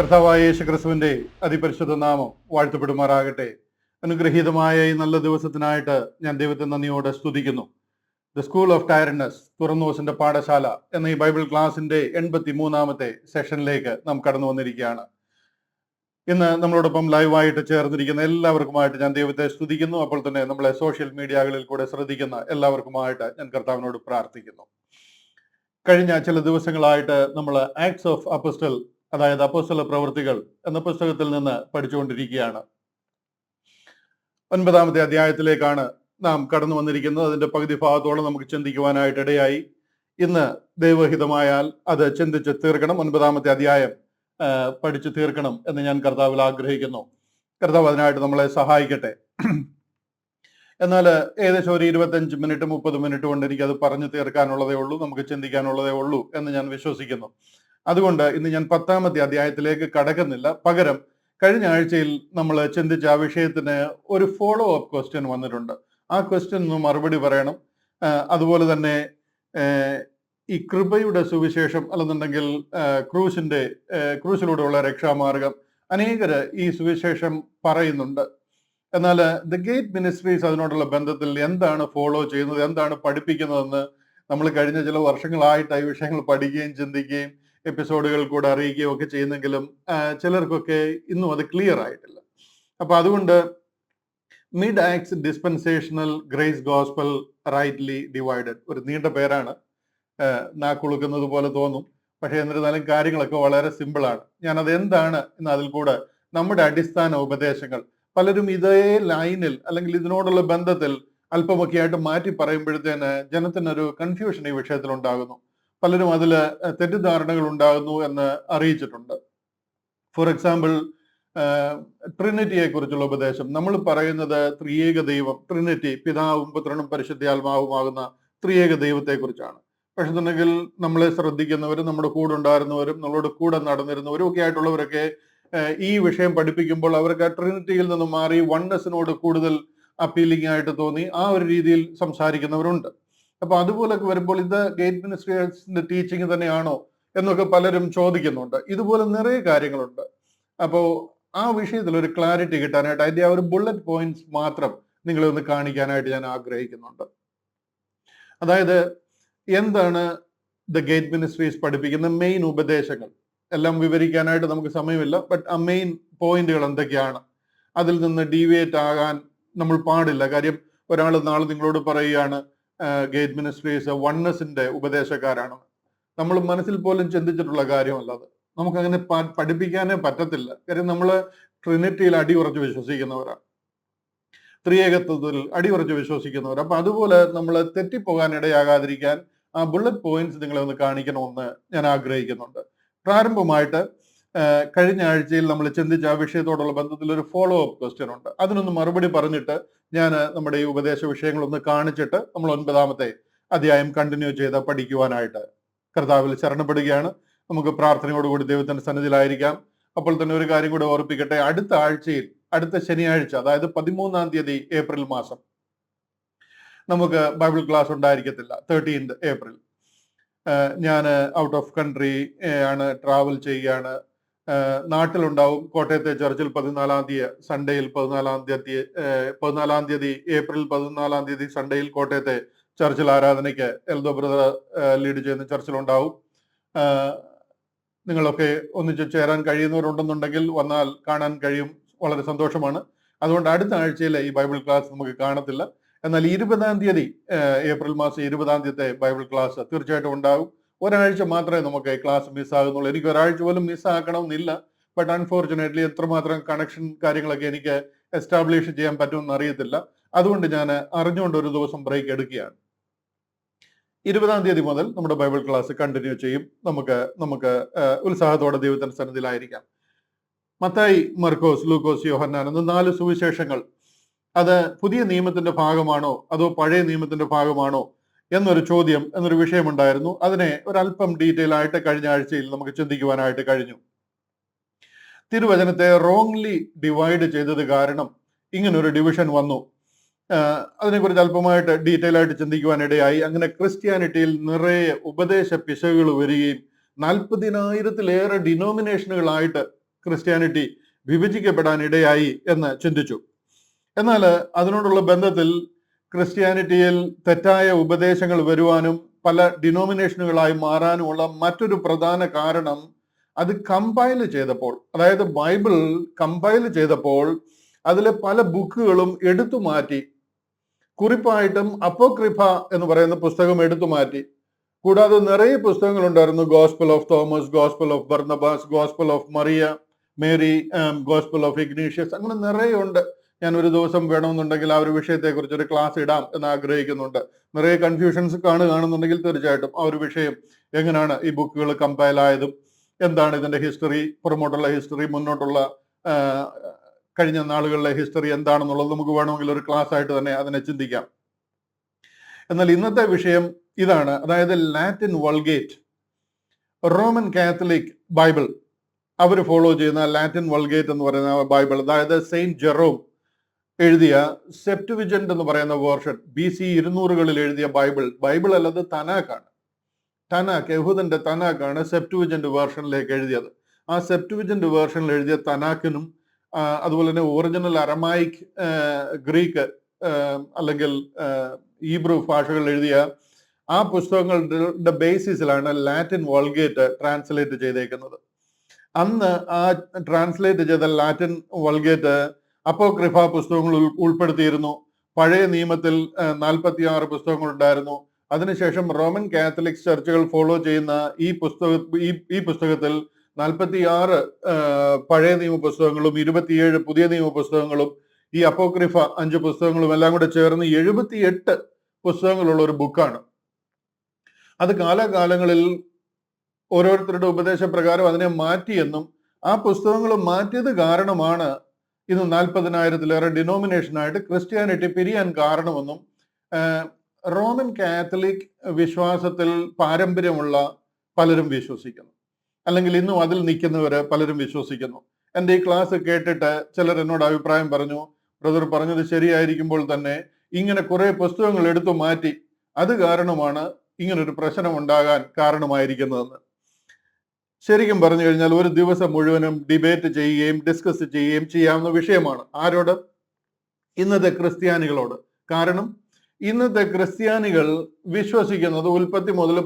കർത്താവായ യേശുക്രിസ്തുവിന്റെ അതിപരിശുദ്ധ നാമം വാഴ്ത്തപ്പെടുമാറാകട്ടെ. അനുഗ്രഹീതമായ ഈ നല്ല ദിവസത്തിനായിട്ട് ഞാൻ ദൈവത്തെ നന്ദിയോടെ സ്തുതിക്കുന്നു. ദ സ്കൂൾ ഓഫ് ടയർഡ്നെസ്, തുറന്നോസിന്റെ പാഠശാല എന്ന ഈ ബൈബിൾ ക്ലാസിന്റെ 83-ാമത്തെ സെഷനിലേക്ക് നാം കടന്നു വന്നിരിക്കുകയാണ്. ഇന്ന് നമ്മളോടൊപ്പം ലൈവായിട്ട് ചേർന്നിരിക്കുന്ന എല്ലാവർക്കുമായിട്ട് ഞാൻ ദൈവത്തെ സ്തുതിക്കുന്നു. അപ്പോൾ തന്നെ നമ്മളെ സോഷ്യൽ മീഡിയകളിൽ കൂടെ ശ്രദ്ധിക്കുന്ന എല്ലാവർക്കുമായിട്ട് ഞാൻ കർത്താവിനോട് പ്രാർത്ഥിക്കുന്നു. കഴിഞ്ഞ ചില ദിവസങ്ങളായിട്ട് നമ്മൾ ആക്ട്സ് ഓഫ് അപ്പോസ്റ്റൽ, അതായത് അപ്പോസ്തല പ്രവൃത്തികൾ എന്ന പുസ്തകത്തിൽ നിന്ന് പഠിച്ചുകൊണ്ടിരിക്കുകയാണ്. 9-ാമത്തെ അധ്യായത്തിലേക്കാണ് നാം കടന്നു വന്നിരിക്കുന്നത്. അതിന്റെ പകുതി ഭാഗത്തോളം നമുക്ക് ചിന്തിക്കുവാനായിട്ട് ഇടയായി. ഇന്ന് ദൈവഹിതമായാൽ അത് ചിന്തിച്ച് തീർക്കണം. 9-ാമത്തെ അധ്യായം പഠിച്ചു തീർക്കണം എന്ന് ഞാൻ കർത്താവിൽ ആഗ്രഹിക്കുന്നു. കർത്താവ് അതിനായിട്ട് നമ്മളെ സഹായിക്കട്ടെ. എന്നാൽ ഏകദേശം ഒരു 25 മിനിറ്റ് 30 മിനിറ്റ് കൊണ്ട് എനിക്കത് പറഞ്ഞു തീർക്കാനുള്ളതേ ഉള്ളൂ, നമുക്ക് ചിന്തിക്കാനുള്ളതേ ഉള്ളൂ എന്ന് ഞാൻ വിശ്വസിക്കുന്നു. അതുകൊണ്ട് ഇന്ന് ഞാൻ 10-ാമത്തെ അധ്യായത്തിലേക്ക് കടക്കുന്നില്ല. പകരം കഴിഞ്ഞ ആഴ്ചയിൽ നമ്മൾ ചിന്തിച്ച ആ വിഷയത്തിന് ഒരു ഫോളോ അപ്പ് ക്വസ്റ്റ്യൻ വന്നിട്ടുണ്ട്. ആ ക്വസ്റ്റ്യന് മറുപടി പറയണം. അതുപോലെ തന്നെ ഈ കൃപയുടെ സുവിശേഷം അല്ലെന്നുണ്ടെങ്കിൽ ക്രൂശിലൂടെയുള്ള രക്ഷാമാർഗം, അനേകര് ഈ സുവിശേഷം പറയുന്നുണ്ട്. എന്നാൽ ദ ഗേറ്റ് മിനിസ്ട്രീസ് അതിനോടുള്ള ബന്ധത്തിൽ എന്താണ് ഫോളോ ചെയ്യുന്നത്, എന്താണ് പഠിപ്പിക്കുന്നതെന്ന് നമ്മൾ കഴിഞ്ഞ ചില വർഷങ്ങളായിട്ട് ഈ വിഷയങ്ങൾ പഠിക്കുകയും ചിന്തിക്കുകയും എപ്പിസോഡുകൾ കൂടെ അറിയിക്കുകയും ഒക്കെ ചെയ്യുന്നെങ്കിലും ചിലർക്കൊക്കെ ഇന്നും അത് ക്ലിയർ ആയിട്ടില്ല. അപ്പൊ അതുകൊണ്ട് mid acts dispensational grace gospel rightly divided, ഒരു നീണ്ട പേരാണ്, നാക്കുളുക്കുന്നത് പോലെ തോന്നും. പക്ഷെ എന്നിരുന്നാലും കാര്യങ്ങളൊക്കെ വളരെ സിമ്പിളാണ്. ഞാനത് എന്താണ് എന്ന് അതിൽ കൂടെ നമ്മുടെ അടിസ്ഥാന ഉപദേശങ്ങൾ പലരും ഇതേ ലൈനിൽ അല്ലെങ്കിൽ ഇതിനോടുള്ള ബന്ധത്തിൽ അല്പമൊക്കെ ആയിട്ട് മാറ്റി പറയുമ്പോഴത്തേന് ജനത്തിനൊരു കൺഫ്യൂഷൻ ഈ വിഷയത്തിൽ ഉണ്ടാകുന്നു. പലരും അതിൽ തെറ്റിദ്ധാരണകൾ ഉണ്ടാകുന്നു എന്ന് അറിയിച്ചിട്ടുണ്ട്. ഫോർ എക്സാമ്പിൾ, ട്രിനിറ്റിയെ കുറിച്ചുള്ള ഉപദേശം നമ്മൾ പറയുന്നത് ത്രിയേക ദൈവം, ട്രിനിറ്റി, പിതാവും പുത്രനും പരിശുദ്ധാത്മാവുമാകുന്ന ത്രിയേക ദൈവത്തെ കുറിച്ചാണ്. പക്ഷെ എന്നുണ്ടെങ്കിൽ നമ്മളെ ശ്രദ്ധിക്കുന്നവരും നമ്മുടെ കൂടെ ഉണ്ടായിരുന്നവരും നമ്മളോട് കൂടെ നടന്നിരുന്നവരും ഒക്കെ ആയിട്ടുള്ളവരൊക്കെ ഈ വിഷയം പഠിപ്പിക്കുമ്പോൾ അവർക്ക് ആ ട്രിനിറ്റിയിൽ നിന്ന് മാറി വൺനെസ്സിനോട് കൂടുതൽ അപ്പീലിംഗ് ആയിട്ട് തോന്നി ആ ഒരു രീതിയിൽ സംസാരിക്കുന്നവരുണ്ട്. അപ്പൊ അതുപോലൊക്കെ വരുമ്പോൾ ഇത് ഗേറ്റ് മിനിസ്ട്രീസിന്റെ ടീച്ചിങ് തന്നെയാണോ എന്നൊക്കെ പലരും ചോദിക്കുന്നുണ്ട്. ഇതുപോലെ നിറയെ കാര്യങ്ങളുണ്ട്. അപ്പോൾ ആ വിഷയത്തിൽ ഒരു ക്ലാരിറ്റി കിട്ടാനായിട്ട് അതിന്റെ ആ ഒരു ബുള്ളറ്റ് പോയിന്റ്സ് മാത്രം നിങ്ങളെ ഒന്ന് കാണിക്കാനായിട്ട് ഞാൻ ആഗ്രഹിക്കുന്നുണ്ട്. അതായത് എന്താണ് ദ ഗേറ്റ് മിനിസ്ട്രീസ് പഠിപ്പിക്കുന്ന മെയിൻ ഉപദേശങ്ങൾ എല്ലാം വിവരിക്കാനായിട്ട് നമുക്ക് സമയമില്ല. ബട്ട് ആ മെയിൻ പോയിന്റുകൾ എന്തൊക്കെയാണ്, അതിൽ നിന്ന് ഡീവിയേറ്റ് ആകാൻ നമ്മൾ പാടില്ല. കാര്യം ഒരാൾ നാളെ നിങ്ങളോട് പറയുകയാണ് ഗേറ്റ് മിനിസ്ട്രീസ് വൺനെസ്സിന്റെ ഉപദേശക്കാരാണ്, നമ്മൾ മനസ്സിൽ പോലും ചിന്തിച്ചിട്ടുള്ള കാര്യമല്ല അത്. നമുക്കങ്ങനെ പഠിപ്പിക്കാനേ പറ്റത്തില്ല. കാര്യം നമ്മൾ ട്രിനിറ്റിയിൽ അടിയുറച്ച് വിശ്വസിക്കുന്നവരാണ്, ത്രിയേകത്വത്തിൽ അടിയുറച്ച് വിശ്വസിക്കുന്നവർ. അപ്പൊ അതുപോലെ നമ്മൾ തെറ്റിപ്പോകാൻ ഇടയാകാതിരിക്കാൻ ആ ബുള്ളറ്റ് പോയിന്റ്സ് നിങ്ങളെ ഒന്ന് കാണിക്കണമെന്ന് ഞാൻ ആഗ്രഹിക്കുന്നുണ്ട്. പ്രാരംഭമായിട്ട് കഴിഞ്ഞ ആഴ്ചയിൽ നമ്മൾ ചിന്തിച്ച ആ വിഷയത്തോടുള്ള ബന്ധത്തിൽ ഒരു ഫോളോ അപ്പ് ക്വസ്റ്റ്യൻ ഉണ്ട്. അതിനൊന്ന് മറുപടി പറഞ്ഞിട്ട് ഞാൻ നമ്മുടെ ഈ ഉപദേശ വിഷയങ്ങളൊന്ന് കാണിച്ചിട്ട് നമ്മൾ 9-ാമത്തെ അധ്യായം കണ്ടിന്യൂ ചെയ്ത് പഠിക്കുവാനായിട്ട് കർത്താവിൽ ശരണപ്പെടുകയാണ്. നമുക്ക് പ്രാർത്ഥനയോടുകൂടി ദൈവത്തിന്റെ സന്നിധിയിലായിരിക്കാം. അപ്പോൾ തന്നെ ഒരു കാര്യം കൂടി ഓർപ്പിക്കട്ടെ. അടുത്ത ആഴ്ചയിൽ, അടുത്ത ശനിയാഴ്ച, അതായത് 13-ാം തീയതി ഏപ്രിൽ മാസം നമുക്ക് ബൈബിൾ ക്ലാസ് ഉണ്ടായിരിക്കത്തില്ല. 13th ഏപ്രിൽ ഞാൻ ഔട്ട് ഓഫ് കൺട്രി ആണ്, ട്രാവൽ ചെയ്യുകയാണ്. നാട്ടിലുണ്ടാവും. കോട്ടയത്തെ ചർച്ചിൽ 14-ാം തീയതി സൺഡേയിൽ 14-ാം തീയതി ഏപ്രിൽ 14-ാം തീയതി സൺഡേയിൽ കോട്ടയത്തെ ചർച്ചിൽ ആരാധനയ്ക്ക് എൽദോ ബ്രദർ ലീഡ് ചെയ്യുന്ന ചർച്ചിലുണ്ടാവും. നിങ്ങളൊക്കെ ഒന്നിച്ച് ചേരാൻ കഴിയുന്നവരുണ്ടെന്നുണ്ടെങ്കിൽ വന്നാൽ കാണാൻ കഴിയും. വളരെ സന്തോഷമാണ്. അതുകൊണ്ട് അടുത്ത ആഴ്ചയിലെ ഈ ബൈബിൾ ക്ലാസ് നമുക്ക് കാണത്തില്ല. എന്നാൽ 20-ാം തീയതി ഏപ്രിൽ മാസം 20-ാം തീയതി ബൈബിൾ ക്ലാസ് തീർച്ചയായിട്ടും ഉണ്ടാകും. ഒരാഴ്ച മാത്രമേ നമുക്ക് ക്ലാസ് മിസ്സാകുന്നുള്ളൂ. എനിക്ക് ഒരാഴ്ച പോലും മിസ്സാക്കണമെന്നില്ല. ബട്ട് അൺഫോർച്ചുനേറ്റ്ലി എത്രമാത്രം കണക്ഷൻ കാര്യങ്ങളൊക്കെ എനിക്ക് എസ്റ്റാബ്ലിഷ് ചെയ്യാൻ പറ്റുമെന്ന് അറിയത്തില്ല. അതുകൊണ്ട് ഞാൻ അറിഞ്ഞുകൊണ്ട് ഒരു ദിവസം ബ്രേക്ക് എടുക്കുകയാണ്. 20-ാം തീയതി മുതൽ നമ്മുടെ ബൈബിൾ ക്ലാസ് കണ്ടിന്യൂ ചെയ്യും. നമുക്ക് ഉത്സാഹത്തോടെ ദൈവത്തിന്റെ സന്നിധിയിലായിരിക്കാം. മത്തായി, മർക്കോസ്, ലൂക്കോസ്, യോഹന്നാൻ എന്ന 4 സുവിശേഷങ്ങൾ അത് പുതിയ നിയമത്തിന്റെ ഭാഗമാണോ അതോ പഴയ നിയമത്തിന്റെ ഭാഗമാണോ എന്നൊരു ചോദ്യം, എന്നൊരു വിഷയമുണ്ടായിരുന്നു. അതിനെ ഒരല്പം ഡീറ്റെയിൽ ആയിട്ട് കഴിഞ്ഞ ആഴ്ചയിൽ നമുക്ക് ചിന്തിക്കുവാനായിട്ട് കഴിഞ്ഞു. തിരുവചനത്തെ റോങ്ലി ഡിവൈഡ് ചെയ്തത് കാരണം ഇങ്ങനൊരു ഡിവിഷൻ വന്നു. അതിനെക്കുറിച്ച് അല്പമായിട്ട് ഡീറ്റെയിൽ ആയിട്ട് ചിന്തിക്കുവാനിടയായി. അങ്ങനെ ക്രിസ്ത്യാനിറ്റിയിൽ നിറയെ ഉപദേശ പിശകുകൾ വരികയും 40,000-ലേറെ ഡിനോമിനേഷനുകളായിട്ട് ക്രിസ്ത്യാനിറ്റി വിഭജിക്കപ്പെടാൻ ഇടയായി എന്ന് ചിന്തിച്ചു. എന്നാൽ അതിനോടുള്ള ബന്ധത്തിൽ ക്രിസ്ത്യാനിറ്റിയിൽ തെറ്റായ ഉപദേശങ്ങൾ വരുവാനും പല ഡിനോമിനേഷനുകളായി മാറാനുമുള്ള മറ്റൊരു പ്രധാന കാരണം അത് കമ്പൈൽ ചെയ്തപ്പോൾ, അതായത് ബൈബിൾ കമ്പൈൽ ചെയ്തപ്പോൾ അതിലെ പല ബുക്കുകളും എടുത്തു മാറ്റി. കുറിപ്പായിട്ടും അപ്പോക്രിഫ എന്ന് പറയുന്ന പുസ്തകം എടുത്തു മാറ്റി. കൂടാതെ നിറയെ പുസ്തകങ്ങൾ ഉണ്ടായിരുന്നു. Gospel of Thomas, gospel of Barnabas, gospel of Mary, gospel of Ignatius, അങ്ങനെ നിറയെ ഉണ്ട്. ഞാൻ ഒരു ദിവസം വേണമെന്നുണ്ടെങ്കിൽ ആ ഒരു വിഷയത്തെക്കുറിച്ച് ഒരു ക്ലാസ് ഇടാം എന്ന് ആഗ്രഹിക്കുന്നുണ്ട്. നിറയെ കൺഫ്യൂഷൻസ് കാണുകയാണെന്നുണ്ടെങ്കിൽ തീർച്ചയായിട്ടും ആ ഒരു വിഷയം, എങ്ങനെയാണ് ഈ ബുക്കുകൾ കമ്പൈൽ ആയതും, എന്താണ് ഇതിന്റെ ഹിസ്റ്ററി, പുറമോട്ടുള്ള ഹിസ്റ്ററി, മുന്നോട്ടുള്ള കഴിഞ്ഞ നാളുകളിലെ ഹിസ്റ്ററി എന്താണെന്നുള്ളത് നമുക്ക് വേണമെങ്കിൽ ഒരു ക്ലാസ് ആയിട്ട് തന്നെ അതിനെ ചിന്തിക്കാം. എന്നാൽ ഇന്നത്തെ വിഷയം ഇതാണ്, അതായത് Latin Vulgate, Roman Catholic Bible, അവർ ഫോളോ ചെയ്യുന്ന ലാറ്റിൻ വൾഗേറ്റ് എന്ന് പറയുന്ന ബൈബിൾ, അതായത് സെയിന്റ് ജെറോം എഴുതിയ സെപ്റ്റുവിജന്റ് എന്ന് പറയുന്ന വേർഷൻ, BC 200-കളിൽ എഴുതിയ ബൈബിൾ അല്ലത് തനാക്കാണ്. യഹൂദന്റെ തനാക്കാണ് സെപ്റ്റുവിജന്റ് വേർഷനിലേക്ക് എഴുതിയത്. ആ സെപ്റ്റുവിജന്റ് വേർഷനിൽ എഴുതിയ തനാക്കിനും അതുപോലെ തന്നെ ഒറിജിനൽ അരമായിക്, ഗ്രീക്ക് അല്ലെങ്കിൽ ഹീബ്രു ഭാഷകളിൽ എഴുതിയ ആ പുസ്തകങ്ങളുടെ ബേസിസിലാണ് ലാറ്റിൻ വൾഗേറ്റ് ട്രാൻസ്ലേറ്റ് ചെയ്തേക്കുന്നത്. അന്ന് ആ ട്രാൻസ്ലേറ്റ് ചെയ്ത ലാറ്റിൻ വൾഗേറ്റ് അപ്പോക്രിഫ പുസ്തകങ്ങൾ ഉൾപ്പെടുത്തിയിരുന്നു. പഴയ നിയമത്തിൽ 46 പുസ്തകങ്ങൾ ഉണ്ടായിരുന്നു. അതിനുശേഷം റോമൻ കാത്തലിക് ചർച്ചുകൾ ഫോളോ ചെയ്യുന്ന ഈ പുസ്തകത്തിൽ 46 പഴയ നിയമ പുസ്തകങ്ങളും 27 പുതിയ നിയമ പുസ്തകങ്ങളും ഈ അപ്പോക്രിഫ 5 പുസ്തകങ്ങളും എല്ലാം കൂടെ ചേർന്ന് 78 പുസ്തകങ്ങളുള്ള ഒരു ബുക്കാണ്. അത് കാലാകാലങ്ങളിൽ ഓരോരുത്തരുടെ ഉപദേശപ്രകാരം അതിനെ മാറ്റിയെന്നും ആ പുസ്തകങ്ങൾ മാറ്റിയത് കാരണമാണ് ഇന്ന് 40,000-ലേറെ ഡിനോമിനേഷനായിട്ട് ക്രിസ്ത്യാനിറ്റി പിരിയാൻ കാരണമെന്നും റോമൻ കാത്തലിക് വിശ്വാസത്തിൽ പാരമ്പര്യമുള്ള പലരും വിശ്വസിക്കുന്നു, അല്ലെങ്കിൽ ഇന്നും അതിൽ നിൽക്കുന്നവര് പലരും വിശ്വസിക്കുന്നു. എൻ്റെ ഈ ക്ലാസ് കേട്ടിട്ട് ചിലർ എന്നോട് അഭിപ്രായം പറഞ്ഞു, ബ്രദർ പറഞ്ഞത് ശരിയായിരിക്കുമ്പോൾ തന്നെ ഇങ്ങനെ കുറെ പുസ്തകങ്ങൾ എടുത്തു മാറ്റി, അത് കാരണമാണ് ഇങ്ങനൊരു പ്രശ്നം ഉണ്ടാകാൻ കാരണമായിരിക്കുന്നതെന്ന്. ശരിക്കും പറഞ്ഞു കഴിഞ്ഞാൽ ഒരു ദിവസം മുഴുവനും ഡിബേറ്റ് ചെയ്യുകയും ഡിസ്കസ് ചെയ്യുകയും ചെയ്യാവുന്ന വിഷയമാണ്. ആരോട്? ഇന്നത്തെ ക്രിസ്ത്യാനികളോട്. കാരണം ഇന്നത്തെ ക്രിസ്ത്യാനികൾ വിശ്വസിക്കുന്നത് ഉൽപ്പത്തി മുതൽ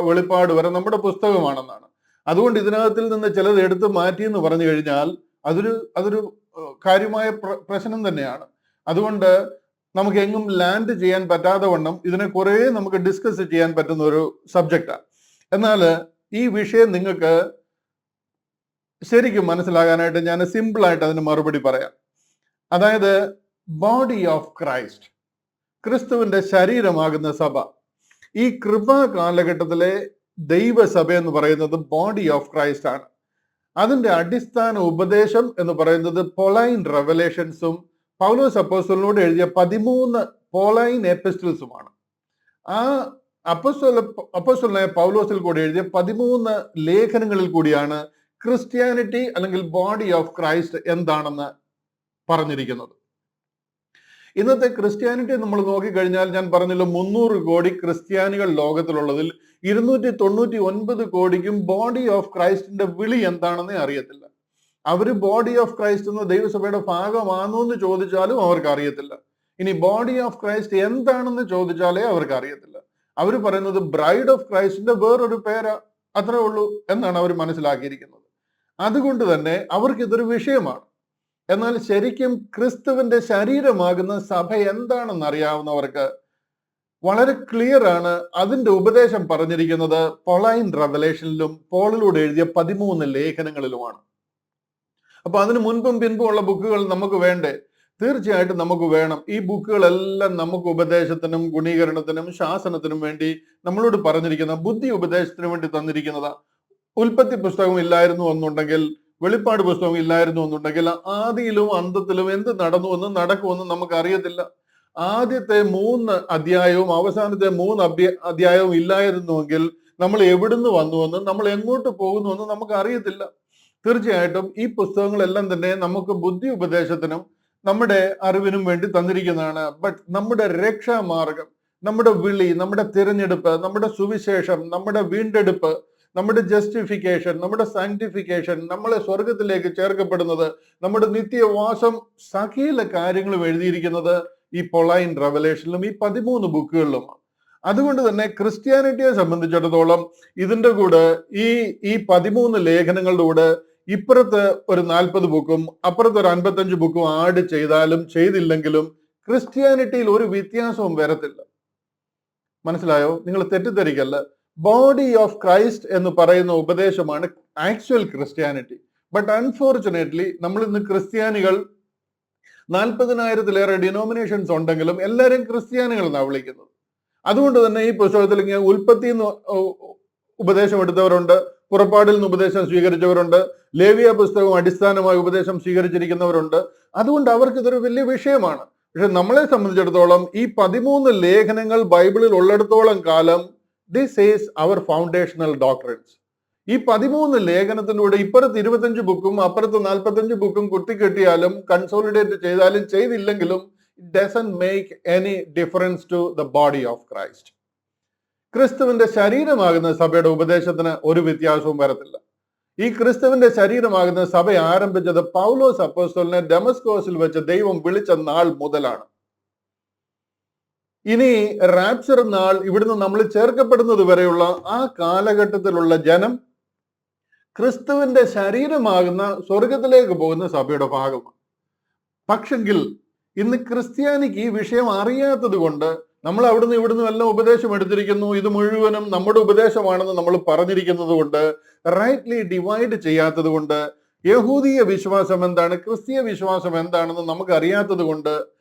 വെളിപ്പാട് വരെ നമ്മുടെ പുസ്തകമാണെന്നാണ്. അതുകൊണ്ട് ഇതിനകത്തിൽ നിന്ന് ചിലത് എടുത്തു മാറ്റി എന്ന് പറഞ്ഞു കഴിഞ്ഞാൽ അതൊരു കാര്യമായ പ്രശ്നം തന്നെയാണ്. അതുകൊണ്ട് നമുക്ക് എങ്ങും ലാൻഡ് ചെയ്യാൻ പറ്റാതെ വണ്ണം ഇതിനെ കുറെ നമുക്ക് ഡിസ്കസ് ചെയ്യാൻ പറ്റുന്ന ഒരു സബ്ജക്റ്റാണ്. എന്നാൽ ഈ വിഷയം നിങ്ങൾക്ക് ശരിക്കും മനസ്സിലാകാനായിട്ട് ഞാൻ സിമ്പിളായിട്ട് അതിന് മറുപടി പറയാം. അതായത് ബോഡി ഓഫ് ക്രൈസ്റ്റ്, ക്രിസ്തുവിന്റെ ശരീരമാകുന്ന സഭ, ഈ കൃപാ കാലഘട്ടത്തിലെ ദൈവസഭ എന്ന് പറയുന്നത് ബോഡി ഓഫ് ക്രൈസ്റ്റ് ആണ്. അതിന്റെ അടിസ്ഥാന ഉപദേശം എന്ന് പറയുന്നത് പോളൈൻ റെവലേഷൻസും പൗലോസ് അപ്പോസ്തലനോട് എഴുതിയ 13 പോളൈൻ എപ്പിസ്റ്റൽസുമാണ്. ആ അപ്പോസ്തലനായ പൗലോസിൽ കൂടി എഴുതിയ 13 ലേഖനങ്ങളിൽ കൂടിയാണ് ക്രിസ്ത്യാനിറ്റി അല്ലെങ്കിൽ ബോഡി ഓഫ് ക്രൈസ്റ്റ് എന്താണെന്ന് പറഞ്ഞിരിക്കുന്നത്. ഇന്നത്തെ ക്രിസ്ത്യാനിറ്റി നമ്മൾ നോക്കിക്കഴിഞ്ഞാൽ, ഞാൻ പറഞ്ഞല്ലോ 300 കോടി ക്രിസ്ത്യാനികൾ ലോകത്തിലുള്ളതിൽ 299 കോടിക്കും ബോഡി ഓഫ് ക്രൈസ്റ്റിന്റെ വിളി എന്താണെന്നേ അറിയത്തില്ല. അവര് ബോഡി ഓഫ് ക്രൈസ്റ്റ് എന്ന ദൈവസഭയുടെ ഭാഗമാണോ എന്ന് ചോദിച്ചാലും അവർക്ക് അറിയത്തില്ല. ഇനി ബോഡി ഓഫ് ക്രൈസ്റ്റ് എന്താണെന്ന് ചോദിച്ചാലേ അവർക്ക് അറിയത്തില്ല. അവർ പറയുന്നത് ബ്രൈഡ് ഓഫ് ക്രൈസ്റ്റിന്റെ വേറൊരു പേര്, അത്രേ ഉള്ളൂ എന്നാണ് അവർ മനസ്സിലാക്കിയിരിക്കുന്നത്. അതുകൊണ്ട് തന്നെ അവർക്ക് ഇതൊരു വിഷയമാണ്. എന്നാൽ ശരിക്കും ക്രിസ്തുവിന്റെ ശരീരമാകുന്ന സഭ എന്താണെന്ന് അറിയാവുന്നവർക്ക് വളരെ ക്ലിയർ ആണ്. അതിന്റെ ഉപദേശം പറഞ്ഞിരിക്കുന്നത് പോളൈൻ റെവലേഷനിലും പോളിലൂടെ എഴുതിയ 13 ലേഖനങ്ങളിലുമാണ്. അപ്പൊ അതിന് മുൻപും പിൻപും ഉള്ള ബുക്കുകൾ നമുക്ക് വേണ്ടേ? തീർച്ചയായിട്ടും നമുക്ക് വേണം. ഈ ബുക്കുകളെല്ലാം നമുക്ക് ഉപദേശത്തിനും ഗുണീകരണത്തിനും ശാസനത്തിനും വേണ്ടി നമ്മളോട് പറഞ്ഞിരിക്കുന്ന ബുദ്ധി ഉപദേശത്തിന് വേണ്ടി തന്നിരിക്കുന്നതാ. ഉൽപ്പത്തി പുസ്തകം ഇല്ലായിരുന്നു എന്നുണ്ടെങ്കിൽ, വെളിപ്പാട് പുസ്തകം ഇല്ലായിരുന്നു എന്നുണ്ടെങ്കിൽ, ആദിയിലും അന്തത്തിലും എന്ത് നടന്നുവെന്നും നടക്കുമെന്നും നമുക്ക് അറിയത്തില്ല. ആദ്യത്തെ 3 അധ്യായവും അവസാനത്തെ 3 അധ്യായവും ഇല്ലായിരുന്നുവെങ്കിൽ നമ്മൾ എവിടുന്ന് വന്നുവെന്നും നമ്മൾ എങ്ങോട്ട് പോകുന്നുവെന്നും നമുക്ക് അറിയത്തില്ല. തീർച്ചയായിട്ടും ഈ പുസ്തകങ്ങളെല്ലാം തന്നെ നമുക്ക് ബുദ്ധി ഉപദേശത്തിനും നമ്മുടെ അറിവിനും വേണ്ടി തന്നിരിക്കുന്നതാണ്. ബട്ട് നമ്മുടെ രക്ഷാമാർഗം, നമ്മുടെ വിളി, നമ്മുടെ തിരഞ്ഞെടുപ്പ്, നമ്മുടെ സുവിശേഷം, നമ്മുടെ വീണ്ടെടുപ്പ്, നമ്മുടെ ജസ്റ്റിഫിക്കേഷൻ, നമ്മുടെ സാങ്ക്ടിഫിക്കേഷൻ, നമ്മളെ സ്വർഗത്തിലേക്ക് ചേർക്കപ്പെടുന്നത്, നമ്മുടെ നിത്യവാസം, സകല കാര്യങ്ങളും എഴുതിയിരിക്കുന്നത് ഈ പൊളൈൻ റെവലേഷനിലും ഈ 13 ബുക്കുകളിലുമാണ്. അതുകൊണ്ട് തന്നെ ക്രിസ്ത്യാനിറ്റിയെ സംബന്ധിച്ചിടത്തോളം ഇതിന്റെ കൂടെ ഈ 13 ലേഖനങ്ങളുടെ കൂടെ ഇപ്പുറത്ത് ഒരു 40 ബുക്കും അപ്പുറത്ത് ഒരു 55 ബുക്കും ആഡ് ചെയ്താലും ചെയ്തില്ലെങ്കിലും ക്രിസ്ത്യാനിറ്റിയിൽ ഒരു വ്യത്യാസവും വരത്തില്ല. മനസ്സിലായോ? നിങ്ങൾ തെറ്റിദ്ധരിക്കല്ല. ബോഡി ഓഫ് ക്രൈസ്റ്റ് എന്ന് പറയുന്ന ഉപദേശമാണ് ആക്ച്വൽ ക്രിസ്ത്യാനിറ്റി. ബട്ട് അൺഫോർച്ചുനേറ്റ്ലി നമ്മൾ ഇന്ന് ക്രിസ്ത്യാനികൾ 40,000-ലേറെ ഡിനോമിനേഷൻസ് ഉണ്ടെങ്കിലും എല്ലാവരും ക്രിസ്ത്യാനികൾ എന്നാണ് വിളിക്കുന്നത്. അതുകൊണ്ട് തന്നെ ഈ പുസ്തകത്തിൽ ഇങ്ങനെ ഉൽപ്പത്തിയിൽ നിന്ന് ഉപദേശം എടുത്തവരുണ്ട്, പുറപ്പാടിൽ നിന്ന് ഉപദേശം സ്വീകരിച്ചവരുണ്ട്, ലേവ്യ പുസ്തകം അടിസ്ഥാനമായ ഉപദേശം സ്വീകരിച്ചിരിക്കുന്നവരുണ്ട്. അതുകൊണ്ട് അവർക്ക് ഇതൊരു വലിയ വിഷയമാണ്. പക്ഷെ നമ്മളെ സംബന്ധിച്ചിടത്തോളം ഈ 13 ലേഖനങ്ങൾ ബൈബിളിൽ ഉള്ളിടത്തോളം കാലം this is our foundational doctrines. ഈ 13 ലേഖനത്തിലൂടെ ഇപ്പുറത്ത് 25 ബുക്കും അപ്പുറത്ത് 45 ബുക്കും കുത്തിക്കെട്ടിയാലും കൺസോളിഡേറ്റ് ചെയ്താലും ചെയ്തില്ലെങ്കിലും it doesn't make any difference to the body of Christ. ക്രിസ്തുവിന്റെ ശരീരമാകുന്ന സഭയുടെ ഉപദേശത്തിന് ഒരു വ്യത്യാസവും വരത്തില്ല. ഈ ക്രിസ്തുവിന്റെ ശരീരമാകുന്ന സഭ ആരംഭിച്ചത് പൗലോസ് അപ്പോസ്തലനെ ഡെമസ്കോസിൽ വെച്ച് ദൈവം വിളിച്ച നാൾ മുതലാണ്. ഇനി റാപ്ചർ നാൾ, ഇവിടുന്ന് നമ്മൾ ചേർക്കപ്പെടുന്നത് വരെയുള്ള ആ കാലഘട്ടത്തിലുള്ള ജനം ക്രിസ്തുവിന്റെ ശരീരമാകുന്ന സ്വർഗത്തിലേക്ക് പോകുന്ന സഭയുടെ ഭാഗമാണ്. പക്ഷെങ്കിൽ ഇന്ന് ക്രിസ്ത്യാനിക്ക് ഈ വിഷയം അറിയാത്തത് കൊണ്ട് നമ്മൾ അവിടുന്ന് ഇവിടുന്ന് എല്ലാം ഉപദേശം എടുത്തിരിക്കുന്നു, ഇത് മുഴുവനും നമ്മുടെ ഉപദേശമാണെന്ന് നമ്മൾ പറഞ്ഞിരിക്കുന്നത് കൊണ്ട്, റൈറ്റ്ലി ഡിവൈഡ് ചെയ്യാത്തത് കൊണ്ട്, യഹൂദീയ വിശ്വാസം എന്താണ്, ക്രിസ്തീയ വിശ്വാസം എന്താണെന്ന് നമുക്ക് അറിയാത്തത് കൊണ്ട്,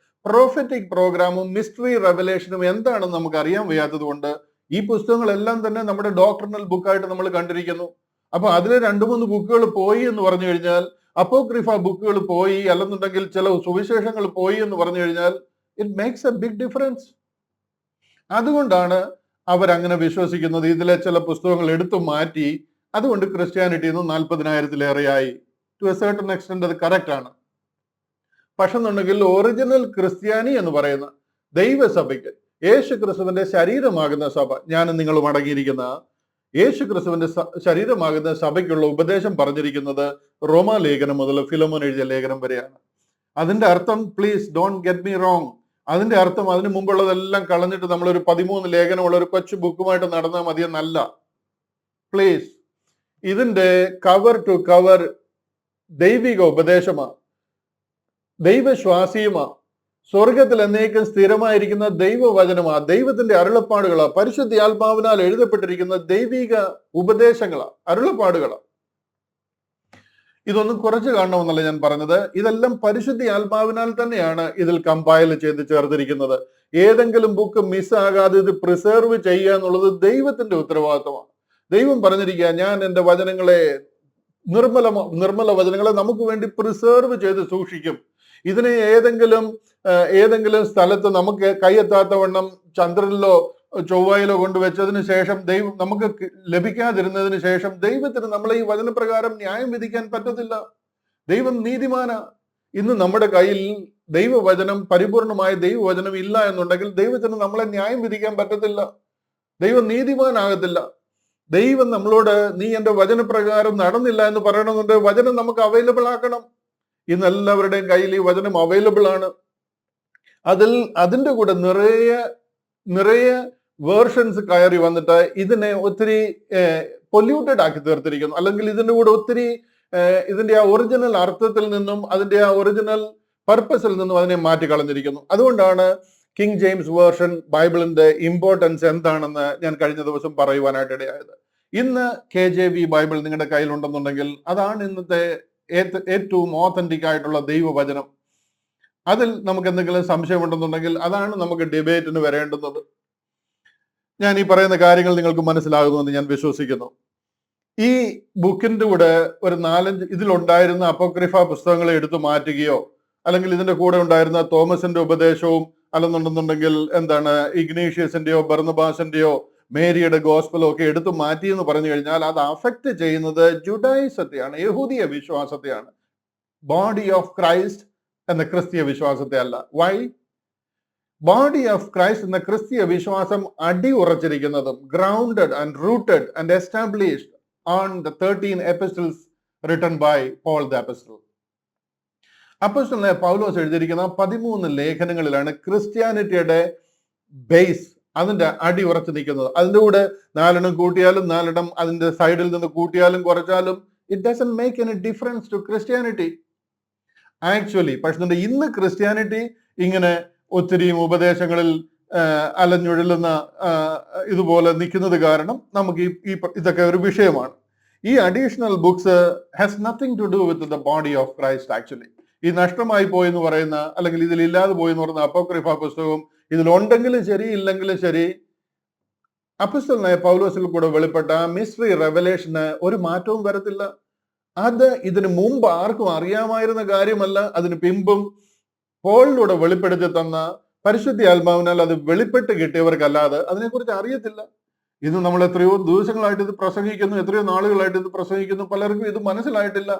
പ്രോഫറ്റിക് പ്രോഗ്രാമും മിസ്റ്ററി റെവലേഷനും എന്താണെന്ന് നമുക്ക് അറിയാൻ വയ്യാത്തത് കൊണ്ട് ഈ പുസ്തകങ്ങളെല്ലാം തന്നെ നമ്മുടെ ഡോക്ടറിനൽ ബുക്കായിട്ട് നമ്മൾ കണ്ടിരിക്കുന്നു. അപ്പൊ അതിലെ 2-3 ബുക്കുകൾ പോയി എന്ന് പറഞ്ഞു കഴിഞ്ഞാൽ, അപ്പോക്രിഫ ബുക്കുകൾ പോയി, അല്ലെന്നുണ്ടെങ്കിൽ ചില സുവിശേഷങ്ങൾ പോയി എന്ന് പറഞ്ഞു കഴിഞ്ഞാൽ it makes a big difference. അതുകൊണ്ടാണ് അവരങ്ങനെ വിശ്വസിക്കുന്നത്. ഇതിലെ ചില പുസ്തകങ്ങൾ എടുത്തു മാറ്റി. അതുകൊണ്ട് ക്രിസ്ത്യാനിറ്റി ഇന്ന് 40,000-ലേറെയായി. ടു എ സർട്ടൺ എക്സ്റ്റെന്റ് അത് കറക്റ്റ് ആണ്. പക്ഷെ എന്നുണ്ടെങ്കിൽ ഒറിജിനൽ ക്രിസ്ത്യാനി എന്ന് പറയുന്ന ദൈവസഭയ്ക്ക്, യേശു ക്രിസ്തുവിന്റെ ശരീരമാകുന്ന സഭ, ഞാനും നിങ്ങളും അടങ്ങിയിരിക്കുന്ന യേശു ക്രിസ്തുവിന്റെ ശരീരമാകുന്ന സഭയ്ക്കുള്ള ഉപദേശം പറഞ്ഞിരിക്കുന്നത് റോമാലേഖനം മുതൽ ഫിലോമോൻ എഴുതിയ ലേഖനം വരെയാണ്. അതിന്റെ അർത്ഥം, please don't get me wrong, അതിന്റെ അർത്ഥം അതിന് മുമ്പുള്ളതെല്ലാം കളഞ്ഞിട്ട് നമ്മളൊരു 13 ലേഖനമുള്ള ഒരു കൊച്ചു ബുക്കുമായിട്ട് നടന്നാൽ മതിയെന്നല്ല. പ്ലീസ്, ഇതിന്റെ കവർ ടു കവർ ദൈവിക ഉപദേശമാണ്, ദൈവശ്വാസിയുമാ, സ്വർഗത്തിൽ എന്നേക്കും സ്ഥിരമായിരിക്കുന്ന ദൈവവചനമാ, ദൈവത്തിന്റെ അരുളപ്പാടുകളാ, പരിശുദ്ധ ആത്മാവിനാൽ എഴുതപ്പെട്ടിരിക്കുന്ന ദൈവിക ഉപദേശങ്ങളാ, അരുളപ്പാടുകളാ. ഇതൊന്നും കുറച്ച് കാണണമെന്നല്ല ഞാൻ പറഞ്ഞത്. ഇതെല്ലാം പരിശുദ്ധ ആത്മാവിനാൽ തന്നെയാണ് ഇതിൽ കമ്പൈൽ ചെയ്ത് ചേർത്തിരിക്കുന്നത്. ഏതെങ്കിലും ബുക്ക് മിസ്സാകാതെ ഇത് പ്രിസർവ് ചെയ്യുക എന്നുള്ളത് ദൈവത്തിന്റെ ഉത്തരവാദിത്തമാണ്. ദൈവം പറഞ്ഞിരിക്കുക, ഞാൻ എൻ്റെ വചനങ്ങളെ, നിർമ്മല വചനങ്ങളെ നമുക്ക് വേണ്ടി പ്രിസർവ് ചെയ്ത് സൂക്ഷിക്കും. ഇതിനെ ഏതെങ്കിലും സ്ഥലത്ത് നമുക്ക് കൈയെത്താത്തവണ്ണം ചന്ദ്രനിലോ ചൊവ്വയിലോ കൊണ്ടുവച്ചതിന് ശേഷം ദൈവം നമുക്ക് ലഭിക്കാതിരുന്നതിന് ശേഷം ദൈവത്തിന് നമ്മളെ ഈ വചനപ്രകാരം ന്യായം വിധിക്കാൻ പറ്റത്തില്ല. ദൈവം നീതിമാന. ഇന്ന് നമ്മുടെ കയ്യിൽ ദൈവവചനം, പരിപൂർണമായ ദൈവവചനം ഇല്ല എന്നുണ്ടെങ്കിൽ ദൈവത്തിന് നമ്മളെ ന്യായം വിധിക്കാൻ പറ്റത്തില്ല. ദൈവം നീതിമാനാകത്തില്ല. ദൈവം നമ്മളോട് നീ എൻ്റെ വചനപ്രകാരം നടന്നില്ല എന്ന് പറയണമെന്നുണ്ടെങ്കിൽ വചനം നമുക്ക് അവൈലബിൾ ആക്കണം. ഇന്ന് എല്ലാവരുടെയും കയ്യിൽ ഈ വചനം അവൈലബിൾ ആണ്. അതിൻ്റെ കൂടെ നിറയെ വേർഷൻസ് കയറി വന്നിട്ട് ഇതിനെ ഒത്തിരി പൊല്യൂട്ടഡ് ആക്കി തീർത്തിരിക്കുന്നു. അല്ലെങ്കിൽ ഇതിൻ്റെ കൂടെ ഒത്തിരി ഇതിന്റെ ആ ഒറിജിനൽ അർത്ഥത്തിൽ നിന്നും അതിന്റെ ആ ഒറിജിനൽ പർപ്പസിൽ നിന്നും അതിനെ മാറ്റി കളഞ്ഞിരിക്കുന്നു. അതുകൊണ്ടാണ് കിങ് ജെയിംസ് വേർഷൻ ബൈബിളിന്റെ ഇമ്പോർട്ടൻസ് എന്താണെന്ന് ഞാൻ കഴിഞ്ഞ ദിവസം പറയുവാനായിട്ട് ഇടയായത്. ഇന്ന് KJV ബൈബിൾ നിങ്ങളുടെ കയ്യിലുണ്ടെന്നുണ്ടെങ്കിൽ അതാണ് ഇന്നത്തെ ഏറ്റവും ഓത്തന്റിക് ആയിട്ടുള്ള ദൈവവചനം. അതിൽ നമുക്ക് എന്തെങ്കിലും സംശയമുണ്ടെന്നുണ്ടെങ്കിൽ അതാണ് നമുക്ക് ഡിബേറ്റിന് വരേണ്ടുന്നത്. ഞാൻ ഈ പറയുന്ന കാര്യങ്ങൾ നിങ്ങൾക്ക് മനസ്സിലാകുമെന്ന് ഞാൻ വിശ്വസിക്കുന്നു. ഈ ബുക്കിന്റെ കൂടെ ഒരു 4-5 ഇതിലുണ്ടായിരുന്ന അപ്പോക്രിഫ പുസ്തകങ്ങളെ എടുത്തു മാറ്റുകയോ അല്ലെങ്കിൽ ഇതിന്റെ കൂടെ ഉണ്ടായിരുന്ന തോമസിന്റെ ഉപദേശവും അല്ലെന്നുണ്ടെന്നുണ്ടെങ്കിൽ ഇഗ്നേഷ്യസിന്റെയോ ബർന്നബാസിന്റെയോ മേരിയുടെ ഗോസ്പലോ ഒക്കെ എടുത്തു മാറ്റി എന്ന് പറഞ്ഞു കഴിഞ്ഞാൽ അത് അഫക്റ്റ് ചെയ്യുന്നത് ജുഡായിസത്തെയാണ്, യഹൂദിയ വിശ്വാസത്തെയാണ്. ബോഡി ഓഫ് ക്രൈസ്റ്റ് എന്ന ക്രിസ്തീയ വിശ്വാസത്തെ അല്ല. വൈ? ബോഡി ഓഫ് ക്രൈസ്റ്റ് എന്ന ക്രിസ്തീയ വിശ്വാസം അടി ഉറച്ചിരിക്കുന്നതും grounded and rooted and established on the 13 epistles written by Paul the Apostle. അപ്പോസ്തലനായ പൗലോസ് എഴുതിയിരിക്കുന്ന 13 ലേഖനങ്ങളിലാണ് ക്രിസ്ത്യാനിറ്റിയുടെ ബേസ്, അതിന്റെ അടി ഉറച്ചു നിൽക്കുന്നത്. അതിൻ്റെ കൂടെ 4 കൂട്ടിയാലും 4 അതിന്റെ സൈഡിൽ നിന്ന് കൂട്ടിയാലും കുറച്ചാലും it doesn't make any difference to Christianity actually. പക്ഷെ ഇന്ന് ക്രിസ്ത്യാനിറ്റി ഇങ്ങനെ ഒത്തിരിയും ഉപദേശങ്ങളിൽ അലഞ്ഞുഴലുന്ന ഇതുപോലെ നിൽക്കുന്നത് കാരണം നമുക്ക് ഇതൊക്കെ ഒരു വിഷയമാണ്. ഈ additional books has nothing to do with the body of Christ actually. ഈ നഷ്ടമായി പോയെന്ന് പറയുന്ന, അല്ലെങ്കിൽ ഇതിലില്ലാതെ പോയെന്ന് പറയുന്ന അപ്പോക്രിഫ പുസ്തകവും ഇതിലുണ്ടെങ്കിലും ശരി ഇല്ലെങ്കിലും ശരി, അപ്പോസ്തലനായ പൗലോസിൽ കൂടെ വെളിപ്പെട്ട മിസ്റ്ററി റെവലേഷന് ഒരു മാറ്റവും വരത്തില്ല. അത് ഇതിനു മുമ്പ് ആർക്കും അറിയാമായിരുന്ന കാര്യമല്ല. അതിന് പിമ്പും പോളിലൂടെ വെളിപ്പെടുത്തി തന്ന പരിശുദ്ധ ആത്മാവിനാൽ അത് വെളിപ്പെട്ട് കിട്ടിയവർക്കല്ലാതെ അതിനെക്കുറിച്ച് അറിയത്തില്ല. ഇത് നമ്മൾ എത്രയോ ദിവസങ്ങളായിട്ട് ഇത് പ്രസംഗിക്കുന്നു, എത്രയോ നാളുകളായിട്ട് ഇത് പ്രസംഗിക്കുന്നു, പലർക്കും ഇത് മനസ്സിലായിട്ടില്ല.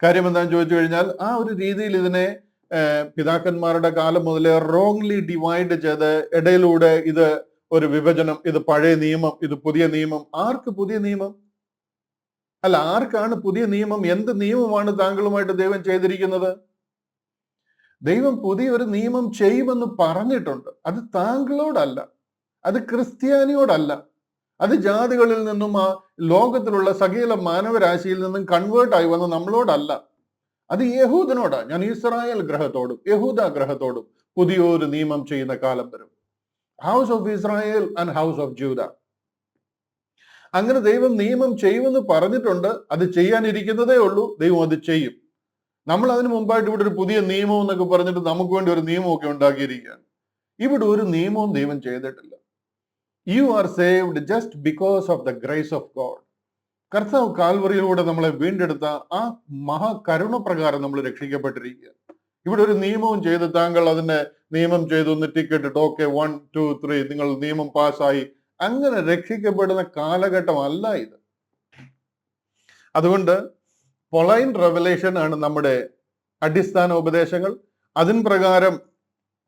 കാര്യം എന്താണെന്ന് ചോദിച്ചു കഴിഞ്ഞാൽ, ആ ഒരു രീതിയിൽ ഇതിനെ പിതാക്കന്മാരുടെ കാലം മുതലേ റോങ്ലി ഡിവൈഡ് ചെയ്ത് ഇടയിലൂടെ ഇത് ഒരു വിഭജനം, ഇത് പഴയ നിയമം, ഇത് പുതിയ നിയമം. ആർക്ക് പുതിയ നിയമം? അല്ല, ആർക്കാണ് പുതിയ നിയമം? എന്ത് നിയമമാണ് താങ്കളുമായിട്ട് ദൈവം ചെയ്തിരിക്കുന്നത്? ദൈവം പുതിയൊരു നിയമം ചെയ്യുമെന്ന് പറഞ്ഞിട്ടുണ്ട്. അത് താങ്കളോടല്ല, അത് ക്രിസ്ത്യാനിയോടല്ല, അത് ജാതികളിൽ നിന്നും ആ ലോകത്തിലുള്ള സകല മാനവരാശിയിൽ നിന്നും കൺവേർട്ടായി വന്ന നമ്മളോടല്ല, അത് യഹൂദനോടാ. ഞാൻ ഇസ്രായേൽ ഗ്രഹത്തോടും യഹൂദ ഗ്രഹത്തോടും പുതിയൊരു നിയമം ചെയ്യുന്ന കാലം വരും. House of Israel and house of Judah. അങ്ങനെ ദൈവം നിയമം ചെയ്യുമെന്ന് പറഞ്ഞിട്ടുണ്ട്. അത് ചെയ്യാനിരിക്കുന്നതേ ഉള്ളൂ. ദൈവം അത് ചെയ്യും. നമ്മൾ അതിന് മുമ്പായിട്ട് ഇവിടെ ഒരു പുതിയ നിയമം എന്നൊക്കെ പറഞ്ഞിട്ട് നമുക്ക് വേണ്ടി ഒരു നിയമമൊക്കെ ഉണ്ടാക്കിയിരിക്കുകയാണ്. ഇവിടെ ഒരു നിയമവും ദൈവം ചെയ്തിട്ടില്ല. You are saved just because of the grace of God. കർത്താവ് കാൽവറിയിലൂടെ നമ്മളെ വീണ്ടെടുത്ത ആ മഹാകരുണ പ്രകാരം നമ്മൾ രക്ഷിക്കപ്പെട്ടിരിക്കുക. ഇവിടെ ഒരു നിയമവും ചെയ്ത് താങ്കൾ അതിന്റെ നിയമം ചെയ്തു ഒന്ന് ടിക്കറ്റ് ഇട്ട് ഓക്കെ 1 2 3 നിങ്ങൾ നിയമം പാസ്സായി, അങ്ങനെ രക്ഷിക്കപ്പെടുന്ന കാലഘട്ടമല്ല ഇത്. അതുകൊണ്ട് പൊളൈൻ റെവലേഷൻ ആണ് നമ്മുടെ അടിസ്ഥാന ഉപദേശങ്ങൾ. അതിൻ പ്രകാരം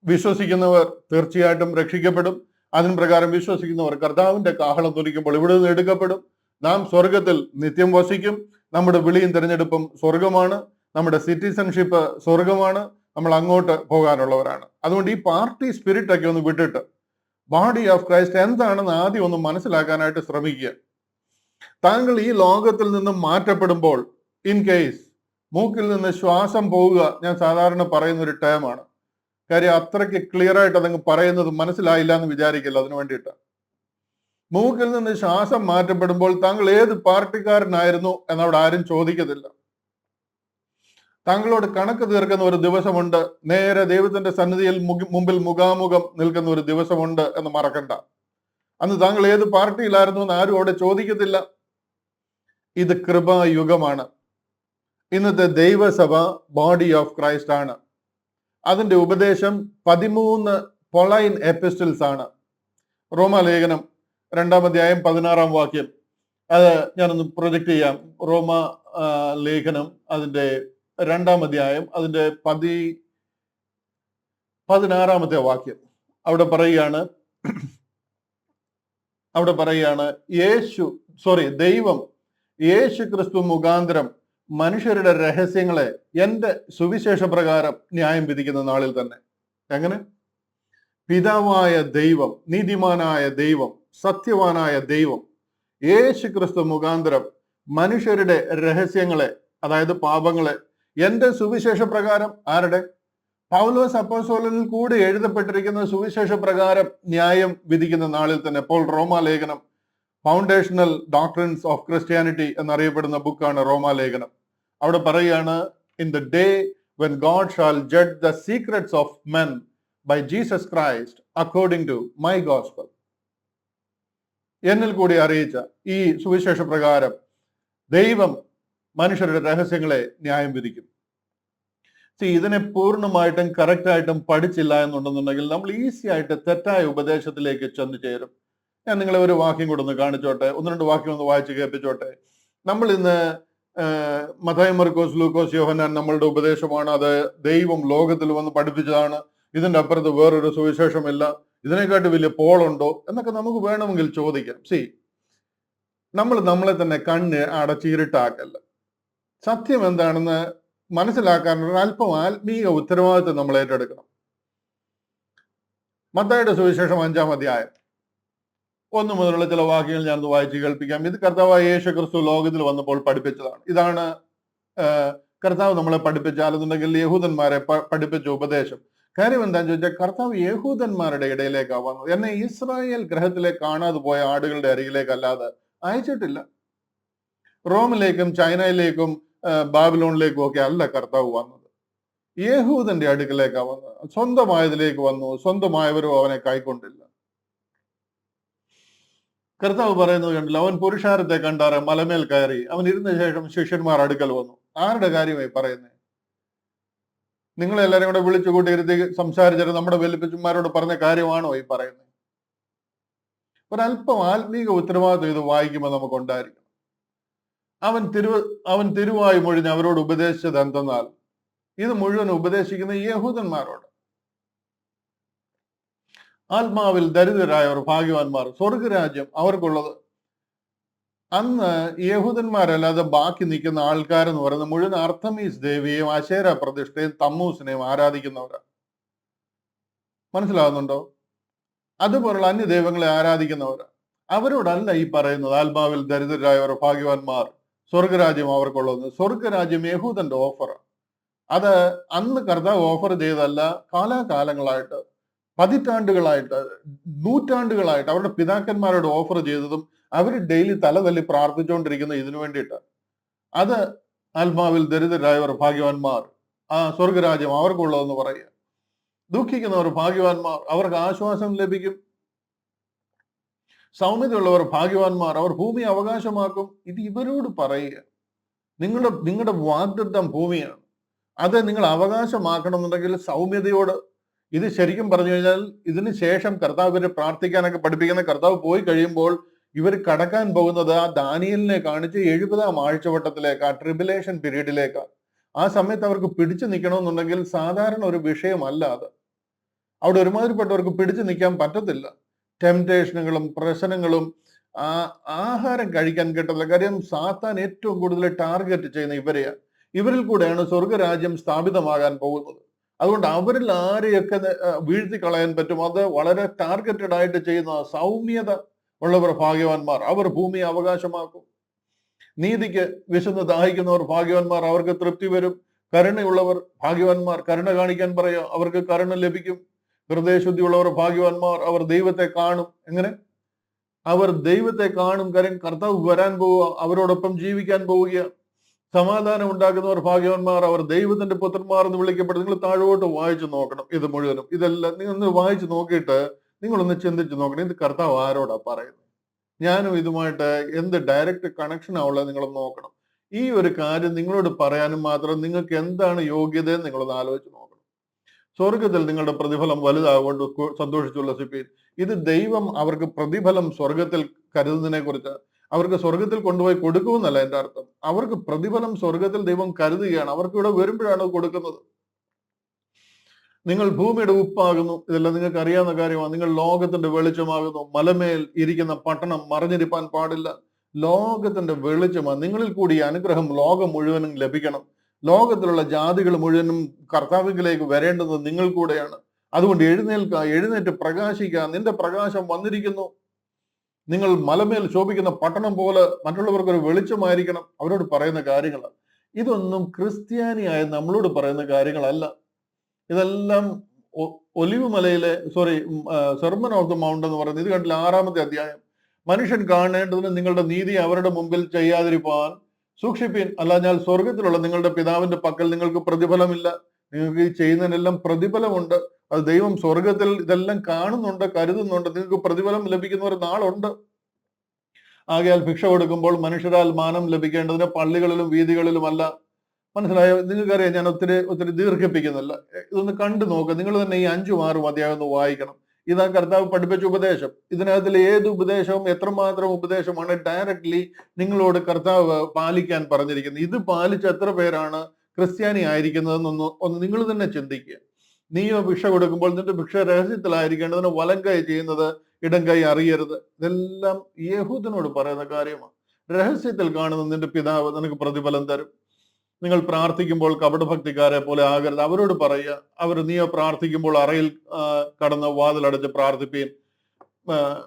വിശ്വസിക്കുന്നവർ തീർച്ചയായിട്ടും രക്ഷിക്കപ്പെടും. അതിന് പ്രകാരം വിശ്വസിക്കുന്നവർ കർത്താവിന്റെ കാഹളം തുനിക്കുമ്പോൾ ഇവിടെ നിന്ന് എടുക്കപ്പെടും. നാം സ്വർഗത്തിൽ നിത്യം വസിക്കും. നമ്മുടെ വിളിയും തിരഞ്ഞെടുപ്പും സ്വർഗമാണ്. നമ്മുടെ സിറ്റിസൺഷിപ്പ് സ്വർഗമാണ്. നമ്മൾ അങ്ങോട്ട് പോകാനുള്ളവരാണ്. അതുകൊണ്ട് ഈ പാർട്ടി സ്പിരിറ്റ് ഒക്കെ ഒന്ന് വിട്ടിട്ട് ബോഡി ഓഫ് ക്രൈസ്റ്റ് എന്താണെന്ന് ആദ്യം ഒന്ന് മനസ്സിലാക്കാനായിട്ട് ശ്രമിക്കുക. താങ്കൾ ഈ ലോകത്തിൽ നിന്നും മാറ്റപ്പെടുമ്പോൾ, ഇൻ കേസ് മൂക്കിൽ നിന്ന് ശ്വാസം പോവുക, ഞാൻ സാധാരണ പറയുന്ന ഒരു ടേമാണ്. കാര്യം അത്രയ്ക്ക് ക്ലിയർ ആയിട്ട് അതങ്ങ് പറയുന്നത് മനസ്സിലായില്ല എന്ന് വിചാരിക്കില്ല. അതിനു വേണ്ടിയിട്ട് മൂക്കിൽ നിന്ന് ശ്വാസം മാറ്റപ്പെടുമ്പോൾ താങ്കൾ ഏത് പാർട്ടിക്കാരനായിരുന്നു എന്നവിടെ ആരും ചോദിക്കത്തില്ല. താങ്കളോട് കണക്ക് തീർക്കുന്ന ഒരു ദിവസമുണ്ട്. നേരെ ദൈവത്തിന്റെ സന്നിധിയിൽ മുമ്പിൽ മുഖാമുഖം നിൽക്കുന്ന ഒരു ദിവസമുണ്ട് എന്ന് മറക്കണ്ട. അന്ന് താങ്കൾ ഏത് പാർട്ടിയിലായിരുന്നു എന്ന് ആരും അവിടെ ചോദിക്കത്തില്ല. ഇത് കൃപായുഗമാണ്. ഇന്നത്തെ ദൈവസഭ ബോഡി ഓഫ് ക്രൈസ്റ്റ് ആണ്. അതിന്റെ ഉപദേശം 13 പൊളൈൻ എപ്പിസ്റ്റൽസ് ആണ്. റോമാലേഖനം 2-ാം അധ്യായം 16-ാം വാക്യം, അത് ഞാനൊന്ന് പ്രൊജക്ട് ചെയ്യാം. റോമ ലേഖനം അതിന്റെ 2-ാം അധ്യായം അതിന്റെ 16-ാമത്തെ വാക്യം. അവിടെ പറയുകയാണ് ദൈവം യേശു ക്രിസ്തു മുഖാന്തരം മനുഷ്യരുടെ രഹസ്യങ്ങളെ എന്റെ സുവിശേഷ പ്രകാരം ന്യായം വിധിക്കുന്ന നാളിൽ തന്നെ. എങ്ങനെ? പിതാവായ ദൈവം, നീതിമാനായ ദൈവം, സത്യവാനായ ദൈവം യേശു ക്രിസ്തു മുഖാന്തരം മനുഷ്യരുടെ രഹസ്യങ്ങളെ, അതായത് പാപങ്ങളെ, എന്റെ സുവിശേഷ പ്രകാരം, ആരുടെ? പൗലോസ് അപ്പോസ്തലനിൽ കൂടി എഴുതപ്പെട്ടിരിക്കുന്ന സുവിശേഷ പ്രകാരം ന്യായം വിധിക്കുന്ന നാളിൽ തന്നെ. ഇപ്പോൾ റോമാലേഖനം ഫൗണ്ടേഷണൽ ഡോക്ട്രിൻസ് ഓഫ് ക്രിസ്ത്യാനിറ്റി എന്നറിയപ്പെടുന്ന ബുക്കാണ് റോമാലേഖനം. അവിടെ പറയുകയാണ്, in the day when God shall judge the secrets of men by Jesus Christ according to my gospel. എന്നിൽ കൂടി അറിയിച്ച ഈ സുവിശേഷ പ്രകാരം ദൈവം മനുഷ്യരുടെ രഹസ്യങ്ങളെ ന്യായം വിധിക്കും. ഇതിനെ പൂർണ്ണമായിട്ടും കറക്റ്റായിട്ടും പഠിച്ചില്ല എന്നുണ്ടെന്നുണ്ടെങ്കിൽ നമ്മൾ ഈസി ആയിട്ട് തെറ്റായ ഉപദേശത്തിലേക്ക് ചെന്ന് ചേരും. ഞാൻ നിങ്ങളെ ഒരു വാക്യം കൂടെ ഒന്ന് കാണിച്ചോട്ടെ, 1-2 വാക്യം ഒന്ന് വായിച്ച് കേൾപ്പിച്ചോട്ടെ. നമ്മൾ ഇന്ന് മത്തായി, മർക്കോസ്, ലൂക്കോസ്, യോഹന്നാൻ നമ്മളുടെ ഉപദേശമാണ്. അത് ദൈവം ലോകത്തിൽ വന്ന് പഠിപ്പിച്ചതാണ്. ഇതിന്റെ അപ്പുറത്ത് വേറൊരു സുവിശേഷമില്ല, ഇതിനെക്കാട്ട് വലിയ പോളുണ്ടോ എന്നൊക്കെ നമുക്ക് വേണമെങ്കിൽ ചോദിക്കാം. നമ്മൾ നമ്മളെ തന്നെ കണ്ണ് അടച്ചീരിട്ടാക്കല്ല. സത്യം എന്താണെന്ന് മനസ്സിലാക്കാനുള്ള അല്പം ആത്മീയ ഉത്തരവാദിത്വം നമ്മൾ ഏറ്റെടുക്കണം. മത്തായിയുടെ സുവിശേഷം 5-ാം അധ്യായം 1 മുതലുള്ള ചില വാക്യങ്ങൾ ഞാൻ വായിച്ച് കേൾപ്പിക്കാം. ഇത് കർത്താവായ യേശു ക്രിസ്തു ലോകത്തിൽ വന്നപ്പോൾ പഠിപ്പിച്ചതാണ്. ഇതാണ് കർത്താവ് നമ്മളെ പഠിപ്പിച്ചാലെന്നുണ്ടെങ്കിൽ യഹൂദന്മാരെ പഠിപ്പിച്ച ഉപദേശം. കാര്യം എന്താണെന്ന് ചോദിച്ചാൽ, കർത്താവ് യഹൂദന്മാരുടെ ഇടയിലേക്കാണ് വന്നത്. എന്നെ ഇസ്രായേൽ ഗ്രഹത്തിലേക്ക് കാണാതെ പോയ ആടുകളുടെ അരികിലേക്കല്ലാതെ അയച്ചിട്ടില്ല. റോമിലേക്കും ചൈനയിലേക്കും ബാബിലോണിലേക്കും ഒക്കെ അല്ല കർത്താവ് വന്നത്. യഹൂദന്റെ അടുക്കിലേക്കാണ് വന്നത്. സ്വന്തമായതിലേക്ക് വന്നു, സ്വന്തമായവരും അവനെ കൈക്കൊണ്ടില്ല. കർത്താവ് പറയുന്നത് കണ്ടില്ല, അവൻ പുരുഷാരത്തെ കണ്ടാറ് മലമേൽ കയറി. അവൻ ഇരുന്ന ശേഷം ശിഷ്യന്മാർ അടുക്കൽ വന്നു. ആരുടെ കാര്യമായി പറയുന്നത്? നിങ്ങളെല്ലാരും കൂടെ വിളിച്ചു കൂട്ടിയിരുത്തി സംസാരിച്ചിട്ട് നമ്മുടെ വലിയപ്പച്ചന്മാരോട് പറഞ്ഞ കാര്യമാണോ ഈ പറയുന്നത്? ഒരല്പം ആത്മീക ഉത്തരവാദിത്വം ഇത് വായിക്കുമ്പോൾ നമുക്ക് ഉണ്ടായിരിക്കും. അവൻ തിരുവായി മൊഴിഞ്ഞ് അവരോട് ഉപദേശിച്ചത് എന്തെന്നാൽ, ഇത് മുഴുവൻ ഉപദേശിക്കുന്ന യഹൂദന്മാരോട്. ആത്മാവിൽ ദരിദ്രരായവർ ഭാഗ്യവാന്മാർ, സ്വർഗരാജ്യം അവർക്കുള്ളത്. അന്ന് യഹൂദന്മാരല്ലാതെ ബാക്കി നിൽക്കുന്ന ആൾക്കാരെന്ന് പറയുന്നത് മുഴുവൻ അർത്തമീസ് ദേവിയെയും അശേര പ്രതിഷ്ഠയും തമ്മൂസിനെയും ആരാധിക്കുന്നവരാണ്. മനസ്സിലാകുന്നുണ്ടോ? അതുപോലുള്ള അന്യദൈവങ്ങളെ ആരാധിക്കുന്നവരാണ്. അവരോടല്ല ഈ പറയുന്നത് ആത്മാവിൽ ദരിദ്രരായവർ ഭാഗ്യവാന്മാർ, സ്വർഗരാജ്യം അവർക്കുള്ളത്. സ്വർഗരാജ്യം യഹൂദന്റെ ഓഫറാണ്. അത് അന്ന് കർത്താവ് ഓഫർ ചെയ്തതല്ല. കാലാകാലങ്ങളായിട്ട്, പതിറ്റാണ്ടുകളായിട്ട്, നൂറ്റാണ്ടുകളായിട്ട് അവരുടെ പിതാക്കന്മാരോട് ഓഫർ ചെയ്തതും അവർ ഡെയിലി തല തല്ലി പ്രാർത്ഥിച്ചുകൊണ്ടിരിക്കുന്ന ഇതിനു വേണ്ടിയിട്ട്. അത് ആത്മാവിൽ ദരിദ്രരായവർ ഭാഗ്യവാന്മാർ, ആ സ്വർഗരാജ്യം അവർക്കുള്ളതെന്ന് പറയുക. ദുഃഖിക്കുന്നവർ ഭാഗ്യവാന്മാർ, അവർക്ക് ആശ്വാസം ലഭിക്കും. സൗമ്യതയുള്ളവർ ഭാഗ്യവാന്മാർ, അവർ ഭൂമി അവകാശമാക്കും. ഇത് ഇവരോട് പറയുക. നിങ്ങളുടെ വാഗ്ദത്തം ഭൂമിയാണ്. അത് നിങ്ങൾ അവകാശമാക്കണം എന്നുണ്ടെങ്കിൽ സൗമ്യതയോട്. ഇത് ശരിക്കും പറഞ്ഞു കഴിഞ്ഞാൽ ഇതിന് ശേഷം കർത്താവ് ഇവരെ പ്രാർത്ഥിക്കാനൊക്കെ പഠിപ്പിക്കുന്ന കർത്താവ് പോയി കഴിയുമ്പോൾ ഇവർ കടക്കാൻ പോകുന്നത് ആ ദാനിയേലിനെ കാണിച്ച് 70-ാം ആഴ്ചവട്ടത്തിലേക്ക്, ആ ട്രിബുലേഷൻ പീരീഡിലേക്ക്. ആ സമയത്ത് അവർക്ക് പിടിച്ചു നിൽക്കണമെന്നുണ്ടെങ്കിൽ സാധാരണ ഒരു വിഷയമല്ല അത്. അവിടെ ഒരുമാതിരിപ്പെട്ടവർക്ക് പിടിച്ചു നിൽക്കാൻ പറ്റത്തില്ല. ടെംപ്ടേഷനുകളും പ്രശ്നങ്ങളും, ആഹാരം കഴിക്കാൻ കിട്ടത്തില്ല. കാര്യം സാത്താൻ ഏറ്റവും കൂടുതൽ ടാർഗറ്റ് ചെയ്യുന്ന ഇവരെയാണ്. ഇവരിൽ കൂടെയാണ് സ്വർഗരാജ്യം സ്ഥാപിതമാകാൻ പോകുന്നത്. അതുകൊണ്ട് അവരിൽ ആരെയൊക്കെ വീഴ്ത്തി കളയാൻ പറ്റും അത് വളരെ ടാർഗറ്റഡ് ആയിട്ട് ചെയ്യുന്ന സൗമ്യത ഉള്ളവർ ഭാഗ്യവാന്മാർ, അവർ ഭൂമി അവകാശമാക്കും. നീതിക്ക് വിശന്ന് ദാഹിക്കുന്നവർ ഭാഗ്യവാന്മാർ, അവർക്ക് തൃപ്തി വരും. കരുണയുള്ളവർ ഭാഗ്യവാന്മാർ, കരുണ കാണിക്കാൻ പറയുക, അവർക്ക് കരുണ ലഭിക്കും. ഹൃദയശുദ്ധിയുള്ളവർ ഭാഗ്യവാന്മാർ, അവർ ദൈവത്തെ കാണും. എങ്ങനെ? അവർ ദൈവത്തെ കാണും. കാര്യം കർത്താവ് വരാൻ പോവുക, അവരോടൊപ്പം ജീവിക്കാൻ പോവുക. സമാധാനം ഉണ്ടാക്കുന്നവർ ഭാഗ്യവാന്മാർ, അവർ ദൈവത്തിന്റെ പുത്രന്മാർ എന്ന് വിളിക്കപ്പെടും. നിങ്ങൾ താഴോട്ട് വായിച്ചു നോക്കണം ഇത് മുഴുവനും. ഇതെല്ലാം നിങ്ങൾ വായിച്ചു നോക്കിയിട്ട് നിങ്ങളൊന്ന് ചിന്തിച്ചു നോക്കണം. ഇത് കർത്താവ് ആരോടാ പറയുന്നത്? ഞാനും ഇതുമായിട്ട് എന്ത് ഡയറക്റ്റ് കണക്ഷൻ ആവുള്ളത് നിങ്ങളൊന്ന് നോക്കണം. ഈ ഒരു കാര്യം നിങ്ങളോട് പറയാനും മാത്രം നിങ്ങൾക്ക് എന്താണ് യോഗ്യതയെന്ന് നിങ്ങളൊന്ന് ആലോചിച്ച് നോക്കണം. സ്വർഗത്തിൽ നിങ്ങളുടെ പ്രതിഫലം വലുതാകൊണ്ട് സന്തോഷിച്ചുല്ലസിപ്പീൻ. ഇത് ദൈവം അവർക്ക് പ്രതിഫലം സ്വർഗത്തിൽ കരുതുന്നതിനെ കുറിച്ച്. അവർക്ക് സ്വർഗത്തിൽ കൊണ്ടുപോയി കൊടുക്കുമെന്നല്ല എൻ്റെ അർത്ഥം. അവർക്ക് പ്രതിഫലം സ്വർഗത്തിൽ ദൈവം കരുതുകയാണ്. അവർക്ക് ഇവിടെ വരുമ്പോഴാണ് കൊടുക്കുന്നത്. നിങ്ങൾ ഭൂമിയുടെ ഉപ്പാകുന്നു. ഇതെല്ലാം നിങ്ങൾക്ക് അറിയാവുന്ന കാര്യമാണ്. നിങ്ങൾ ലോകത്തിന്റെ വെളിച്ചമാകുന്നു. മലമേൽ ഇരിക്കുന്ന പട്ടണം മറഞ്ഞിരിപ്പാൻ പാടില്ല. ലോകത്തിന്റെ വെളിച്ചമാണ്. നിങ്ങളിൽ കൂടി അനുഗ്രഹം ലോകം മുഴുവനും ലഭിക്കണം. ലോകത്തിലുള്ള ജാതികൾ മുഴുവനും കർത്താവിലേക്ക് വരേണ്ടത് നിങ്ങൾ കൂടെയാണ്. അതുകൊണ്ട് എഴുന്നേൽക്കുക, എഴുന്നേറ്റ് പ്രകാശിക്കുക. നിന്റെ പ്രകാശം വന്നിരിക്കുന്നു. നിങ്ങൾ മലമേൽ ശോഭിക്കുന്ന പട്ടണം പോലെ മറ്റുള്ളവർക്ക് ഒരു വെളിച്ചമായിരിക്കണം. അവരോട് പറയുന്ന കാര്യങ്ങളാണ്. ഇതൊന്നും ക്രിസ്ത്യാനിയായ നമ്മളോട് പറയുന്ന കാര്യങ്ങളല്ല. ഇതെല്ലാം ഒലിവ് മലയിലെ സെർമൺ ഓഫ് ദ മൗണ്ട് എന്ന് പറയുന്നത്. ഇത് കണ്ടില്ല, 6-ാമത്തെ അധ്യായം. മനുഷ്യൻ കാണേണ്ടതിന് നിങ്ങളുടെ നീതി അവരുടെ മുമ്പിൽ ചെയ്യാതിരിപ്പാൻ സൂക്ഷിപ്പീൻ, അല്ലാഞ്ഞാൽ സ്വർഗത്തിലുള്ള നിങ്ങളുടെ പിതാവിന്റെ പക്കൽ നിങ്ങൾക്ക് പ്രതിഫലമില്ല. നിങ്ങൾക്ക് ഈ ചെയ്യുന്നതിനെല്ലാം പ്രതിഫലമുണ്ട്. അത് ദൈവം സ്വർഗത്തിൽ ഇതെല്ലാം കാണുന്നുണ്ട്, കരുതുന്നുണ്ട്. നിങ്ങൾക്ക് പ്രതിഫലം ലഭിക്കുന്ന ഒരു നാളുണ്ട്. ആകയാൽ ഭിക്ഷ കൊടുക്കുമ്പോൾ മനുഷ്യരാൽ മാനം ലഭിക്കേണ്ടതിന് പള്ളികളിലും വീതികളിലുമല്ല. മനസ്സിലായോ? നിങ്ങൾക്കറിയാം, ഞാൻ ഒത്തിരി ദീർഘിപ്പിക്കുന്നില്ല. ഇതൊന്ന് കണ്ടു നോക്കുക. നിങ്ങൾ തന്നെ ഈ 5-6 അധ്യായം ഒന്ന് വായിക്കണം. ഇതാ കർത്താവ് പഠിപ്പിച്ച ഉപദേശം. ഇതിനകത്തിൽ ഏത് ഉപദേശവും എത്രമാത്രം ഉപദേശമാണ് ഡയറക്ട്ലി നിങ്ങളോട് കർത്താവ് പാലിക്കാൻ പറഞ്ഞിരിക്കുന്നത്. ഇത് പാലിച്ച് എത്ര പേരാണ് ക്രിസ്ത്യാനി ആയിരിക്കുന്നതെന്നൊന്ന് നിങ്ങൾ തന്നെ ചിന്തിക്കുക. നീയോ ഭിക്ഷ കൊടുക്കുമ്പോൾ നിന്റെ ഭിക്ഷ രഹസ്യത്തിലായിരിക്കേണ്ടതിന് വലം കൈ ചെയ്യുന്നത് ഇടം കൈ അറിയരുത്. ഇതെല്ലാം യഹൂദനോട് പറയുന്ന കാര്യമാണ്. രഹസ്യത്തിൽ കാണുന്ന നിന്റെ പിതാവ് നിനക്ക് പ്രതിഫലം തരും. നിങ്ങൾ പ്രാർത്ഥിക്കുമ്പോൾ കപടഭക്തിക്കാരെ പോലെ ആകരുത്. അവരോട് പറയുക, നീ പ്രാർത്ഥിക്കുമ്പോൾ അറയിൽ കടന്ന് വാതിലടച്ച് പ്രാർത്ഥിപ്പീൻ.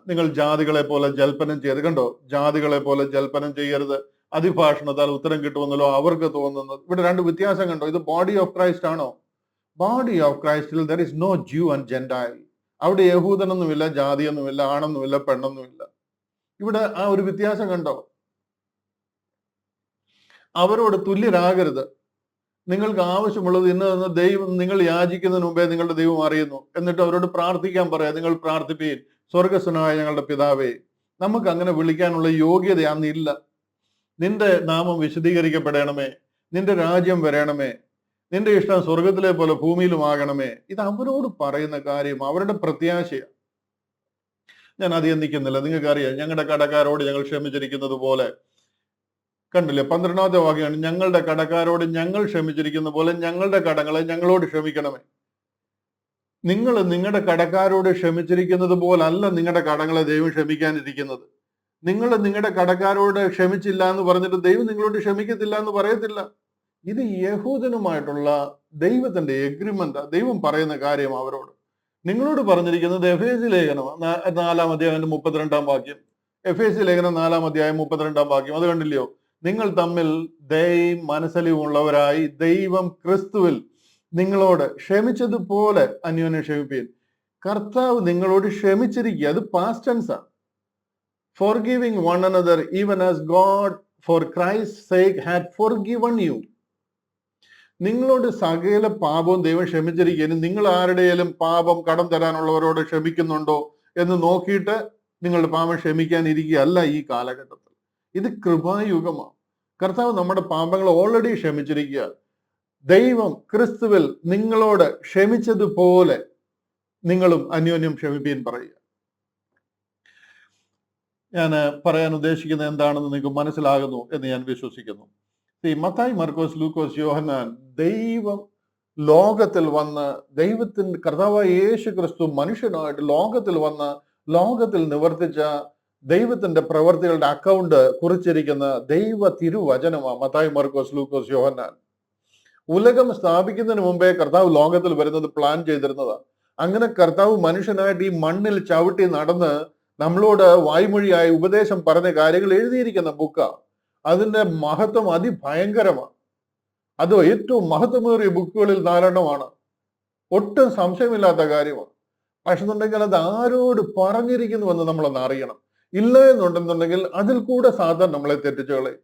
നിങ്ങൾ ജാതികളെ പോലെ ജൽപ്പനം ചെയ്ത്, കണ്ടോ, ജാതികളെ പോലെ ജൽപ്പനം ചെയ്യരുത്, അതിഭാഷണത്താൽ ഉത്തരം കിട്ടുമെന്നല്ലോ അവർക്ക് തോന്നുന്നത്. ഇവിടെ രണ്ട് വ്യത്യാസം കണ്ടോ? ഇത് ബോഡി ഓഫ് ക്രൈസ്റ്റ് ആണോ? ബോഡി ഓഫ് ക്രൈസ്റ്റിൽ there is no Jew and Gentile. അവിടെ യഹൂദനൊന്നുമില്ല, ജാതിയൊന്നുമില്ല, ആണൊന്നുമില്ല, പെണ്ണൊന്നുമില്ല. ഇവിടെ ആ ഒരു വ്യത്യാസം കണ്ടോ? അവരോട് തുല്യരാകരുത്. നിങ്ങൾക്ക് ആവശ്യമുള്ളത് ഇന്ന് ദൈവം, നിങ്ങൾ യാചിക്കുന്നതിന് മുമ്പേ നിങ്ങളുടെ ദൈവം അറിയുന്നു. എന്നിട്ട് അവരോട് പ്രാർത്ഥിക്കാൻ പറയാം, നിങ്ങൾ പ്രാർത്ഥിപ്പീൻ, സ്വർഗസ്വനായ ഞങ്ങളുടെ പിതാവേ. നമുക്ക് അങ്ങനെ വിളിക്കാനുള്ള യോഗ്യത അന്നില്ല. നിന്റെ നാമം വിശദീകരിക്കപ്പെടണമേ, നിന്റെ രാജ്യം വരണമേ, നിന്റെ ഇഷ്ടം സ്വർഗത്തിലെ പോലെ ഭൂമിയിലുമാകണമേ. ഇത് അവരോട് പറയുന്ന കാര്യം, അവരുടെ പ്രത്യാശയാണ്. ഞാൻ അധികം നിൽക്കുന്നില്ല, നിങ്ങൾക്കറിയാം, ഞങ്ങളുടെ കടക്കാരോട് ഞങ്ങൾ ക്ഷമിച്ചിരിക്കുന്നത് പോലെ, കണ്ടില്ലേ 12ാമത്തെ വാക്യമാണ്, ഞങ്ങളുടെ കടക്കാരോട് ഞങ്ങൾ ക്ഷമിച്ചിരിക്കുന്ന പോലെ ഞങ്ങളുടെ കടങ്ങളെ ഞങ്ങളോട് ക്ഷമിക്കണമേ. നിങ്ങൾ നിങ്ങളുടെ കടക്കാരോട് ക്ഷമിച്ചിരിക്കുന്നത് പോലല്ല നിങ്ങളുടെ കടങ്ങളെ ദൈവം ക്ഷമിക്കാനിരിക്കുന്നത്. നിങ്ങൾ നിങ്ങളുടെ കടക്കാരോട് ക്ഷമിച്ചില്ല എന്ന് പറഞ്ഞിട്ട് ദൈവം നിങ്ങളോട് ക്ഷമിക്കത്തില്ല എന്ന് പറയത്തില്ല. ഇത് യഹൂദനുമായിട്ടുള്ള ദൈവത്തിന്റെ എഗ്രിമെന്റ്. ദൈവം പറയുന്ന കാര്യം അവരോട്. നിങ്ങളോട് പറഞ്ഞിരിക്കുന്നത് എഫേസ്യ ലേഖനം 4-ാം അധ്യായം 32-ാം വാക്യം. എഫേസ്യ ലേഖനം 4-ാം അധ്യായം 32-ാം വാക്യം. അത് കണ്ടില്ലയോ? നിങ്ങൾ തമ്മിൽ മനസ്സലിവുള്ളവരായി ദൈവം ക്രിസ്തുവിൽ നിങ്ങളോട് ക്ഷമിച്ചതുപോലെ അന്യോന്യം ക്ഷമിപ്പീൻ. കർത്താവ് നിങ്ങളോട് ക്ഷമിച്ചിരിക്കുക. അത് past ടെൻസാണ്. forgiving one another even as God for Christ's sake had forgiven you. നിങ്ങളോട് സകല പാപവും ദൈവം ക്ഷമിച്ചിരിക്കുന്നു. നിങ്ങൾ ആരുടെയും പാപം കടം തരാനുള്ളവരോട് ക്ഷമിക്കുന്നുണ്ടോ എന്ന് നോക്കിയിട്ട് നിങ്ങളുടെ പാപം ക്ഷമിക്കാനിരിക്കുകയല്ല ഈ കാലഘട്ടത്തിൽ. ഇത് കൃപായുഗമാണ്. കർത്താവ് നമ്മുടെ പാപങ്ങൾ ഓൾറെഡി ക്ഷമിച്ചിരിക്കുക. ദൈവം ക്രിസ്തുവിൽ നിങ്ങളോട് ക്ഷമിച്ചതുപോലെ നിങ്ങളും അന്യോന്യം ക്ഷമിപ്പീൻ പറയുക. ഞാൻ പറയാൻ ഉദ്ദേശിക്കുന്നത് എന്താണെന്ന് നിങ്ങൾക്ക് മനസ്സിലാകുന്നു എന്ന് ഞാൻ വിശ്വസിക്കുന്നു. മത്തായി, മർക്കോസ്, ലൂക്കോസ്, യോഹന്നാൻ ദൈവം ലോകത്തിൽ വന്ന്, ദൈവത്തിന്റെ കർത്താവായ യേശു ക്രിസ്തു മനുഷ്യനായിട്ട് ലോകത്തിൽ വന്ന് ലോകത്തിൽ നിവർത്തിച്ച ദൈവത്തിന്റെ പ്രവർത്തികളുടെ അക്കൗണ്ട് കുറിച്ചിരിക്കുന്ന ദൈവ തിരുവചനമാണ് മത്തായി, മർക്കോസ്, ലൂക്കോസ്, യോഹന്നാൻ. ഉലകം സ്ഥാപിക്കുന്നതിന് മുമ്പേ കർത്താവ് ലോകത്തിൽ വരുന്നത് പ്ലാൻ ചെയ്തിരുന്നതാണ്. അങ്ങനെ കർത്താവ് മനുഷ്യനായിട്ട് ഈ മണ്ണിൽ ചവിട്ടി നടന്ന് നമ്മളോട് വായ്മൊഴിയായി ഉപദേശം പറഞ്ഞ കാര്യങ്ങൾ എഴുതിയിരിക്കുന്ന ബുക്കാണ്. അതിന്റെ മഹത്വം അതിഭയങ്കരമാണ്. അത് ഏറ്റവും മഹത്വമേറിയ ബുക്കുകളിൽ 4 ഒട്ടും സംശയമില്ലാത്ത കാര്യമാണ്. പക്ഷെ എന്നുണ്ടെങ്കിൽ അത് ആരോട് പറഞ്ഞിരിക്കുന്നുവെന്ന് നമ്മളൊന്ന് അറിയണം. ഇല്ല എന്നുണ്ടെന്നുണ്ടെങ്കിൽ അതിൽ കൂടെ സാധാരണ നമ്മളെ തെറ്റിച്ചുകളെ.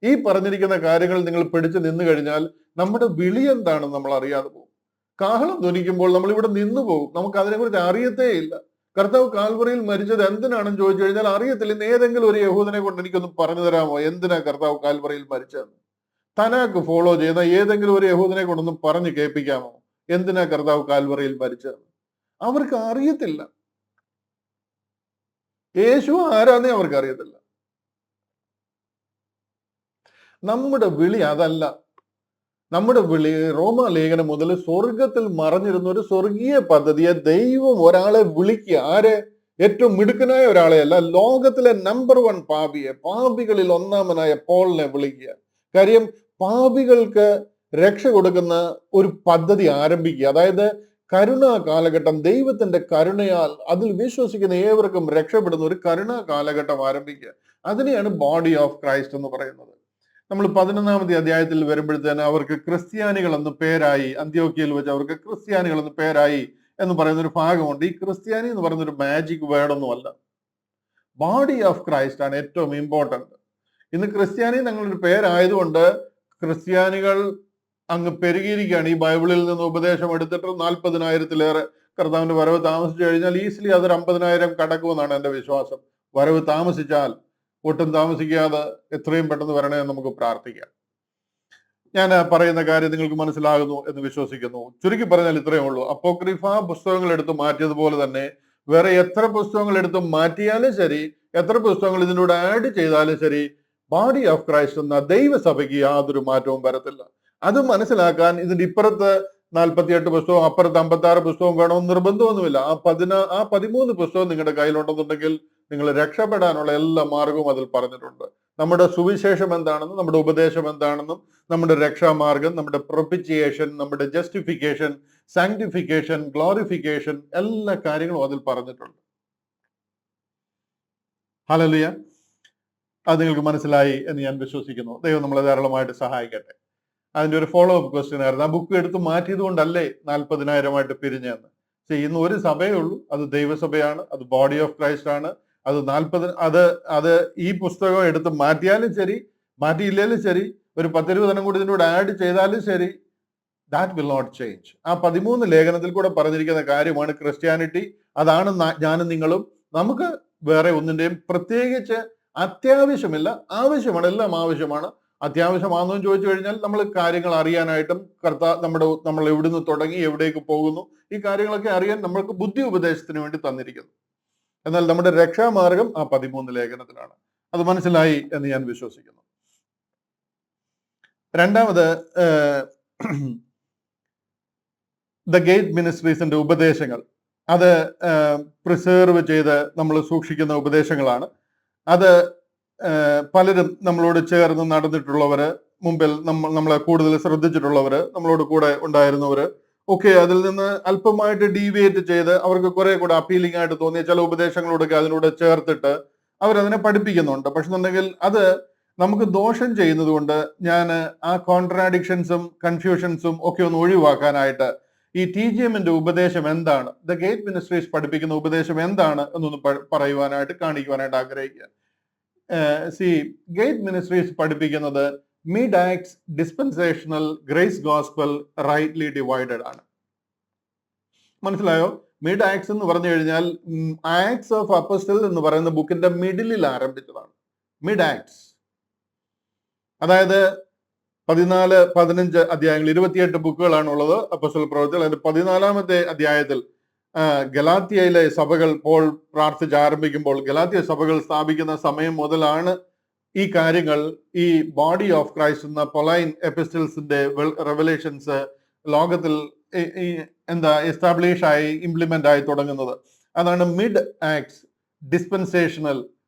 ഈ പറഞ്ഞിരിക്കുന്ന കാര്യങ്ങൾ നിങ്ങൾ പിടിച്ചു നിന്നു കഴിഞ്ഞാൽ നമ്മുടെ വിളി എന്താണെന്ന് നമ്മൾ അറിയാതെ പോകും. കാഹളം ധ്വനിക്കുമ്പോൾ നമ്മൾ ഇവിടെ നിന്നു പോകും. നമുക്ക് അതിനെക്കുറിച്ച് അറിയത്തേ ഇല്ല. കർത്താവ് കാൽവറിയിൽ മരിച്ചത് എന്തിനാണെന്ന് ചോദിച്ചു കഴിഞ്ഞാൽ അറിയത്തില്ല. ഇന്ന് ഏതെങ്കിലും ഒരു യഹൂദനെ കൊണ്ട് എനിക്കൊന്ന് പറഞ്ഞു തരാമോ എന്തിനാ കർത്താവ് കാൽവറിയിൽ മരിച്ചതെന്ന്? തനാക്ക് ഫോളോ ചെയ്യുന്ന ഏതെങ്കിലും ഒരു യഹൂദനെ കൊണ്ടൊന്നും പറഞ്ഞു കേൾപ്പിക്കാമോ എന്തിനാ കർത്താവ് കാൽവറിയിൽ മരിച്ചതെന്ന്? അവർക്ക് അറിയത്തില്ല. യേശു ആരാന്നേ അവർക്ക് അറിയത്തില്ല. നമ്മുടെ വിളി അതല്ല. നമ്മുടെ വിളി റോമാലേഖനം മുതൽ സ്വർഗത്തിൽ മറഞ്ഞിരുന്ന ഒരു സ്വർഗീയ പദ്ധതിയെ ദൈവം ഒരാളെ വിളിക്കുക. ആരെ? ഏറ്റവും മിടുക്കനായ ഒരാളെ അല്ല, ലോകത്തിലെ നമ്പർ 1 പാപിയെ, പാപികളിൽ ഒന്നാമനായ പോളിനെ വിളിക്കുക. കാര്യം പാപികൾക്ക് രക്ഷ കൊടുക്കുന്ന ഒരു പദ്ധതി ആരംഭിക്കുക. അതായത് കരുണാ കാലഘട്ടം, ദൈവത്തിന്റെ കരുണയാൽ അതിൽ വിശ്വസിക്കുന്ന ഏവർക്കും രക്ഷപ്പെടുന്ന ഒരു കരുണാ കാലഘട്ടം ആരംഭിക്കുക. അതിനെയാണ് ബോഡി ഓഫ് ക്രൈസ്റ്റ് എന്ന് പറയുന്നത്. നമ്മൾ 11ാമത്തെ അധ്യായത്തിൽ വരുമ്പോഴത്തേന് അവർക്ക് ക്രിസ്ത്യാനികൾ എന്ന് പേരായി, അന്ത്യോക്യയിൽ വെച്ച് അവർക്ക് ക്രിസ്ത്യാനികൾ എന്ന് പേരായി എന്ന് പറയുന്ന ഒരു ഭാഗമുണ്ട്. ഈ ക്രിസ്ത്യാനി എന്ന് പറയുന്ന ഒരു മാജിക് വേർഡൊന്നുമല്ല. ബോഡി ഓഫ് ക്രൈസ്റ്റ് ആണ് ഏറ്റവും ഇമ്പോർട്ടന്റ്. ഇന്ന് ക്രിസ്ത്യാനി ഞങ്ങളൊരു പേരായതുകൊണ്ട് ക്രിസ്ത്യാനികൾ അങ്ങ് പെരുകിയിരിക്കുകയാണ്. ഈ ബൈബിളിൽ നിന്ന് ഉപദേശം എടുത്തിട്ട് 40,000-ലേറെ കർത്താവിന്റെ വരവ് താമസിച്ചു കഴിഞ്ഞാൽ ഈസിലി അതൊരു 50,000 കടക്കുമെന്നാണ് എൻ്റെ വിശ്വാസം. വരവ് താമസിച്ചാൽ, ഒട്ടും താമസിക്കാതെ എത്രയും പെട്ടെന്ന് വരണേ എന്ന് നമുക്ക് പ്രാർത്ഥിക്കാം. ഞാൻ പറയുന്ന കാര്യം നിങ്ങൾക്ക് മനസ്സിലാകുന്നു എന്ന് വിശ്വസിക്കുന്നു. ചുരുക്കി പറഞ്ഞാൽ ഇത്രയേ ഉള്ളൂ. അപ്പോക്രിഫ പുസ്തകങ്ങൾ എടുത്ത് മാറ്റിയതുപോലെ തന്നെ വേറെ എത്ര പുസ്തകങ്ങൾ എടുത്ത് മാറ്റിയാലും ശരി, എത്ര പുസ്തകങ്ങൾ ഇതിനോട് ആഡ് ചെയ്താലും ശരി, ബോഡി ഓഫ് ക്രൈസ്റ്റ് എന്ന ദൈവസഭയ്ക്ക് യാതൊരു മാറ്റവും വരത്തില്ല. അത് മനസ്സിലാക്കാൻ ഇതിന്റെ ഇപ്പുറത്ത് 48 പുസ്തകവും അപ്പുറത്ത് 56 പുസ്തകവും വേണമെന്ന് നിർബന്ധമൊന്നുമില്ല. ആ 13 പുസ്തകം നിങ്ങളുടെ കയ്യിലുണ്ടെന്നുണ്ടെങ്കിൽ നിങ്ങൾ രക്ഷപ്പെടാനുള്ള എല്ലാ മാർഗവും അതിൽ പറഞ്ഞിട്ടുണ്ട്. നമ്മുടെ സുവിശേഷം എന്താണെന്നും നമ്മുടെ ഉപദേശം എന്താണെന്നും നമ്മുടെ രക്ഷാമാർഗം, നമ്മുടെ പ്രൊപ്പിച്ചിയേഷൻ, നമ്മുടെ ജസ്റ്റിഫിക്കേഷൻ, സാങ്ക്ടിഫിക്കേഷൻ, ഗ്ലോറിഫിക്കേഷൻ, എല്ലാ കാര്യങ്ങളും അതിൽ പറഞ്ഞിട്ടുണ്ട്. ഹല്ലേലൂയ. അത് നിങ്ങൾക്ക് മനസ്സിലായി എന്ന് ഞാൻ വിശ്വസിക്കുന്നു. ദൈവം നമ്മളെ ധാരാളമായിട്ട് സഹായിക്കട്ടെ. അതിന്റെ ഒരു ഫോളോ അപ്പ് ക്വസ്റ്റ്യൻ ആയിരുന്നു, ആ ബുക്ക് എടുത്ത് മാറ്റിയത് കൊണ്ടല്ലേ 40,000 പിരിഞ്ഞെന്ന്. ഇന്ന് ഒരു സഭയേ ഉള്ളൂ, അത് ദൈവസഭയാണ്, അത് ബോഡി ഓഫ് ക്രൈസ്റ്റ് ആണ്. അത് 40 അത് ഈ പുസ്തകം എടുത്ത് മാറ്റിയാലും ശരി, മാറ്റിയില്ലേലും ശരി, ഒരു 10-20 കൂടി ഇതിനോട് ആഡ് ചെയ്താലും ശരി, ദാറ്റ് വിൽ നോട്ട് ചേഞ്ച്. ആ 13 ലേഖനത്തിൽ കൂടെ പറഞ്ഞിരിക്കുന്ന കാര്യമാണ് ക്രിസ്ത്യാനിറ്റി. അതാണ് ഞാനും നിങ്ങളും. നമുക്ക് വേറെ ഒന്നിന്റെയും പ്രത്യേകിച്ച് അത്യാവശ്യമില്ല. ആവശ്യമാണ്, എല്ലാം ആവശ്യമാണ്. അത്യാവശ്യമാണെന്ന് ചോദിച്ചു കഴിഞ്ഞാൽ നമ്മൾ കാര്യങ്ങൾ അറിയാനായിട്ടും നമ്മൾ എവിടുന്ന് തുടങ്ങി എവിടേക്ക് പോകുന്നു, ഈ കാര്യങ്ങളൊക്കെ അറിയാൻ നമ്മൾക്ക് ബുദ്ധി ഉപദേശത്തിന് വേണ്ടി തന്നിരിക്കുന്നു. എന്നാൽ നമ്മുടെ രക്ഷാമാർഗം ആ 13 ലേഖനത്തിലാണ്. അത് മനസ്സിലായി എന്ന് ഞാൻ വിശ്വസിക്കുന്നു. രണ്ടാമത്, ദ ഗേറ്റ് മിനിസ്ട്രീസിന്റെ ഉപദേശങ്ങൾ, അത് പ്രിസേർവ് ചെയ്ത് നമ്മൾ സൂക്ഷിക്കുന്ന ഉപദേശങ്ങളാണ്. അത് പലരും നമ്മളോട് ചേർന്ന് നടന്നിട്ടുള്ളവര്, മുമ്പിൽ നമ്മളെ കൂടുതൽ ശ്രദ്ധിച്ചിട്ടുള്ളവര്, നമ്മളോട് കൂടെ ഉണ്ടായിരുന്നവര് ഒക്കെ അതിൽ നിന്ന് അല്പമായിട്ട് ഡീവിയേറ്റ് ചെയ്ത് അവർക്ക് കുറെ കൂടെ അപ്പീലിംഗ് ആയിട്ട് തോന്നിയ ചില ഉപദേശങ്ങളോടൊക്കെ അതിലൂടെ ചേർത്തിട്ട് അവരതിനെ പഠിപ്പിക്കുന്നുണ്ട്. പക്ഷെ എന്നുണ്ടെങ്കിൽ അത് നമുക്ക് ദോഷം ചെയ്യുന്നത് കൊണ്ട് ഞാൻ ആ കോൺട്രാഡിക്ഷൻസും കൺഫ്യൂഷൻസും ഒക്കെ ഒന്ന് ഒഴിവാക്കാനായിട്ട് ഈ TGM-ന്റെ ഉപദേശം എന്താണ്, ദ ഗേറ്റ് മിനിസ്ട്രീസ് പഠിപ്പിക്കുന്ന ഉപദേശം എന്താണ് എന്നൊന്ന് പറയുവാനായിട്ട്, കാണിക്കുവാനായിട്ട് ആഗ്രഹിക്കുക. ഗേറ്റ് മിനിസ്ട്രീസ് പഠിപ്പിക്കുന്നത് mid acts dispensational grace gospel rightly divided ആണ്. മനസ്സിലായോ? മിഡ് ആക്ട്സ് എന്ന് പറഞ്ഞു കഴിഞ്ഞാൽ ആക്ട്സ് ഓഫ് അപ്പോസ്റ്റൽ എന്ന് പറയുന്ന ബുക്കിന്റെ മിഡിലിൽ ആരംഭിച്ചതാണ് മിഡ് ആക്ട്സ്. അതായത് 14-15 അധ്യായങ്ങൾ, 28 ബുക്കുകളാണ് ഉള്ളത് അപ്പോസ്റ്റൽ പ്രവൃത്തികൾ. അതിന്റെ 14-ാമത്തെ അധ്യായത്തിൽ ഗലാത്യയിലെ സഭകൾ പോൾ പ്രാർത്ഥിച്ച് ആരംഭിക്കുമ്പോൾ, ഗലാത്യ സഭകൾ സ്ഥാപിക്കുന്ന സമയം മുതലാണ് ഈ കാര്യങ്ങൾ, ഈ ബോഡി ഓഫ് ക്രൈസ്റ്റ് എന്ന പൊലൈൻ എപ്പിസ്റ്റൽസിന്റെ റെവലേഷൻസ് ലോകത്തിൽ എസ്റ്റാബ്ലിഷ് ആയി, ഇംപ്ലിമെന്റ് ആയി തുടങ്ങുന്നത്. അതാണ് mid acts dispensational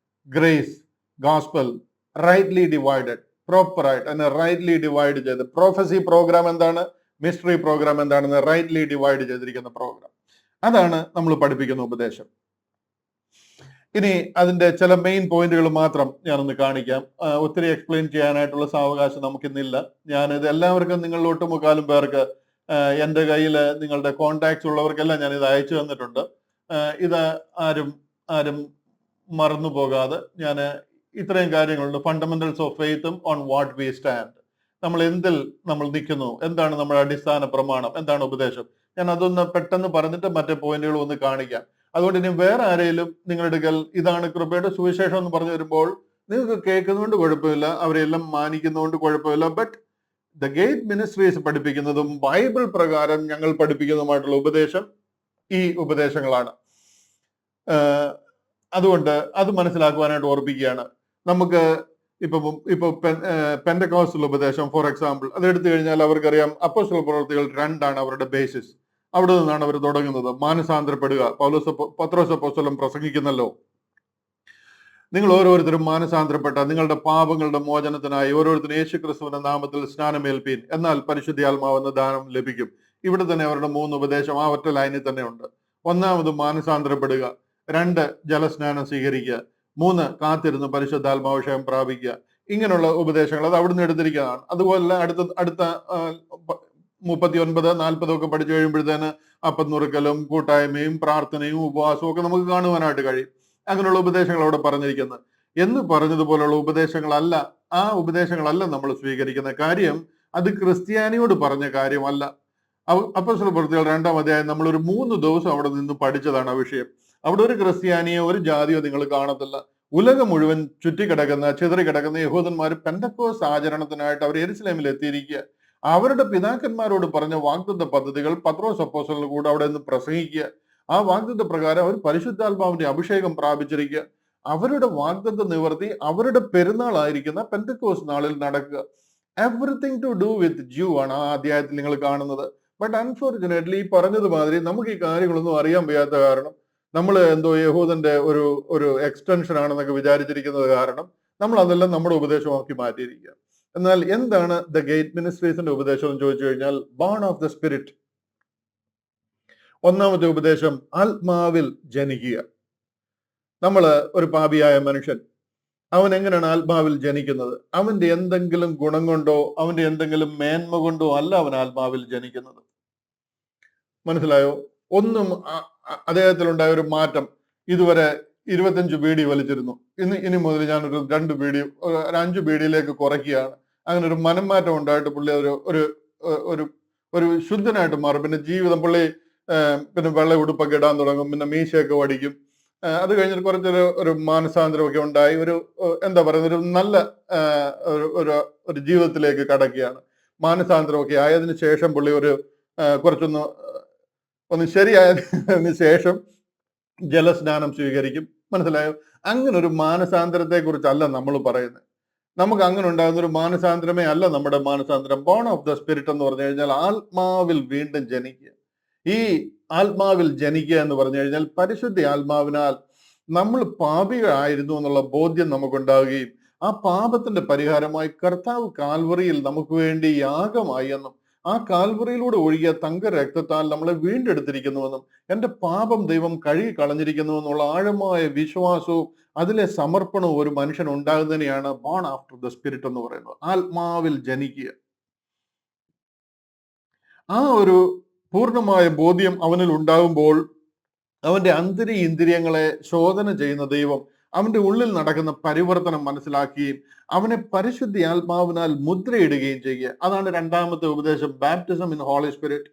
grace gospel rightly divided. പ്രോപ്പറായിട്ട് അതിനെ റൈറ്റ്ലി ഡിവൈഡ് ചെയ്ത്, പ്രോഫസി പ്രോഗ്രാം എന്താണ്, മിസ്റ്ററി പ്രോഗ്രാം എന്താണെന്ന് റൈറ്റ്ലി ഡിവൈഡ് ചെയ്തിരിക്കുന്ന പ്രോഗ്രാം. അതാണ് നമ്മൾ പഠിപ്പിക്കുന്ന ഉപദേശം. ഇനി അതിന്റെ ചില മെയിൻ പോയിന്റുകൾ മാത്രം ഞാനൊന്ന് കാണിക്കാം. ഒത്തിരി എക്സ്പ്ലെയിൻ ചെയ്യാനായിട്ടുള്ള സാവകാശം നമുക്കിന്നില്ല. ഞാനിത് എല്ലാവർക്കും, നിങ്ങളിൽ ഒട്ടുമുക്കാലും പേർക്ക് എൻ്റെ കയ്യിൽ നിങ്ങളുടെ കോണ്ടാക്ട്സ് ഉള്ളവർക്കെല്ലാം ഞാൻ ഇത് അയച്ചു തന്നിട്ടുണ്ട്. ഇത് ആരും മറന്നു പോകാതെ ഞാൻ ഇത്രയും കാര്യങ്ങളുണ്ട്. ഫണ്ടമെന്റൽസ് ഓഫ് ഫെയ്ത്തും ഓൺ വാട്ട് വി സ്റ്റാൻഡ്, നമ്മൾ എന്തിൽ നമ്മൾ നിൽക്കുന്നു, എന്താണ് നമ്മുടെ അടിസ്ഥാന പ്രമാണം, എന്താണ് ഉപദേശം. ഞാൻ അതൊന്ന് പെട്ടെന്ന് പറഞ്ഞിട്ട് മറ്റേ പോയിന്റുകൾ ഒന്ന് കാണിക്കാം. അതുകൊണ്ട് ഇനി വേറെ ആരെങ്കിലും നിങ്ങളുടെ ഇതാണ് കൃപയുടെ സുവിശേഷം എന്ന് പറഞ്ഞു വരുമ്പോൾ നിങ്ങൾക്ക് കേൾക്കുന്നതുകൊണ്ട് കുഴപ്പമില്ല, അവരെല്ലാം മാനിക്കുന്നതുകൊണ്ട് കുഴപ്പമില്ല. ബട്ട് ദ ഗേറ്റ് മിനിസ്ട്രീസ് പഠിപ്പിക്കുന്നതും ബൈബിൾ പ്രകാരം ഞങ്ങൾ പഠിപ്പിക്കുന്നതുമായിട്ടുള്ള ഉപദേശം ഈ ഉപദേശങ്ങളാണ്. അതുകൊണ്ട് അത് മനസ്സിലാക്കുവാനായിട്ട് ഓർപ്പിക്കുകയാണ്. നമുക്ക് ഇപ്പൊ പെന്തക്കോസ്റ്റൽ ഉപദേശം ഫോർ എക്സാമ്പിൾ അത് എടുത്തു കഴിഞ്ഞാൽ അവർക്കറിയാം അപ്പോസ്തല പ്രവൃത്തികൾ 2 അവരുടെ ബേസിസ്. അവിടെ നിന്നാണ് അവർ തുടങ്ങുന്നത്. മാനസാന്തരപ്പെടുക. പത്രോസ് അപ്പോസ്തലൻ പ്രസംഗിക്കുന്നല്ലോ, നിങ്ങൾ ഓരോരുത്തരും മാനസാന്തരപ്പെട്ട നിങ്ങളുടെ പാപങ്ങളുടെ മോചനത്തിനായി ഓരോരുത്തരും യേശുക്രിസ്തുവിന്റെ നാമത്തിൽ സ്നാനമേൽപ്പീൻ, എന്നാൽ പരിശുദ്ധാത്മാവെന്ന ദാനം ലഭിക്കും. ഇവിടെ തന്നെ അവരുടെ 3 ഉപദേശം ആ ഒറ്റ ലൈനിൽ തന്നെ ഉണ്ട്. 1 മാനസാന്തരപ്പെടുക, 2 ജലസ്നാനം സ്വീകരിക്കുക, 3 കാത്തിരുന്ന് പരിശുദ്ധാത്മാഭിഷേകം പ്രാപിക്കുക. ഇങ്ങനെയുള്ള ഉപദേശങ്ങൾ അത് അവിടുന്ന് എടുത്തിരിക്കുന്നതാണ്. അതുപോലെ അടുത്ത 39-40 ഒക്കെ പഠിച്ചു കഴിയുമ്പോഴത്തേന് അപ്പം നുറുക്കലും കൂട്ടായ്മയും പ്രാർത്ഥനയും ഉപവാസവും ഒക്കെ നമുക്ക് കാണുവാനായിട്ട് കഴിയും. അങ്ങനെയുള്ള ഉപദേശങ്ങൾ അവിടെ പറഞ്ഞിരിക്കുന്നത്. എന്ന് പറഞ്ഞതുപോലുള്ള ഉപദേശങ്ങളല്ല, ആ ഉപദേശങ്ങളല്ല നമ്മൾ സ്വീകരിക്കുന്ന കാര്യം. അത് ക്രിസ്ത്യാനിയോട് പറഞ്ഞ കാര്യമല്ല. അപ്പോസ്തല പ്രവൃത്തികൾ 2-ാം അധ്യായം നമ്മളൊരു 3 ദിവസം അവിടെ നിന്ന് പഠിച്ചതാണ് ആ വിഷയം. അവിടെ ഒരു ക്രിസ്ത്യാനിയോ ഒരു ജാതിയോ നിങ്ങൾ കാണത്തില്ല. ഉലകം മുഴുവൻ ചുറ്റിക്കിടക്കുന്ന ചിതറിക്കിടക്കുന്ന യഹൂദന്മാർ പെന്തക്കോസ്ത് ആചരണത്തിനായിട്ട് അവർ യെരുശലേമിൽ എത്തിയിരിക്കുക. അവരുടെ പിതാക്കന്മാരോട് പറഞ്ഞ വാഗ്ദത്ത പദ്ധതികൾ പത്രോസ് അപ്പോസ്തലന് കൂടെ അവിടെ നിന്ന് പ്രസംഗിക്കുക. ആ വാഗ്ദത്ത പ്രകാരം അവർ പരിശുദ്ധാത്മാവിന്റെ അഭിഷേകം പ്രാപിച്ചിരിക്കുക. അവരുടെ വാഗ്ദത്ത നിവർത്തി അവരുടെ പെരുന്നാളായിരിക്കുന്ന പെന്തക്കോസ്ത് നാളിൽ നടക്കുക. എവറിത്തിങ് ടു ഡു വിത്ത് ജൂ ആണ് ആ അധ്യായത്തിൽ നിങ്ങൾ കാണുന്നത്. ബട്ട് അൺഫോർച്ചുനേറ്റ്ലി ഈ പറഞ്ഞതുമാതിരി നമുക്ക് ഈ കാര്യങ്ങളൊന്നും അറിയാൻ വയ്യാത്ത കാരണം നമ്മൾ എന്തോ യഹൂദന്റെ ഒരു ഒരു എക്സ്റ്റൻഷൻ ആണെന്നൊക്കെ വിചാരിച്ചിരിക്കുന്നത് കാരണം നമ്മൾ അതെല്ലാം നമ്മുടെ ഉപദേശമാക്കി മാറ്റിയിരിക്കുക. എന്നാൽ എന്താണ് ദ ഗേറ്റ് മിനിസ്ട്രീസിന്റെ ഉപദേശം എന്ന് ചോദിച്ചു കഴിഞ്ഞാൽ, ബോൺ ഓഫ് ദ സ്പിരിറ്റ്. ഒന്നാമത്തെ ഉപദേശം ആത്മാവിൽ ജനിക്കുക. നമ്മൾ ഒരു പാപിയായ മനുഷ്യൻ, അവൻ എങ്ങനെയാണ് ആത്മാവിൽ ജനിക്കുന്നത്? അവന്റെ എന്തെങ്കിലും ഗുണം കൊണ്ടോ അവന്റെ എന്തെങ്കിലും മേന്മ കൊണ്ടോ അല്ല അവൻ ആത്മാവിൽ ജനിക്കുന്നത്. മനസ്സിലായോ? ഒന്നും അദ്ദേഹത്തിലുണ്ടായ ഒരു മാറ്റം, ഇതുവരെ 25 ബീഡി വലിച്ചിരുന്നു, ഇനി മുതൽ ഞാനൊരു 2 ബീഡി, ഒരു 5 ബീഡിയിലേക്ക് കുറയ്ക്കുകയാണ്. അങ്ങനെ ഒരു മനംമാറ്റം ഉണ്ടായിട്ട് പുള്ളി ഒരു ഒരു ഒരു ശുദ്ധനായിട്ട് മാറും. പിന്നെ ജീവിതം പുള്ളി പിന്നെ വെള്ള ഉടുപ്പൊക്കെ ഇടാൻ തുടങ്ങും, പിന്നെ മീശയൊക്കെ വടിക്കും. അത് കഴിഞ്ഞിട്ട് കുറച്ചൊരു ഒരു മാനസാന്തരമൊക്കെ ഉണ്ടായി, ഒരു എന്താ പറയുക, ഒരു നല്ല ഒരു ഒരു ജീവിതത്തിലേക്ക് കടക്കുകയാണ്. മാനസാന്തരമൊക്കെ ആയതിനു ശേഷം പുള്ളി ഒരു ഒന്ന് ശരിയായതിനു ശേഷം ജലസ്നാനം സ്വീകരിക്കും. മനസ്സിലായോ? അങ്ങനെ ഒരു മാനസാന്തരത്തെ കുറിച്ചല്ല നമ്മൾ പറയുന്നത്. നമുക്ക് അങ്ങനെ ഉണ്ടാകുന്ന ഒരു മാനസാന്തരമേ അല്ല നമ്മുടെ മാനസാന്തരം. ബോൺ ഓഫ് ദ സ്പിരിറ്റ് എന്ന് പറഞ്ഞു കഴിഞ്ഞാൽ ആത്മാവിൽ വീണ്ടും ജനിക്കുക. ഈ ആത്മാവിൽ ജനിക്കുക എന്ന് പറഞ്ഞു കഴിഞ്ഞാൽ പരിശുദ്ധ ആത്മാവിനാൽ നമ്മൾ പാപികളായിരുന്നു എന്നുള്ള ബോധ്യം നമുക്കുണ്ടാവുകയും ആ പാപത്തിന്റെ പരിഹാരമായി കർത്താവ് കാൽവറിയിൽ നമുക്ക് വേണ്ടി യാഗമായി എന്നും ആ കാൽവറിയിലൂടെ ഒഴുകിയ തങ്ക രക്തത്താൽ നമ്മളെ വീണ്ടെടുത്തിരിക്കുന്നുവെന്നും എന്റെ പാപം ദൈവം കഴുകി കളഞ്ഞിരിക്കുന്നുവെന്നുള്ള ആഴമായ വിശ്വാസവും അതിലെ സമർപ്പണവും ഒരു മനുഷ്യൻ ഉണ്ടാകുന്നതിനെയാണ് ബോൺ ആഫ്റ്റർ ദ സ്പിരിറ്റ് എന്ന് പറയുന്നത്. ആത്മാവിൽ ജനിക്കുക. ആ ഒരു പൂർണ്ണമായ ബോധ്യം അവനിൽ ഉണ്ടാകുമ്പോൾ അവന്റെ അന്തരീയ ഇന്ദ്രിയങ്ങളെ ശോധന ചെയ്യുന്ന ദൈവം അവന്റെ ഉള്ളിൽ നടക്കുന്ന പരിവർത്തനം മനസ്സിലാക്കുകയും അവനെ പരിശുദ്ധ ആത്മാവിനാൽ മുദ്രയിടുകയും ചെയ്യുക. അതാണ് രണ്ടാമത്തെ ഉപദേശം, ബാപ്റ്റിസം ഇൻ ഹോളി സ്പിരിറ്റ്.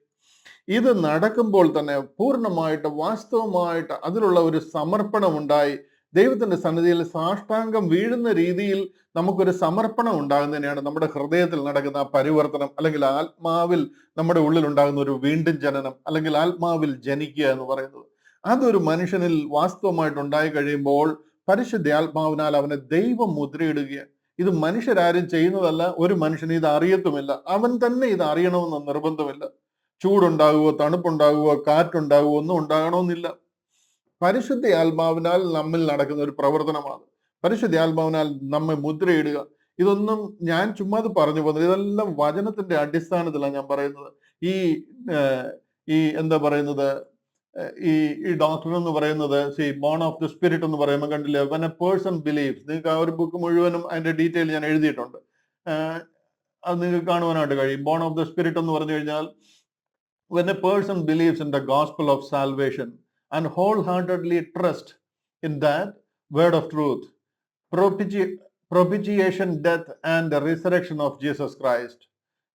ഇത് നടക്കുമ്പോൾ തന്നെ പൂർണ്ണമായിട്ട് വാസ്തവമായിട്ട് അതിലുള്ള ഒരു സമർപ്പണം ഉണ്ടായി ദൈവത്തിന്റെ സന്നിധിയിൽ സാഷ്ടാംഗം വീഴുന്ന രീതിയിൽ നമുക്കൊരു സമർപ്പണം ഉണ്ടാകുന്നതിനെയാണ് നമ്മുടെ ഹൃദയത്തിൽ നടക്കുന്ന പരിവർത്തനം, അല്ലെങ്കിൽ ആത്മാവിൽ നമ്മുടെ ഉള്ളിൽ ഉണ്ടാകുന്ന ഒരു വീണ്ടും ജനനം, അല്ലെങ്കിൽ ആത്മാവിൽ ജനിക്കുക എന്ന് പറയുന്നത്. അതൊരു മനുഷ്യനിൽ വാസ്തവമായിട്ട് ഉണ്ടായി കഴിയുമ്പോൾ പരിശുദ്ധ ആത്മാവിനാൽ അവനെ ദൈവം മുദ്രയിടുകയാണ്. ഇത് മനുഷ്യരാരും ചെയ്യുന്നതല്ല, ഒരു മനുഷ്യന് ഇത് അറിയത്തുമില്ല, അവൻ തന്നെ ഇത് അറിയണമെന്ന് നിർബന്ധമില്ല. ചൂടുണ്ടാകുവോ തണുപ്പുണ്ടാകുവോ കാറ്റുണ്ടാകുവോ ഒന്നും ഉണ്ടാകണമെന്നില്ല. പരിശുദ്ധ ആത്മാവിനാൽ നമ്മിൽ നടക്കുന്ന ഒരു പ്രവർത്തനമാണ്. പരിശുദ്ധ ആത്മാവിനാൽ നമ്മെ മുദ്രയിടുക. ഇതൊന്നും ഞാൻ ചുമ്മാത് പറഞ്ഞു പോകുന്നത്, ഇതെല്ലാം വചനത്തിന്റെ അടിസ്ഥാനത്തിലാണ് ഞാൻ പറയുന്നത്. ഈ എന്താ പറയുന്നത്, ഈ ഡോക്ടർ എന്ന് പറയുന്നത് ബോൺ ഓഫ് ദ സ്പിരിറ്റ് എന്ന് പറയുമ്പോൾ കണ്ടില്ലേ, വെൻ എ പേഴ്സൺ ബിലീവ്സ്, നിങ്ങൾക്ക് ആ ഒരു ബുക്ക് മുഴുവനും അതിന്റെ ഡീറ്റെയിൽ ഞാൻ എഴുതിയിട്ടുണ്ട്, അത് നിങ്ങൾക്ക് കാണുവാനായിട്ട് കഴിയും. ബോൺ ഓഫ് ദ സ്പിരിറ്റ് എന്ന് പറഞ്ഞു കഴിഞ്ഞാൽ, when a person believes in the gospel of salvation and wholeheartedly trust in that word of truth, propitiation, death and the resurrection of Jesus Christ,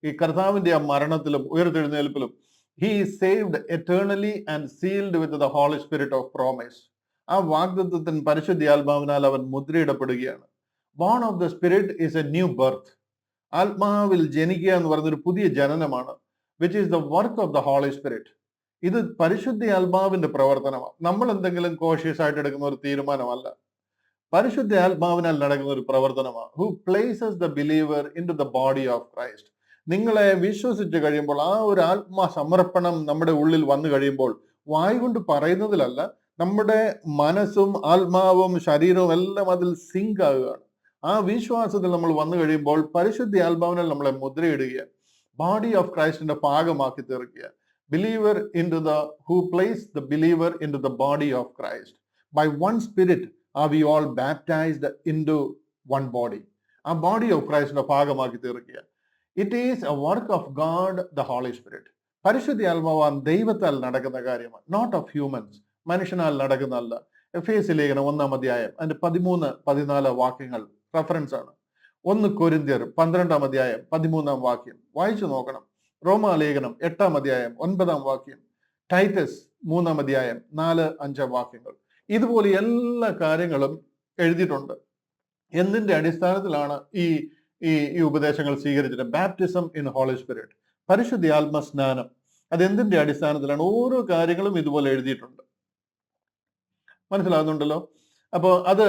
ഈ കർത്താവിന്റെ ആ മരണത്തിലും ഉയർത്തെഴുന്നേൽപ്പിലും he is saved eternally and sealed with the Holy Spirit of promise. ആ വാഗ്ദത്തത്തിന് പരിശുദ്ധ ആത്മാവിനാൽ അവൻ മുദ്രയിടപ്പെടുകയാണ്. Born of the spirit is a new birth. ആത്മാവിൽ ജനിക്കുക എന്ന് പറയുന്ന ഒരു പുതിയ ജനനമാണ്, which is the work of the Holy Spirit. ഇത് പരിശുദ്ധ ആത്മാവിന്റെ പ്രവർത്തനമാണ്. നമ്മൾ എന്തെങ്കിലും കോഷ്യസ് ആയിട്ട് എടുക്കുന്ന ഒരു തീരുമാനമല്ല, പരിശുദ്ധ ആത്മാവിനാൽ നടക്കുന്ന ഒരു പ്രവർത്തനമാണ്. who places the believer into the body of Christ. നിങ്ങളെ വിശ്വസിച്ച് കഴിയുമ്പോൾ ആ ഒരു ആത്മാ സമർപ്പണം നമ്മുടെ ഉള്ളിൽ വന്നു കഴിയുമ്പോൾ വായ് കൊണ്ട് പറയുന്നതിലല്ല, നമ്മുടെ മനസ്സും ആത്മാവും ശരീരവും എല്ലാം അതിൽ സിങ്ക് ആകുകയാണ്. ആ വിശ്വാസത്തിൽ നമ്മൾ വന്നു കഴിയുമ്പോൾ പരിശുദ്ധ ആത്മാവിനാൽ നമ്മളെ മുദ്രയിടുക, ബോഡി ഓഫ് ക്രൈസ്റ്റിന്റെ ഭാഗമാക്കി തീർക്കുക. Believer into the who place the believer into the body of Christ. By one spirit are we all baptised into one body. ആ ബോഡി ഓഫ് ക്രൈസ്റ്റിന്റെ ഭാഗമാക്കി തീർക്കുക. It is a work of God the Holy Spirit. പരിശുദ്ധ ആത്മാവാൻ ദൈവത്താൽ നടക്കുന്ന കാര്യമാണ്, not of humans. മനുഷ്യനാൽ നടക്കുന്നതല്ല. എഫേസ്യ ലേഖനം 1-ാം അധ്യായം അതിന്റെ 13-14 വാക്യങ്ങൾ റെഫറൻസ് ആണ്. 1 കൊരിന്ത്യർ 12-ാം അധ്യായം 13-ാം വാക്യം വായിച്ചു നോക്കണം. റോമാലേഖനം 8-ാം അധ്യായം 9-ാം വാക്യം, ടൈറ്റസ് 3-ാം അധ്യായം 4-5 വാക്യങ്ങൾ. ഇതുപോലെ എല്ലാ കാര്യങ്ങളും എഴുതിയിട്ടുണ്ട്. എന്തിന്റെ അടിസ്ഥാനത്തിലാണ് ഈ ഈ ഉപദേശങ്ങൾ സ്വീകരിച്ചിട്ട്? ബാപ്റ്റിസം ഇൻ ഹോളി സ്പിരിറ്റ്, പരിശുദ്ധ ആത്മ സ്നാനം. അതെന്തിന്റെ അടിസ്ഥാനത്തിലാണ്? ഓരോ കാര്യങ്ങളും ഇതുപോലെ എഴുതിയിട്ടുണ്ട്. മനസ്സിലാകുന്നുണ്ടല്ലോ? അപ്പോൾ അത്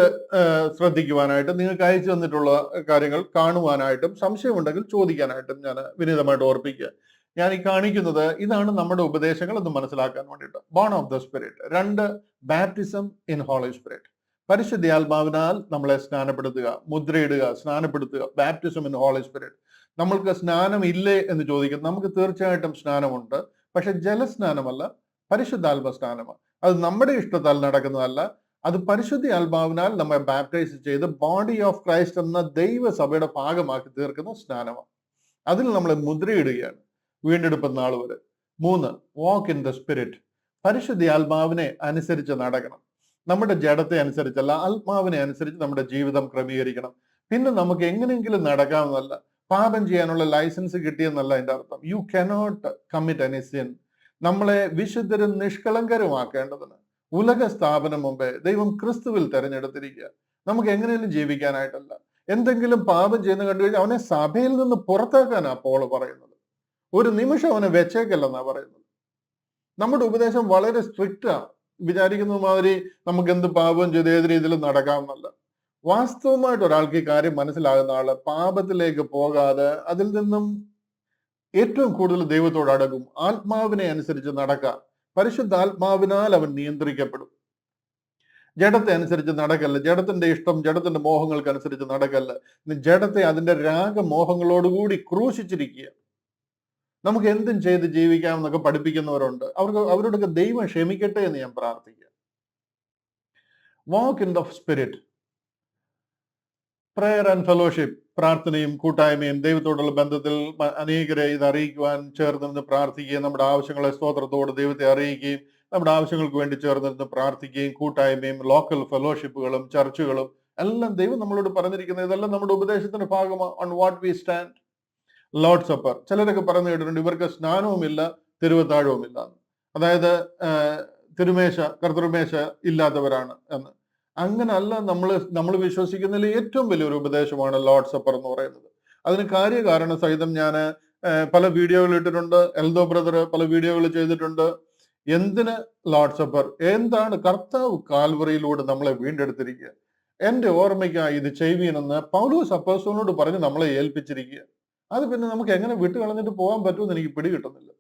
ശ്രദ്ധിക്കുവാനായിട്ട്, നിങ്ങൾക്ക് അയച്ചു തന്നിട്ടുള്ള കാര്യങ്ങൾ കാണുവാനായിട്ടും സംശയമുണ്ടെങ്കിൽ ചോദിക്കാനായിട്ടും ഞാൻ വിനീതമായിട്ട് ഓർപ്പിക്കുക. ഞാൻ ഈ കാണിക്കുന്നത് ഇതാണ് നമ്മുടെ ഉപദേശങ്ങൾ എന്ന് മനസ്സിലാക്കാൻ വേണ്ടിയിട്ട്. Born of the spirit. 2, baptism in Holy Spirit. പരിശുദ്ധാത്മാവിനാൽ നമ്മളെ സ്നാനപ്പെടുത്തുക, മുദ്രയിടുക, സ്നാനപ്പെടുത്തുക. Baptism in Holy Spirit. നമ്മൾക്ക് സ്നാനം ഇല്ലേ എന്ന് ചോദിക്കും. നമുക്ക് തീർച്ചയായിട്ടും സ്നാനമുണ്ട്. പക്ഷെ ജലസ്നാനമല്ല, പരിശുദ്ധാത്മ സ്നാനമാണ്. അത് നമ്മുടെ ഇഷ്ടത്താൽ നടക്കുന്നതല്ല. അത് പരിശുദ്ധ ആത്മാവിനാൽ നമ്മെ ബാപ്റ്റൈസ് ചെയ്ത് ബോഡി ഓഫ് ക്രൈസ്റ്റ് എന്ന ദൈവസഭയുടെ ഭാഗമാക്കി തീർക്കുന്ന സ്നാനമാണ്. അതിൽ നമ്മളെ മുദ്രയിടുകയാണ് വീണ്ടെടുപ്പ് നാൾ വരെ. 3, വാക്ക് ഇൻ ദ സ്പിരിറ്റ്. പരിശുദ്ധ ആത്മാവിനെ അനുസരിച്ച് നടക്കണം. നമ്മുടെ ജഡത്തെ അനുസരിച്ചല്ല, ആത്മാവിനെ അനുസരിച്ച് നമ്മുടെ ജീവിതം ക്രമീകരിക്കണം. പിന്നെ നമുക്ക് എങ്ങനെയെങ്കിലും നടക്കാമെന്നല്ല, പാപം ചെയ്യാനുള്ള ലൈസൻസ് കിട്ടിയെന്നല്ല എൻ്റെ അർത്ഥം. You cannot commit any sin. നമ്മളെ വിശുദ്ധരും നിഷ്കളങ്കരുമാക്കേണ്ടതിന് ഉലക സ്ഥാപനം മുമ്പേ ദൈവം ക്രിസ്തുവിൽ തെരഞ്ഞെടുത്തിരിക്കുക. നമുക്ക് എങ്ങനെയും ജീവിക്കാനായിട്ടല്ല. എന്തെങ്കിലും പാപം ചെയ്യുന്ന കണ്ടു കഴിഞ്ഞാൽ അവനെ സഭയിൽ നിന്ന് പുറത്താക്കാനാ പോള് പറയുന്നത്. ഒരു നിമിഷം അവനെ വെച്ചേക്കല്ലെന്നാ പറയുന്നത്. നമ്മുടെ ഉപദേശം വളരെ സ്ട്രിക്റ്റാ. വിചാരിക്കുന്ന മാതിരി നമുക്ക് എന്ത് പാപം ചെയ്ത് ഏത് രീതിയിലും നടക്കാമെന്നല്ല. വാസ്തവമായിട്ട് ഒരാൾക്ക് ഈ കാര്യം മനസ്സിലാകുന്ന ആള് പാപത്തിലേക്ക് പോകാതെ അതിൽ നിന്നും ഏറ്റവും കൂടുതൽ ദൈവത്തോട് അടുക്കും. ആത്മാവിനെ അനുസരിച്ച് നടക്കാം. പരിശുദ്ധാത്മാവിനാൽ അവൻ നിയന്ത്രിക്കപ്പെടും. ജഡത്തെ അനുസരിച്ച് നടക്കല്ല. ജഡത്തിന്റെ ഇഷ്ടം, ജഡത്തിന്റെ മോഹങ്ങൾക്ക് അനുസരിച്ച് നടക്കല്ല. ജഡത്തെ അതിന്റെ രാഗമോഹങ്ങളോടുകൂടി ക്രൂശിച്ചിരിക്കുക. നമുക്ക് എന്തും ചെയ്ത് ജീവിക്കാം എന്നൊക്കെ പഠിപ്പിക്കുന്നവരുണ്ട്. അവരോടൊക്കെ ദൈവം ക്ഷമിക്കട്ടെ എന്ന് ഞാൻ പ്രാർത്ഥിക്കുക. Walk in the spirit. Prayer and fellowship. പ്രാർത്ഥനയും കൂട്ടായ്മയും ദൈവത്തോടുള്ള ബന്ധത്തിൽ അനേകരെ ഇത് അറിയിക്കുവാൻ ചേർന്നിരുന്ന് പ്രാർത്ഥിക്കുകയും നമ്മുടെ ആവശ്യങ്ങളെ സ്തോത്രത്തോട് ദൈവത്തെ അറിയിക്കുകയും നമ്മുടെ ആവശ്യങ്ങൾക്ക് വേണ്ടി ചേർന്നിരുന്ന് പ്രാർത്ഥിക്കുകയും കൂട്ടായ്മയും ലോക്കൽ ഫെലോഷിപ്പുകളും ചർച്ചുകളും എല്ലാം ദൈവം നമ്മളോട് പറഞ്ഞിരിക്കുന്നത്. ഇതെല്ലാം നമ്മുടെ ഉപദേശത്തിന്റെ ഭാഗമാണ്. On what we stand. Lord supper. ചിലരൊക്കെ പറഞ്ഞു കേട്ടിട്ടുണ്ട് ഇവർക്ക് സ്നാനവുമില്ല തിരുവത്താഴവുമില്ല എന്ന്. അതായത് തിരുമേശ കർത്തൃമേശ ഇല്ലാത്തവരാണ് എന്ന്. അങ്ങനല്ല. നമ്മൾ വിശ്വസിക്കുന്നതിൽ ഏറ്റവും വലിയൊരു ഉപദേശമാണ് ലോർഡ് സപ്പർ എന്ന് പറയുന്നത്. അതിന് കാര്യകാരണ സഹിതം ഞാൻ പല വീഡിയോകൾ ഇട്ടിട്ടുണ്ട്. എൽദോ ബ്രദർ പല വീഡിയോകൾ ചെയ്തിട്ടുണ്ട്. എന്തിന് ലോർഡ് സപ്പർ? എന്താണ് കർത്താവ് കാൽവറിയിലൂടെ നമ്മളെ വീണ്ടെടുത്തിരിക്കുക. എന്റെ ഓർമ്മയ്ക്കായി ഇത് ചെയ്യുവീനെന്ന് പൗലോസ് അപ്പോസ്തലനോട് പറഞ്ഞ് നമ്മളെ ഏൽപ്പിച്ചിരിക്കുക. അത് പിന്നെ നമുക്ക് എങ്ങനെ വിട്ടുകളഞ്ഞിട്ട് പോകാൻ പറ്റുമെന്ന് എനിക്ക് പിടികിട്ടുന്നില്ല.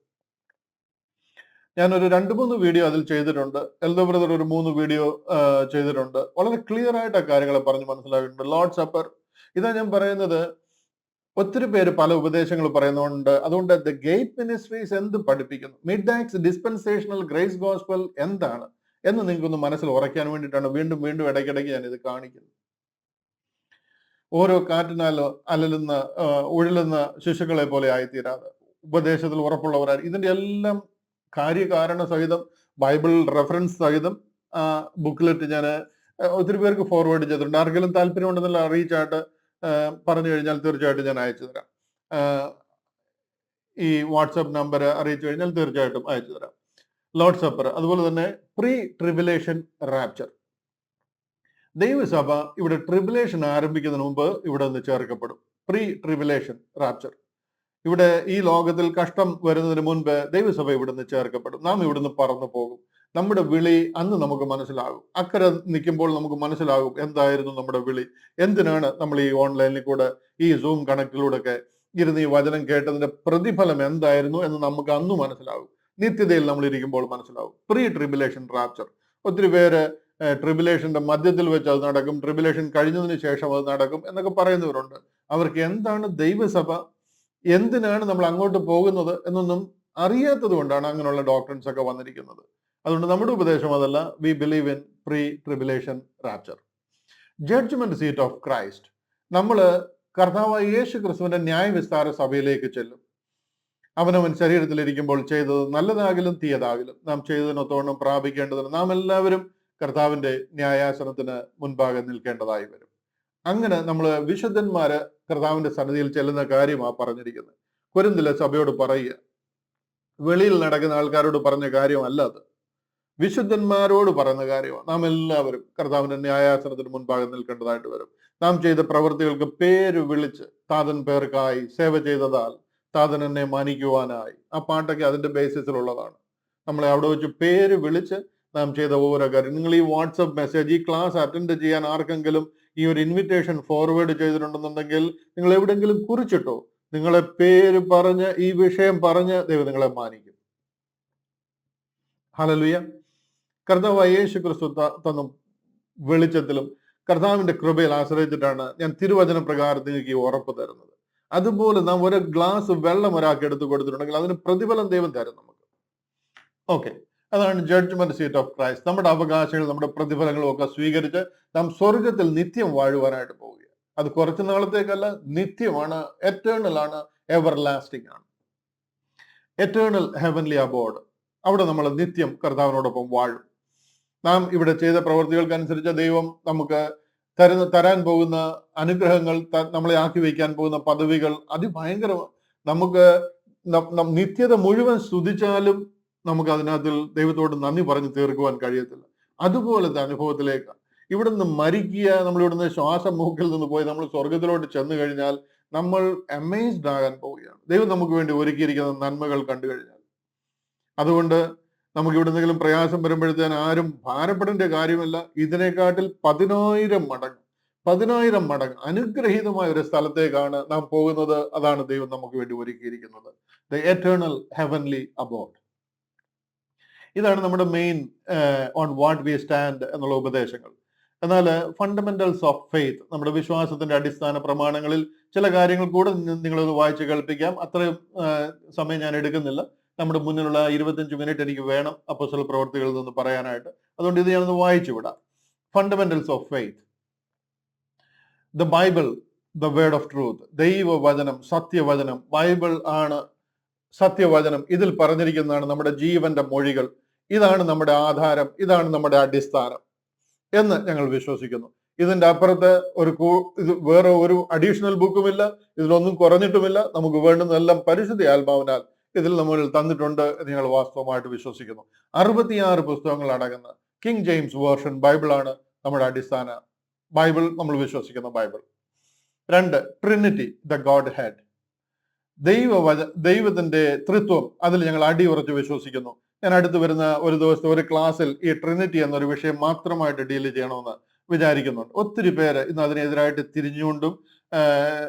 ഞാനൊരു 2-3 വീഡിയോ അതിൽ ചെയ്തിട്ടുണ്ട്. എൽദോ ബ്രദർ ഒരു 3 വീഡിയോ ചെയ്തിട്ടുണ്ട്. വളരെ ക്ലിയർ ആയിട്ട് ആ കാര്യങ്ങളെ പറഞ്ഞ് മനസ്സിലാക്കിയിട്ടുണ്ട്. Lord supper. ഇതാ ഞാൻ പറയുന്നത്. ഒത്തിരി പേര് പല ഉപദേശങ്ങൾ പറയുന്നുണ്ട്. അതുകൊണ്ട് ദ ഗേറ്റ് മിനിസ്ട്രീസ് എന്ത് പഠിപ്പിക്കുന്നു, mid acts dispensational grace gospel എന്താണ് എന്ന് നിങ്ങൾക്കൊന്ന് മനസ്സിൽ ഉറയ്ക്കാൻ വേണ്ടിയിട്ടാണ് വീണ്ടും വീണ്ടും ഇടയ്ക്കിടയ്ക്ക് ഞാൻ ഇത് കാണിക്കുന്നത്. ഓരോ കാറ്റിനാലോ അലലുന്ന ഉഴലുന്ന ശിശുക്കളെ പോലെ ആയിത്തീരാതെ ഉപദേശത്തിൽ ഉറപ്പുള്ളവരായി ഇതിന്റെ എല്ലാം കാര്യകാരണ സഹിതം ബൈബിൾ റെഫറൻസ് സഹിതം ബുക്ക്ലെറ്റ് ഞാൻ ഒത്തിരി പേർക്ക് ഫോർവേഡ് ചെയ്തിട്ടുണ്ട്. ആർക്കെങ്കിലും താല്പര്യമുണ്ടെന്നുള്ള അറിയിച്ചായിട്ട് പറഞ്ഞു കഴിഞ്ഞാൽ തീർച്ചയായിട്ടും ഞാൻ അയച്ചു തരാം. ഈ വാട്സപ്പ് നമ്പർ അറിയിച്ചു കഴിഞ്ഞാൽ തീർച്ചയായിട്ടും അയച്ചു തരാം. Lord supper. അതുപോലെ തന്നെ പ്രീ ട്രിബുലേഷൻ റാപ്ചർ. ദൈവസഭ ഇവിടെ ട്രിബുലേഷൻ ആരംഭിക്കുന്നതിന് മുമ്പ് ഇവിടെ നിന്ന് ചേർക്കപ്പെടും. Pre tribulation rapture. ഇവിടെ ഈ ലോകത്തിൽ കഷ്ടം വരുന്നതിന് മുൻപ് ദൈവസഭ ഇവിടുന്ന് ചേർക്കപ്പെടും. നാം ഇവിടുന്ന് പറന്നു പോകും. നമ്മുടെ വിളി അന്ന് നമുക്ക് മനസ്സിലാകും. അക്കരെ നിൽക്കുമ്പോൾ നമുക്ക് മനസ്സിലാകും എന്തായിരുന്നു നമ്മുടെ വിളി, എന്തിനാണ് നമ്മൾ ഈ ഓൺലൈനിൽ കൂടെ ഈ സൂം കണക്റ്റിലൂടെ ഒക്കെ ഇരുന്ന് ഈ വചനം കേട്ടതിന്റെ പ്രതിഫലം എന്തായിരുന്നു എന്ന് നമുക്ക് അന്ന് മനസ്സിലാകും. നിത്യതയിൽ നമ്മൾ ഇരിക്കുമ്പോൾ മനസ്സിലാകും. Pre tribulation rapture. ഒത്തിരി പേര് ട്രിബുലേഷന്റെ മധ്യത്തിൽ വെച്ച് അത് നടക്കും, ട്രിബുലേഷൻ കഴിഞ്ഞതിന് ശേഷം അത് നടക്കും എന്നൊക്കെ പറയുന്നവരുണ്ട്. അവർക്ക് എന്താണ് ദൈവസഭ, എന്തിനാണ് നമ്മൾ അങ്ങോട്ട് പോകുന്നത് എന്നൊന്നും അറിയാത്തത് കൊണ്ടാണ് അങ്ങനെയുള്ള ഡോക്ട്രിൻസ് ഒക്കെ വന്നിരിക്കുന്നത്. അതുകൊണ്ട് നമ്മുടെ ഉപദേശം അതല്ല. We believe in pre tribulation rapture. Judgement seat of Christ. നമ്മൾ കർത്താവായ യേശു ക്രിസ്തുവിന്റെ ന്യായവിസ്താര സഭയിലേക്ക് ചെല്ലും. അവനവൻ ശരീരത്തിലിരിക്കുമ്പോൾ ചെയ്തത് നല്ലതാകിലും തീയതാകിലും നാം ചെയ്തതിനൊത്തോണം പ്രാപിക്കേണ്ടതിന് നാം എല്ലാവരും കർത്താവിന്റെ ന്യായാസനത്തിന് മുൻപാകെ നിൽക്കേണ്ടതായി വരും. അങ്ങനെ നമ്മൾ വിശുദ്ധന്മാര് കർത്താവിന്റെ സന്നിധിയിൽ ചെല്ലുന്ന കാര്യമാണ് പറഞ്ഞിരിക്കുന്നത്. കൊരിന്തിലെ സഭയോട് പറയുക. വെളിയിൽ നടക്കുന്ന ആൾക്കാരോട് പറഞ്ഞ കാര്യമല്ല അത്, വിശുദ്ധന്മാരോട് പറയുന്ന കാര്യമാണ്. നാം എല്ലാവരും കർത്താവിന്റെ ന്യായാസനത്തിന് മുൻപാകെ നിൽക്കേണ്ടതായിട്ട് വരും. നാം ചെയ്ത പ്രവൃത്തികൾക്ക് പേര് വിളിച്ച് താതൻ പേർക്കായി സേവ ചെയ്തതാൽ താതൻ എന്നെ മാനിക്കുവാനായി. ആ പാട്ടൊക്കെ അതിന്റെ ബേസിസിലുള്ളതാണ്. നമ്മളെ അവിടെ വെച്ച് പേര് വിളിച്ച് നാം ചെയ്ത ഓരോ കാര്യം. നിങ്ങൾ ഈ വാട്സപ്പ് മെസ്സേജ്, ഈ ക്ലാസ് അറ്റൻഡ് ചെയ്യാൻ ആർക്കെങ്കിലും ഈ ഒരു ഇൻവിറ്റേഷൻ ഫോർവേഡ് ചെയ്തിട്ടുണ്ടെന്നുണ്ടെങ്കിൽ നിങ്ങൾ എവിടെയെങ്കിലും കുറിച്ചിട്ടോ. നിങ്ങളെ പേര് പറഞ്ഞ് ഈ വിഷയം പറഞ്ഞ് ദൈവം നിങ്ങളെ മാനിക്കും. ഹല്ലേലൂയ. കർത്താവായ യേശു ക്രിസ്തു തന്ന വെളിച്ചത്തിലും കർത്താവിന്റെ കൃപയിൽ ആശ്രയിച്ചിട്ടാണ് ഞാൻ തിരുവചന പ്രകാരം നിങ്ങൾക്ക് ഈ ഉറപ്പ് തരുന്നത്. അതുപോലെ നാം ഒരു ഗ്ലാസ് വെള്ളം ഒരാൾക്ക് എടുത്തു കൊടുത്തിട്ടുണ്ടെങ്കിൽ അതിന് പ്രതിഫലം ദൈവം തരും നമുക്ക്. ഓക്കെ, അതാണ് ജഡ്ജ്മെന്റ് സീറ്റ് ഓഫ് ക്രൈസ്റ്റ്. നമ്മുടെ അവകാശങ്ങൾ, നമ്മുടെ പ്രതിഫലങ്ങളും ഒക്കെ സ്വീകരിച്ച് നാം സ്വർഗത്തിൽ നിത്യം വാഴുവാനായിട്ട് പോവുക. അത് കുറച്ചു നാളത്തേക്കല്ല, നിത്യമാണ്, എറ്റേണൽ ആണ്, എവർ ലാസ്റ്റിംഗ് ആണ്. Eternal heavenly aboard. അവിടെ നമ്മൾ നിത്യം കർത്താവിനോടൊപ്പം വാഴും. നാം ഇവിടെ ചെയ്ത പ്രവൃത്തികൾക്കനുസരിച്ച് ദൈവം നമുക്ക് തരാൻ പോകുന്ന അനുഗ്രഹങ്ങൾ, നമ്മളെ ആക്കി വയ്ക്കാൻ പോകുന്ന പദവികൾ അതിഭയങ്കരമാണ്. നമുക്ക് നിത്യത മുഴുവൻ സ്തുതിച്ചാലും നമുക്ക് അതിനകത്തിൽ ദൈവത്തോട് നന്ദി പറഞ്ഞ് തീർക്കുവാൻ കഴിയത്തില്ല. അതുപോലത്തെ അനുഭവത്തിലേക്ക് ഇവിടുന്ന് മരിക്കുക, നമ്മൾ ഇവിടുന്ന് ശ്വാസം മൂക്കിൽ നിന്ന് പോയി നമ്മൾ സ്വർഗത്തിലോട്ട് ചെന്ന് കഴിഞ്ഞാൽ നമ്മൾ അമേസ്ഡ് ആകാൻ പോവുകയാണ്, ദൈവം നമുക്ക് വേണ്ടി ഒരുക്കിയിരിക്കുന്ന നന്മകൾ കണ്ടു കഴിഞ്ഞാൽ. അതുകൊണ്ട് നമുക്ക് ഇവിടെ എന്തെങ്കിലും പ്രയാസം വരുമ്പോഴത്തേന് ആരും ഭാരപ്പെടേണ്ട കാര്യമല്ല. ഇതിനെക്കാട്ടിൽ 10,000 മടങ്ങ് അനുഗ്രഹീതമായ ഒരു സ്ഥലത്തേക്കാണ് നാം പോകുന്നത്. അതാണ് ദൈവം നമുക്ക് വേണ്ടി ഒരുക്കിയിരിക്കുന്നത്, ദ എറ്റേണൽ ഹെവൻലി അബോർഡ്. ഇതാണ് നമ്മുടെ main on what we stand എന്നുള്ള ഉപദേശങ്ങൾ. എന്നാൽ ഫണ്ടമെന്റൽസ് ഓഫ് ഫെയ്ത്ത്, നമ്മുടെ വിശ്വാസത്തിന്റെ അടിസ്ഥാന പ്രമാണങ്ങളിൽ ചില കാര്യങ്ങൾ കൂടെ നിങ്ങളത് വായിച്ച് കേൾപ്പിക്കാം. അത്രയും സമയം ഞാൻ എടുക്കുന്നില്ല. നമ്മുടെ മുന്നിലുള്ള 25 മിനിറ്റ് എനിക്ക് വേണം അപ്പോസ്തല പ്രവൃത്തികളിൽ നിന്ന് പറയാനായിട്ട്. അതുകൊണ്ട് ഇത് ഞാനൊന്ന് വായിച്ചു വിടാം. Fundamentals of faith. The Bible, the word of truth. ദൈവവചനം, സത്യവചനം. ബൈബിൾ ആണ് സത്യവചനം. ഇതിൽ പറഞ്ഞിരിക്കുന്നതാണ് നമ്മുടെ ജീവന്റെ മൊഴികൾ. ഇതാണ് നമ്മുടെ ആധാരം, ഇതാണ് നമ്മുടെ അടിസ്ഥാനം എന്ന് ഞങ്ങൾ വിശ്വസിക്കുന്നു. ഇതിന്റെ അപ്പുറത്ത് ഇത് വേറെ ഒരു അഡീഷണൽ ബുക്കുമില്ല, ഇതിലൊന്നും കുറഞ്ഞിട്ടുമില്ല. നമുക്ക് വേണ്ടുന്നതെല്ലാം പരിശുദ്ധ ആത്മാവിനാൽ ഇതിൽ നമ്മൾ തന്നിട്ടുണ്ട് എന്ന് ഞങ്ങൾ വാസ്തവമായിട്ട് വിശ്വസിക്കുന്നു. 66 പുസ്തകങ്ങൾ അടങ്ങുന്ന കിങ് ജെയിംസ് വേർഷൻ ബൈബിളാണ് നമ്മുടെ അടിസ്ഥാന ബൈബിൾ, നമ്മൾ വിശ്വസിക്കുന്ന Bible. 2, Trinity, the God head. ദൈവത്തിന്റെ ത്രിത്വം, അതിൽ ഞങ്ങൾ അടിയുറച്ച് വിശ്വസിക്കുന്നു. ഞാൻ അടുത്ത് വരുന്ന ഒരു ദിവസത്തെ ഒരു ക്ലാസ്സിൽ ഈ ട്രിനിറ്റി എന്നൊരു വിഷയം മാത്രമായിട്ട് ഡീൽ ചെയ്യണമെന്ന് വിചാരിക്കുന്നുണ്ട്. ഒത്തിരി പേര് ഇന്ന് അതിനെതിരായിട്ട് തിരിഞ്ഞുകൊണ്ടും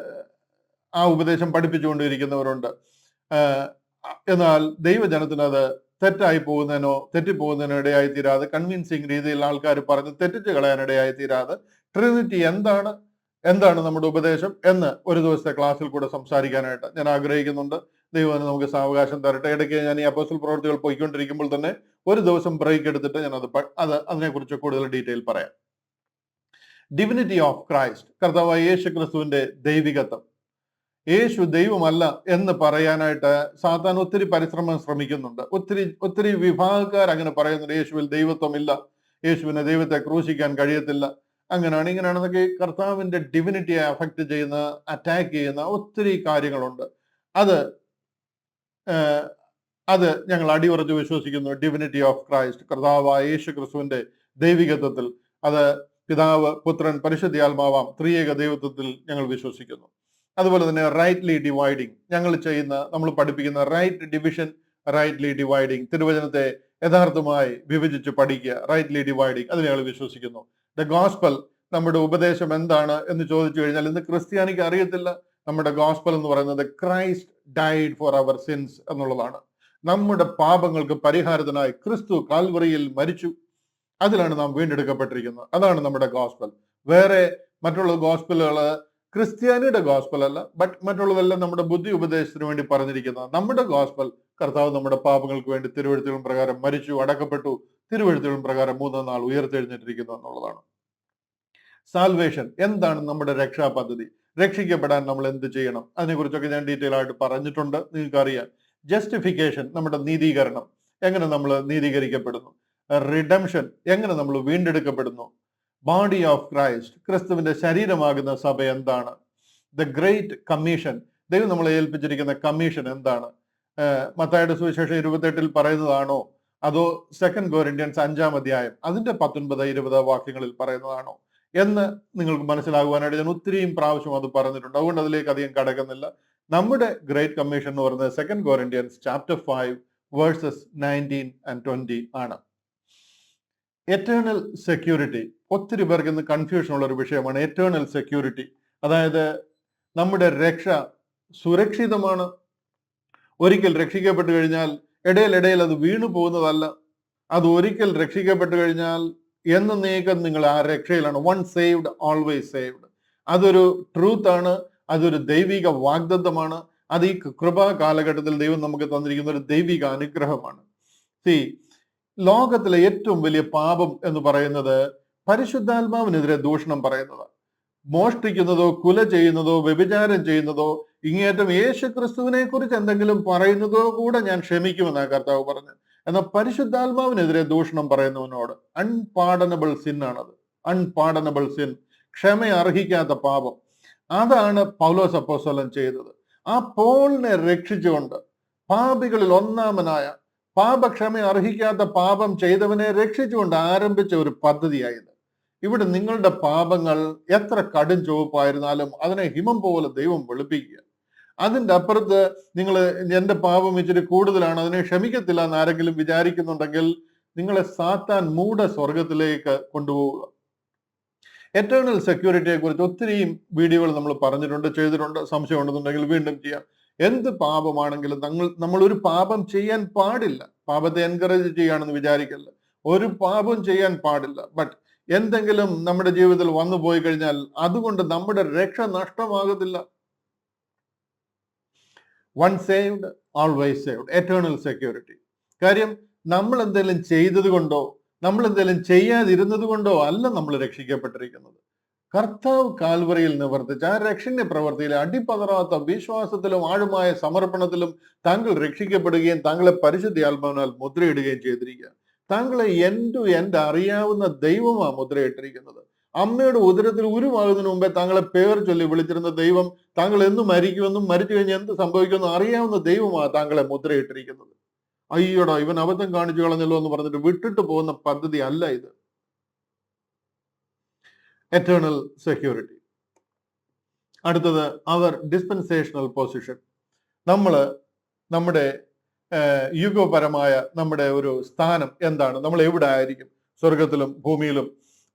ആ ഉപദേശം പഠിപ്പിച്ചുകൊണ്ടും ഇരിക്കുന്നവരുണ്ട്. എന്നാൽ ദൈവജനത്തിന് അത് തെറ്റായി പോകുന്നതിനോ തെറ്റിപ്പോകുന്നതിനോ ഇടയായി തീരാതെ, കൺവിൻസിങ് രീതിയിൽ ആൾക്കാർ പറഞ്ഞ് തെറ്റിച്ച് കളയാൻ ഇടയായി തീരാതെ, ട്രിനിറ്റി എന്താണ് നമ്മുടെ ഉപദേശം എന്ന് ഒരു ദിവസത്തെ ക്ലാസ്സിൽ കൂടെ സംസാരിക്കാനായിട്ട് ഞാൻ ആഗ്രഹിക്കുന്നുണ്ട്. ദൈവം നമുക്ക് സാവകാശം തരട്ടെ. ഇടയ്ക്ക് ഞാൻ ഈ അപ്പോസ്തല പ്രവൃത്തികൾ പോയിക്കൊണ്ടിരിക്കുമ്പോൾ തന്നെ ഒരു ദിവസം ബ്രേക്ക് എടുത്തിട്ട് ഞാൻ അതിനെക്കുറിച്ച് കൂടുതൽ ഡീറ്റെയിൽ പറയാം. ഡിവിനിറ്റി ഓഫ് ക്രൈസ്റ്റ്, കർത്താവായ യേശു ക്രിസ്തുവിന്റെ ദൈവികത്വം. യേശു ദൈവമല്ല എന്ന് പറയാനായിട്ട് സാത്താൻ ഒത്തിരി പരിശ്രമം ശ്രമിക്കുന്നുണ്ട്. ഒത്തിരി വിഭാഗക്കാർ അങ്ങനെ പറയുന്നുണ്ട്, യേശുവിൽ ദൈവത്വമില്ല, യേശുവിനെ ദൈവത്തെ ക്രൂശിക്കാൻ കഴിയത്തില്ല, അങ്ങനെയാണ് ഇങ്ങനെയാണെന്നൊക്കെ. കർത്താവിന്റെ ഡിവിനിറ്റിയെ അഫക്റ്റ് ചെയ്യുന്ന, അറ്റാക്ക് ചെയ്യുന്ന ഒത്തിരി കാര്യങ്ങളുണ്ട്. അത് ഞങ്ങൾ അടിയുറച്ച് വിശ്വസിക്കുന്നു. ഡിവിനിറ്റി ഓഫ് ക്രൈസ്റ്റ്, കർത്താവായ യേശു ക്രിസ്തുവിന്റെ ദൈവികത്വത്തിൽ, അത് പിതാവ്, പുത്രൻ, പരിശുദ്ധാത്മാവാം ത്രിയേക ദൈവത്വത്തിൽ ഞങ്ങൾ വിശ്വസിക്കുന്നു. അതുപോലെ തന്നെ റൈറ്റ്ലി ഡിവൈഡിങ്, നമ്മൾ പഠിപ്പിക്കുന്ന റൈറ്റ് ഡിവിഷൻ, റൈറ്റ്ലി ഡിവൈഡിങ്, തിരുവചനത്തെ യഥാർത്ഥമായി വിഭജിച്ച് പഠിക്കുക, റൈറ്റ്ലി ഡിവൈഡിങ്, അതിൽ ഞങ്ങൾ വിശ്വസിക്കുന്നു. ദ ഗോസ്പൽ, നമ്മുടെ ഉപദേശം എന്താണ് എന്ന് ചോദിച്ചു കഴിഞ്ഞാൽ ഇന്ന് ക്രിസ്ത്യാനിക്ക് അറിയത്തില്ല. നമ്മുടെ ഗോസ്പൽ എന്ന് പറയുന്നത് Christ died for our sins എന്നുള്ളതാണ്. നമ്മുടെ പാപങ്ങൾക്ക് പരിഹാരത്തിനായി ക്രിസ്തു കാൽവറിയിൽ മരിച്ചു, അതിലാണ് നാം വീണ്ടെടുക്കപ്പെട്ടിരിക്കുന്നത്. അതാണ് നമ്മുടെ ഗോസ്പൽ. വേറെ മറ്റുള്ള ഗോസ്പലുകൾ ക്രിസ്ത്യാനിയുടെ ഗോസ്പൽ അല്ല, ബട്ട് മറ്റുള്ളതെല്ലാം നമ്മുടെ ബുദ്ധി ഉപദേശത്തിന് വേണ്ടി പറഞ്ഞിരിക്കുന്ന. നമ്മുടെ ഗോസ്പൽ, കർത്താവ് നമ്മുടെ പാപങ്ങൾക്ക് വേണ്ടി തിരുവെഴുത്തുകളും പ്രകാരം മരിച്ചു, അടക്കപ്പെട്ടു, തിരുവെഴുത്തുകളും പ്രകാരം 3-ാം നാൾ ഉയർത്തെഴുന്നേറ്റിരിക്കുന്നു എന്നുള്ളതാണ്. സാൽവേഷൻ, എന്താണ് നമ്മുടെ രക്ഷാ പദ്ധതി, രക്ഷിക്കപ്പെടാൻ നമ്മൾ എന്ത് ചെയ്യണം, അതിനെക്കുറിച്ചൊക്കെ ഞാൻ ഡീറ്റെയിൽ ആയിട്ട് പറഞ്ഞിട്ടുണ്ട്, നിങ്ങൾക്കറിയാം. ജസ്റ്റിഫിക്കേഷൻ, നമ്മുടെ നീതീകരണം, എങ്ങനെ നമ്മൾ നീതീകരിക്കപ്പെടുന്നു. റിഡംഷൻ, എങ്ങനെ നമ്മൾ വീണ്ടെടുക്കപ്പെടുന്നു. ബോഡി ഓഫ് ക്രൈസ്റ്റ്, ക്രിസ്തുവിന്റെ ശരീരമാകുന്ന സഭ എന്താണ്. ദ ഗ്രേറ്റ് കമ്മീഷൻ, ദൈവം നമ്മളെ ഏൽപ്പിച്ചിരിക്കുന്ന കമ്മീഷൻ എന്താണ്. മത്തായിയുടെ സുവിശേഷം 28 പറയുന്നതാണോ, അതോ 2 കൊരിന്ത്യൻസ് 5-ാം അധ്യായം അതിന്റെ 19-20 വാക്യങ്ങളിൽ പറയുന്നതാണോ എന്ന് നിങ്ങൾക്ക് മനസ്സിലാകുവാനായിട്ട് ഞാൻ ഒത്തിരിയും പ്രാവശ്യം അത് പറഞ്ഞിട്ടുണ്ട്. അതുകൊണ്ട് അതിലേക്ക് അധികം കടക്കുന്നില്ല. നമ്മുടെ ഗ്രേറ്റ് കമ്മീഷൻ എന്ന് പറയുന്നത് 2 കൊരിന്ത്യൻസ് ചാപ്റ്റർ 5 വേഴ്സസ് 19 and 20 ആണ്. എറ്റേണൽ സെക്യൂരിറ്റി, ഒത്തിരി പേർക്ക് ഇന്ന് കൺഫ്യൂഷൻ ഉള്ള ഒരു വിഷയമാണ് എറ്റേണൽ സെക്യൂരിറ്റി. അതായത് നമ്മുടെ രക്ഷ സുരക്ഷിതമാണ്. ഒരിക്കൽ രക്ഷിക്കപ്പെട്ടു കഴിഞ്ഞാൽ ഇടയിൽ അത് വീണു പോകുന്നതല്ല. അത് ഒരിക്കൽ രക്ഷിക്കപ്പെട്ടു കഴിഞ്ഞാൽ എന്നേക്കും നിങ്ങൾ ആ രക്ഷയിലാണ്. Once saved always saved. അതൊരു ട്രൂത്ത് ആണ്. അതൊരു ദൈവിക വാഗ്ദത്തമാണ്. അത് ഈ കൃപാ കാലഘട്ടത്തിൽ ദൈവം നമുക്ക് തന്നിരിക്കുന്ന ഒരു ദൈവിക അനുഗ്രഹമാണ്. സി, ലോകത്തിലെ ഏറ്റവും വലിയ പാപം എന്ന് പറയുന്നത് പരിശുദ്ധാത്മാവിനെതിരെ ദൂഷണം പറയുന്നതാണ്. മോഷ്ടിക്കുന്നതോ, കുല ചെയ്യുന്നതോ, വ്യഭിചാരം ചെയ്യുന്നതോ, ഇങ്ങേറ്റം യേശു ക്രിസ്തുവിനെ കുറിച്ച് എന്തെങ്കിലും പറയുന്നതോ കൂടെ ഞാൻ ക്ഷമിക്കുമെന്നാണ് കർത്താവ് പറഞ്ഞത്. എന്നാൽ പരിശുദ്ധാത്മാവിനെതിരെ ദൂഷണം പറയുന്നവനോട് അൺപാർഡനബിൾ സിൻ ആണത്. അൺപാർഡനബിൾ സിൻ, ക്ഷമ അർഹിക്കാത്ത പാപം. അതാണ് പൗലോസ് അപ്പോസ്തലൻ ചെയ്തത്. ആ പോളിനെ രക്ഷിച്ചുകൊണ്ട്, പാപികളിൽ ഒന്നാമനായ, പാപക്ഷമ അർഹിക്കാത്ത പാപം ചെയ്തവനെ രക്ഷിച്ചുകൊണ്ട് ആരംഭിച്ച ഒരു പദ്ധതിയായത്. ഇവിടെ നിങ്ങളുടെ പാപങ്ങൾ എത്ര കടും ചുവപ്പായിരുന്നാലും അതിനെ ഹിമം പോലെ ദൈവം വെളുപ്പിക്കുക. അതിൻ്റെ അപ്പുറത്ത് നിങ്ങൾ എൻ്റെ പാപം ഇച്ചിരി കൂടുതലാണ്, അതിനെ ക്ഷമിക്കത്തില്ല എന്ന് ആരെങ്കിലും വിചാരിക്കുന്നുണ്ടെങ്കിൽ നിങ്ങളെ സാത്താൻ മൂഢ സ്വർഗത്തിലേക്ക് കൊണ്ടുപോവുക. എറ്റേണൽ സെക്യൂരിറ്റിയെ കുറിച്ച് ഒത്തിരി വീഡിയോകൾ നമ്മൾ പറഞ്ഞിട്ടുണ്ട്, ചെയ്തിട്ടുണ്ട്. സംശയം ഉണ്ടെന്നുണ്ടെങ്കിൽ വീണ്ടും ചെയ്യാം. എന്ത് പാപമാണെങ്കിലും നമ്മൾ ഒരു പാപം ചെയ്യാൻ പാടില്ല. പാപത്തെ എൻകറേജ് ചെയ്യാണെന്ന് വിചാരിക്കല്ല. ഒരു പാപം ചെയ്യാൻ പാടില്ല. ബട്ട് എന്തെങ്കിലും നമ്മുടെ ജീവിതത്തിൽ വന്നു പോയി കഴിഞ്ഞാൽ അതുകൊണ്ട് നമ്മുടെ രക്ഷ നഷ്ടമാകത്തില്ല. Once saved always saved, eternal security. കാര്യം നമ്മൾ എന്തെങ്കിലും ചെയ്തത് കൊണ്ടോ, നമ്മൾ എന്തെങ്കിലും ചെയ്യാതിരുന്നത് കൊണ്ടോ അല്ല നമ്മൾ രക്ഷിക്കപ്പെട്ടിരിക്കുന്നത്. കർത്താവ് കാൽവറിയിൽ നിവർത്തിച്ച ആ രക്ഷണ്യ പ്രവൃത്തിയിൽ അടിപതറാത്ത വിശ്വാസത്തിലും ആഴമായ സമർപ്പണത്തിലും താങ്കൾ രക്ഷിക്കപ്പെടുകയും താങ്കളെ പരിശുദ്ധാത്മാവിനാൽ മുദ്രയിടുകയും ചെയ്തിരിക്കുക. താങ്കളെ എൻഡ് എൻഡ് അറിയാവുന്ന ദൈവമാണ് മുദ്രയിട്ടിരിക്കുന്നത്. അമ്മയുടെ ഉദരത്തിൽ ഉരുവാകുന്നതിന് മുമ്പേ താങ്കളെ പേർ ചൊല്ലി വിളിച്ചിരുന്ന ദൈവം താങ്കൾ എന്ന് മരിക്കുമെന്നും മരിച്ചു കഴിഞ്ഞാൽ എന്ത് സംഭവിക്കുമെന്നും അറിയാവുന്ന ദൈവമാണ് താങ്കളെ മുദ്രയിട്ടിരിക്കുന്നത്. അയ്യോടാ, ഇവൻ അബദ്ധം കാണിച്ചു കളഞ്ഞല്ലോ എന്ന് പറഞ്ഞിട്ട് വിട്ടിട്ട് പോകുന്ന പദ്ധതി അല്ല ഇത്. Eternal security. അടുത്തത് അവർ ഡിസ്പെൻസേഷണൽ പൊസിഷൻ. നമ്മുടെ യുഗപരമായ നമ്മുടെ ഒരു സ്ഥാനം എന്താണ്? നമ്മൾ എവിടെ ആയിരിക്കും? സ്വർഗത്തിലും ഭൂമിയിലും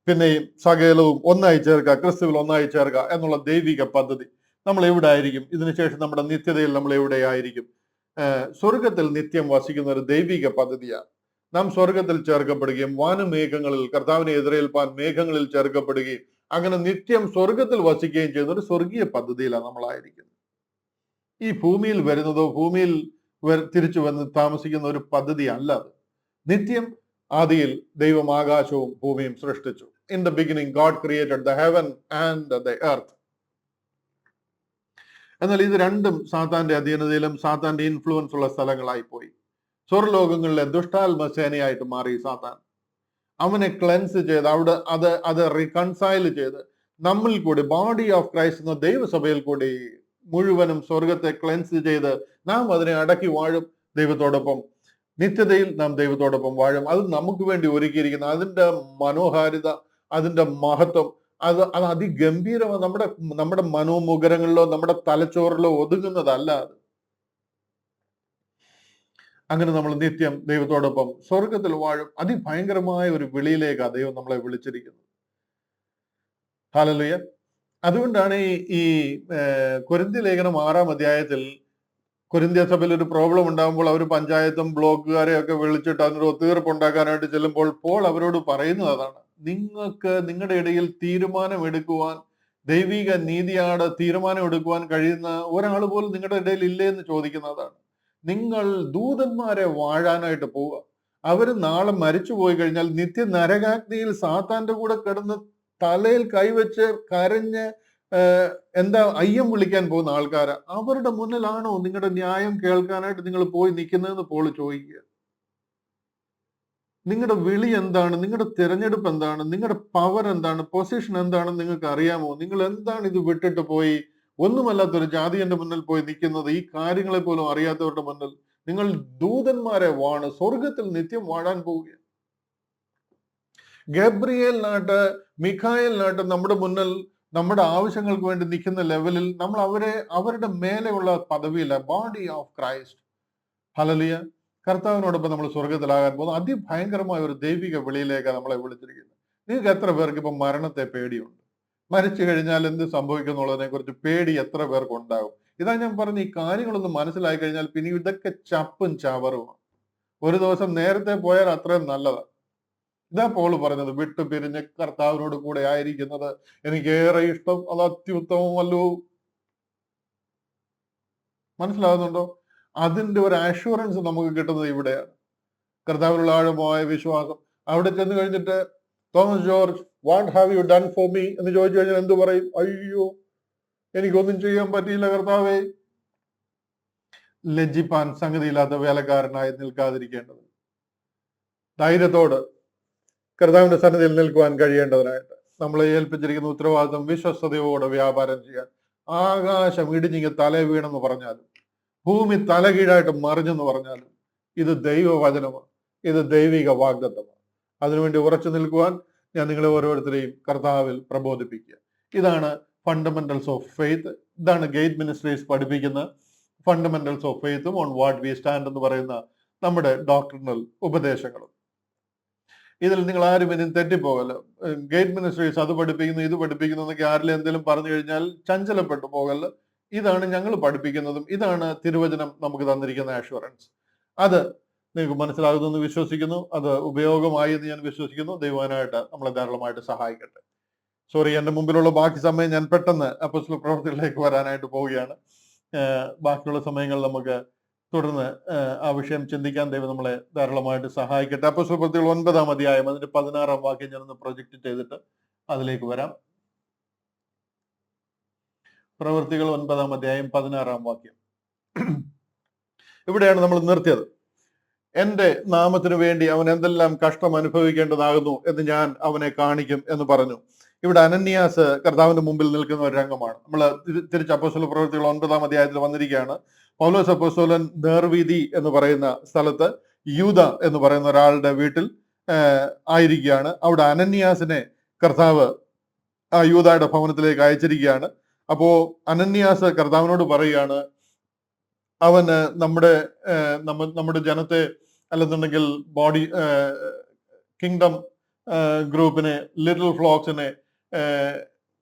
പിന്നെയും സകലവും ഒന്നായി ചേർക്കുക, ക്രിസ്തുവിൽ ഒന്നായി ചേർക്കുക എന്നുള്ള ദൈവിക പദ്ധതി. നമ്മൾ എവിടെ ആയിരിക്കും? ഇതിനുശേഷം നമ്മുടെ നിത്യതയിൽ നമ്മൾ എവിടെയായിരിക്കും? സ്വർഗത്തിൽ നിത്യം വസിക്കുന്ന ഒരു ദൈവിക പദ്ധതിയാണ്. നാം സ്വർഗത്തിൽ ചേർക്കപ്പെടുകയും വാനമേഘങ്ങളിൽ കർത്താവിനെ എതിരേൽപ്പാൻ മേഘങ്ങളിൽ ചേർക്കപ്പെടുകയും അങ്ങനെ നിത്യം സ്വർഗത്തിൽ വസിക്കുകയും ചെയ്യുന്ന ഒരു സ്വർഗീയ പദ്ധതിയിലാണ് നമ്മളായിരിക്കുന്നത്. ഈ ഭൂമിയിൽ വരുന്നതോ ഭൂമിയിൽ തിരിച്ചു വന്ന് താമസിക്കുന്ന ഒരു പദ്ധതി അല്ല അത്. നിത്യം ആദിയിൽ ദൈവം ആകാശവും ഭൂമിയും സൃഷ്ടിച്ചു. In the beginning God created the heaven and the earth. എന്നാൽ ഇത് രണ്ടും സാത്താന്റെ അധീനതയിലും സാത്താന്റെ ഇൻഫ്ലുവൻസ് ഉള്ള സ്ഥലങ്ങളായി പോയി. സ്വർലോകങ്ങളിലെ ദുഷ്ടാത്മ സേനയായിട്ട് മാറി സാത്താൻ. അവനെ ക്ലെൻസ് ചെയ്ത് അവിടെ അത് റികൺസൈൽ ചെയ്ത് നമ്മിൽ കൂടി ബോഡി ഓഫ് ക്രൈസ്റ്റ് എന്ന ദൈവസഭയിൽ കൂടി മുഴുവനും സ്വർഗത്തെ ക്ലെൻസ് ചെയ്ത് നാം അതിനെ അടക്കി വാഴും ദൈവത്തോടൊപ്പം. നിത്യതയിൽ നാം ദൈവത്തോടൊപ്പം വാഴും. അത് നമുക്ക് വേണ്ടി ഒരുക്കിയിരിക്കുന്ന അതിൻ്റെ മനോഹാരിത, അതിൻ്റെ മഹത്വം, അത് അതിഗംഭീരമാണ്. നമ്മുടെ മനോമുഖരങ്ങളിലോ നമ്മുടെ തലച്ചോറിലോ ഒതുങ്ങുന്നതല്ല അത്. അങ്ങനെ നമ്മൾ നിത്യം ദൈവത്തോടൊപ്പം സ്വർഗത്തിൽ വാഴും. അതിഭയങ്കരമായ ഒരു വിളിയിലേക്കാണ് ദൈവം നമ്മളെ വിളിച്ചിരിക്കുന്നത്. ഹല്ലേലൂയ. അതുകൊണ്ടാണ് ഈ കൊരിന്ത്യ ലേഖനം 6-ാം അധ്യായത്തിൽ കൊരിന്ത്യ സഭയിൽ ഒരു പ്രോബ്ലം ഉണ്ടാകുമ്പോൾ അവർ പഞ്ചായത്തും ബ്ലോക്കുകാരെ ഒക്കെ വിളിച്ചിട്ട് അതിനൊരു ഒത്തുതീർപ്പ് ഉണ്ടാക്കാനായിട്ട് ചെല്ലുമ്പോൾ പോൾ അവരോട് പറയുന്നത് അതാണ്. നിങ്ങൾക്ക് നിങ്ങളുടെ ഇടയിൽ തീരുമാനമെടുക്കുവാൻ, ദൈവിക നീതിയാണ് തീരുമാനമെടുക്കുവാൻ കഴിയുന്ന ഒരാൾ പോലും നിങ്ങളുടെ ഇടയിൽ ഇല്ലേ എന്ന് ചോദിക്കുന്നതാണ്. നിങ്ങൾ ദൂതന്മാരെ വാഴാനായിട്ട് പോവുക. അവർ നാളെ മരിച്ചു പോയി കഴിഞ്ഞാൽ നിത്യ നരകാഗ്നിയിൽ സാത്താന്റെ കൂടെ കിടന്ന് തലയിൽ കൈവച്ച് കരഞ്ഞ് എന്താ അയ്യം വിളിക്കാൻ പോകുന്ന ആൾക്കാര്. അവരുടെ മുന്നിലാണോ നിങ്ങളുടെ ന്യായം കേൾക്കാനായിട്ട് നിങ്ങൾ പോയി നിൽക്കുന്നതെന്ന് പോൾ ചോദിക്കുക. നിങ്ങളുടെ വിളി എന്താണ്? നിങ്ങളുടെ തിരഞ്ഞെടുപ്പ് എന്താണ്? നിങ്ങളുടെ പവർ എന്താണ്? പൊസിഷൻ എന്താണെന്ന് നിങ്ങൾക്ക് അറിയാമോ? നിങ്ങൾ എന്താണ് ഇത് വിട്ടിട്ട് പോയി ഒന്നുമല്ലാത്തൊരു ജാതിയുടെ മുന്നിൽ പോയി നിൽക്കുന്നത്? ഈ കാര്യങ്ങളെ പോലും അറിയാത്തവരുടെ മുന്നിൽ നിങ്ങൾ ദൂതന്മാരെ വാണ് സ്വർഗത്തിൽ നിത്യം വാഴാൻ പോവുക. ഗബ്രിയേലിനായിട്ട് മിഖായേലിനായിട്ട് നമ്മുടെ മുന്നിൽ നമ്മുടെ ആവശ്യങ്ങൾക്ക് വേണ്ടി നിൽക്കുന്ന ലെവലിൽ നമ്മൾ അവരുടെ മേലെയുള്ള പദവിയില്ല. Body of Christ. ഹല്ലേലൂയ. കർത്താവിനോടൊപ്പം നമ്മൾ സ്വർഗത്തിലാകാൻ പോകുന്ന അതിഭയങ്കരമായ ഒരു ദൈവിക വിളിയിലേക്കാണ് നമ്മളെ വിളിച്ചിരിക്കുന്നത്. നിങ്ങൾക്ക് എത്ര പേർക്ക് ഇപ്പം മരണത്തെ പേടിയുണ്ട്? മരിച്ചു കഴിഞ്ഞാൽ എന്ത് സംഭവിക്കും എന്നുള്ളതിനെ കുറിച്ച് പേടി എത്ര പേർക്ക് ഉണ്ടാകും? ഇതാ ഞാൻ പറഞ്ഞ ഈ കാര്യങ്ങളൊന്നും മനസ്സിലായി കഴിഞ്ഞാൽ പിന്നെ ഇതൊക്കെ ചപ്പും ചവറുമാണ്. ഒരു ദിവസം നേരത്തെ പോയാൽ അത്രയും നല്ലതാണ്. ഇതാ പോൾ പറഞ്ഞത്, വിട്ടു പിരിഞ്ഞ് കർത്താവിനോട് കൂടെ ആയിരിക്കുന്നത് എനിക്ക് ഏറെ ഇഷ്ടം, അത് അത്യുത്തമമല്ലോ. മനസ്സിലാകുന്നുണ്ടോ? അതിന്റെ ഒരു അഷുറൻസ് നമുക്ക് കിട്ടുന്നത് ഇവിടെയാണ്. കർത്താവിനുള്ള ആഴമായ വിശ്വാസം. അവിടെ ചെന്ന് കഴിഞ്ഞിട്ട് Thomas George, what have you done for me എന്ന് ചോദിച്ചു കഴിഞ്ഞാൽ എന്ത് പറയും? അയ്യോ, എനിക്കൊന്നും ചെയ്യാൻ പറ്റിയില്ല കർത്താവേ. ലജ്ജിപ്പാൻ സംഗതിയില്ലാത്ത വേലക്കാരനായി നിൽക്കാതിരിക്കേണ്ടത്, ധൈര്യത്തോട് കർത്താവിന്റെ സന്നിധിയിൽ നിൽക്കുവാൻ കഴിയേണ്ടതിനായിട്ട് നമ്മളെ ഏൽപ്പിച്ചിരിക്കുന്ന ഉത്തരവാദിത്വം വിശ്വസ്തയോടെ വ്യാപാരം ചെയ്യാൻ. ആകാശം ഇടിഞ്ഞിങ്ങ് തല വീണെന്ന് പറഞ്ഞാലും, ഭൂമി തലകീഴായിട്ട് മറിഞ്ഞെന്ന് പറഞ്ഞാലും, ഇത് ദൈവവചനമാണ്, ഇത് ദൈവിക വാഗ്ദത്തമാണ്. അതിനുവേണ്ടി ഉറച്ചു നിൽക്കുവാൻ ഞാൻ നിങ്ങളെ ഓരോരുത്തരെയും കർത്താവിൽ പ്രബോധിപ്പിക്കുക. ഇതാണ് ഫണ്ടമെന്റൽസ് ഓഫ് ഫെയ്ത്ത്. ഇതാണ് ഗേറ്റ് മിനിസ്ട്രീസ് പഠിപ്പിക്കുന്ന ഫണ്ടമെന്റൽസ് ഓഫ് ഫെയ്ത്തും ഓൺ വാട്ട് വി സ്റ്റാൻഡ് എന്ന് പറയുന്ന നമ്മുടെ ഡോക്ടറിനൽ ഉപദേശങ്ങളും. ഇതിൽ നിങ്ങൾ ആരും ഇനി തെറ്റിപ്പോകല്ലോ. ഗേറ്റ് മിനിസ്ട്രീസ് അത് പഠിപ്പിക്കുന്നു, ഇത് പഠിപ്പിക്കുന്നു എന്നൊക്കെ ആരിലും എന്തെങ്കിലും പറഞ്ഞു കഴിഞ്ഞാൽ ചഞ്ചലപ്പെട്ടു പോകല്ലോ. ഇതാണ് ഞങ്ങൾ പഠിപ്പിക്കുന്നതും, ഇതാണ് തിരുവചനം നമുക്ക് തന്നിരിക്കുന്ന അഷുറൻസ്. അത് നിങ്ങൾക്ക് മനസ്സിലാകുമെന്ന് വിശ്വസിക്കുന്നു. അത് ഉപയോഗമായി എന്ന് ഞാൻ വിശ്വസിക്കുന്നു. ദൈവവാനായിട്ട് നമ്മളെ ധാരാളമായിട്ട് സഹായിക്കട്ടെ. സോറി, എൻ്റെ മുമ്പിലുള്ള ബാക്കി സമയം ഞാൻ പെട്ടെന്ന് അപ്പോസ്തല പ്രവൃത്തികളിലേക്ക് വരാനായിട്ട് പോവുകയാണ്. ബാക്കിയുള്ള സമയങ്ങൾ നമുക്ക് തുടർന്ന് ആ വിഷയം ചിന്തിക്കാൻ ദൈവം നമ്മളെ ധാരാളമായിട്ട് സഹായിക്കട്ടെ. അപ്പോസ്തല പ്രവൃത്തികൾ 9-ാം അധ്യായം അതിന്റെ 16-ാം വാക്യം ഞാനൊന്ന് പ്രൊജക്റ്റ് ചെയ്തിട്ട് അതിലേക്ക് വരാം. പ്രവൃത്തികൾ 9-ാം അധ്യായം 16-ാം വാക്യം. ഇവിടെയാണ് നമ്മൾ നിർത്തിയത്. എന്റെ നാമത്തിനു വേണ്ടി അവൻ എന്തെല്ലാം കഷ്ടം അനുഭവിക്കേണ്ടതാകുന്നു എന്ന് ഞാൻ അവനെ കാണിക്കും എന്ന് പറഞ്ഞു. ഇവിടെ അനന്യാസ് കർത്താവിന്റെ മുമ്പിൽ നിൽക്കുന്ന ഒരു രംഗമാണ്. നമ്മൾ തിരിച്ച് അപ്പോസ്തല പ്രവൃത്തികൾ 9-ാം അധ്യായത്തിൽ വന്നിരിക്കുകയാണ്. പൗലോസ് അപ്പോസ്തലൻ നേർവീതി എന്ന് പറയുന്ന സ്ഥലത്ത് യൂദ എന്ന് പറയുന്ന ഒരാളുടെ വീട്ടിൽ ആയിരിക്കുകയാണ്. അവിടെ അനന്യാസിനെ കർത്താവ് ആ യൂദയുടെ ഭവനത്തിലേക്ക് അയച്ചിരിക്കുകയാണ്. അപ്പോ അനന്യാസ് കർത്താവിനോട് പറയുകയാണ്, അവന് നമ്മുടെ ജനത്തെ, അല്ലെന്നുണ്ടെങ്കിൽ ബോഡി കിങ്ഡം ഗ്രൂപ്പിനെ, ലിറ്റിൽ ഫ്ലോക്സിനെ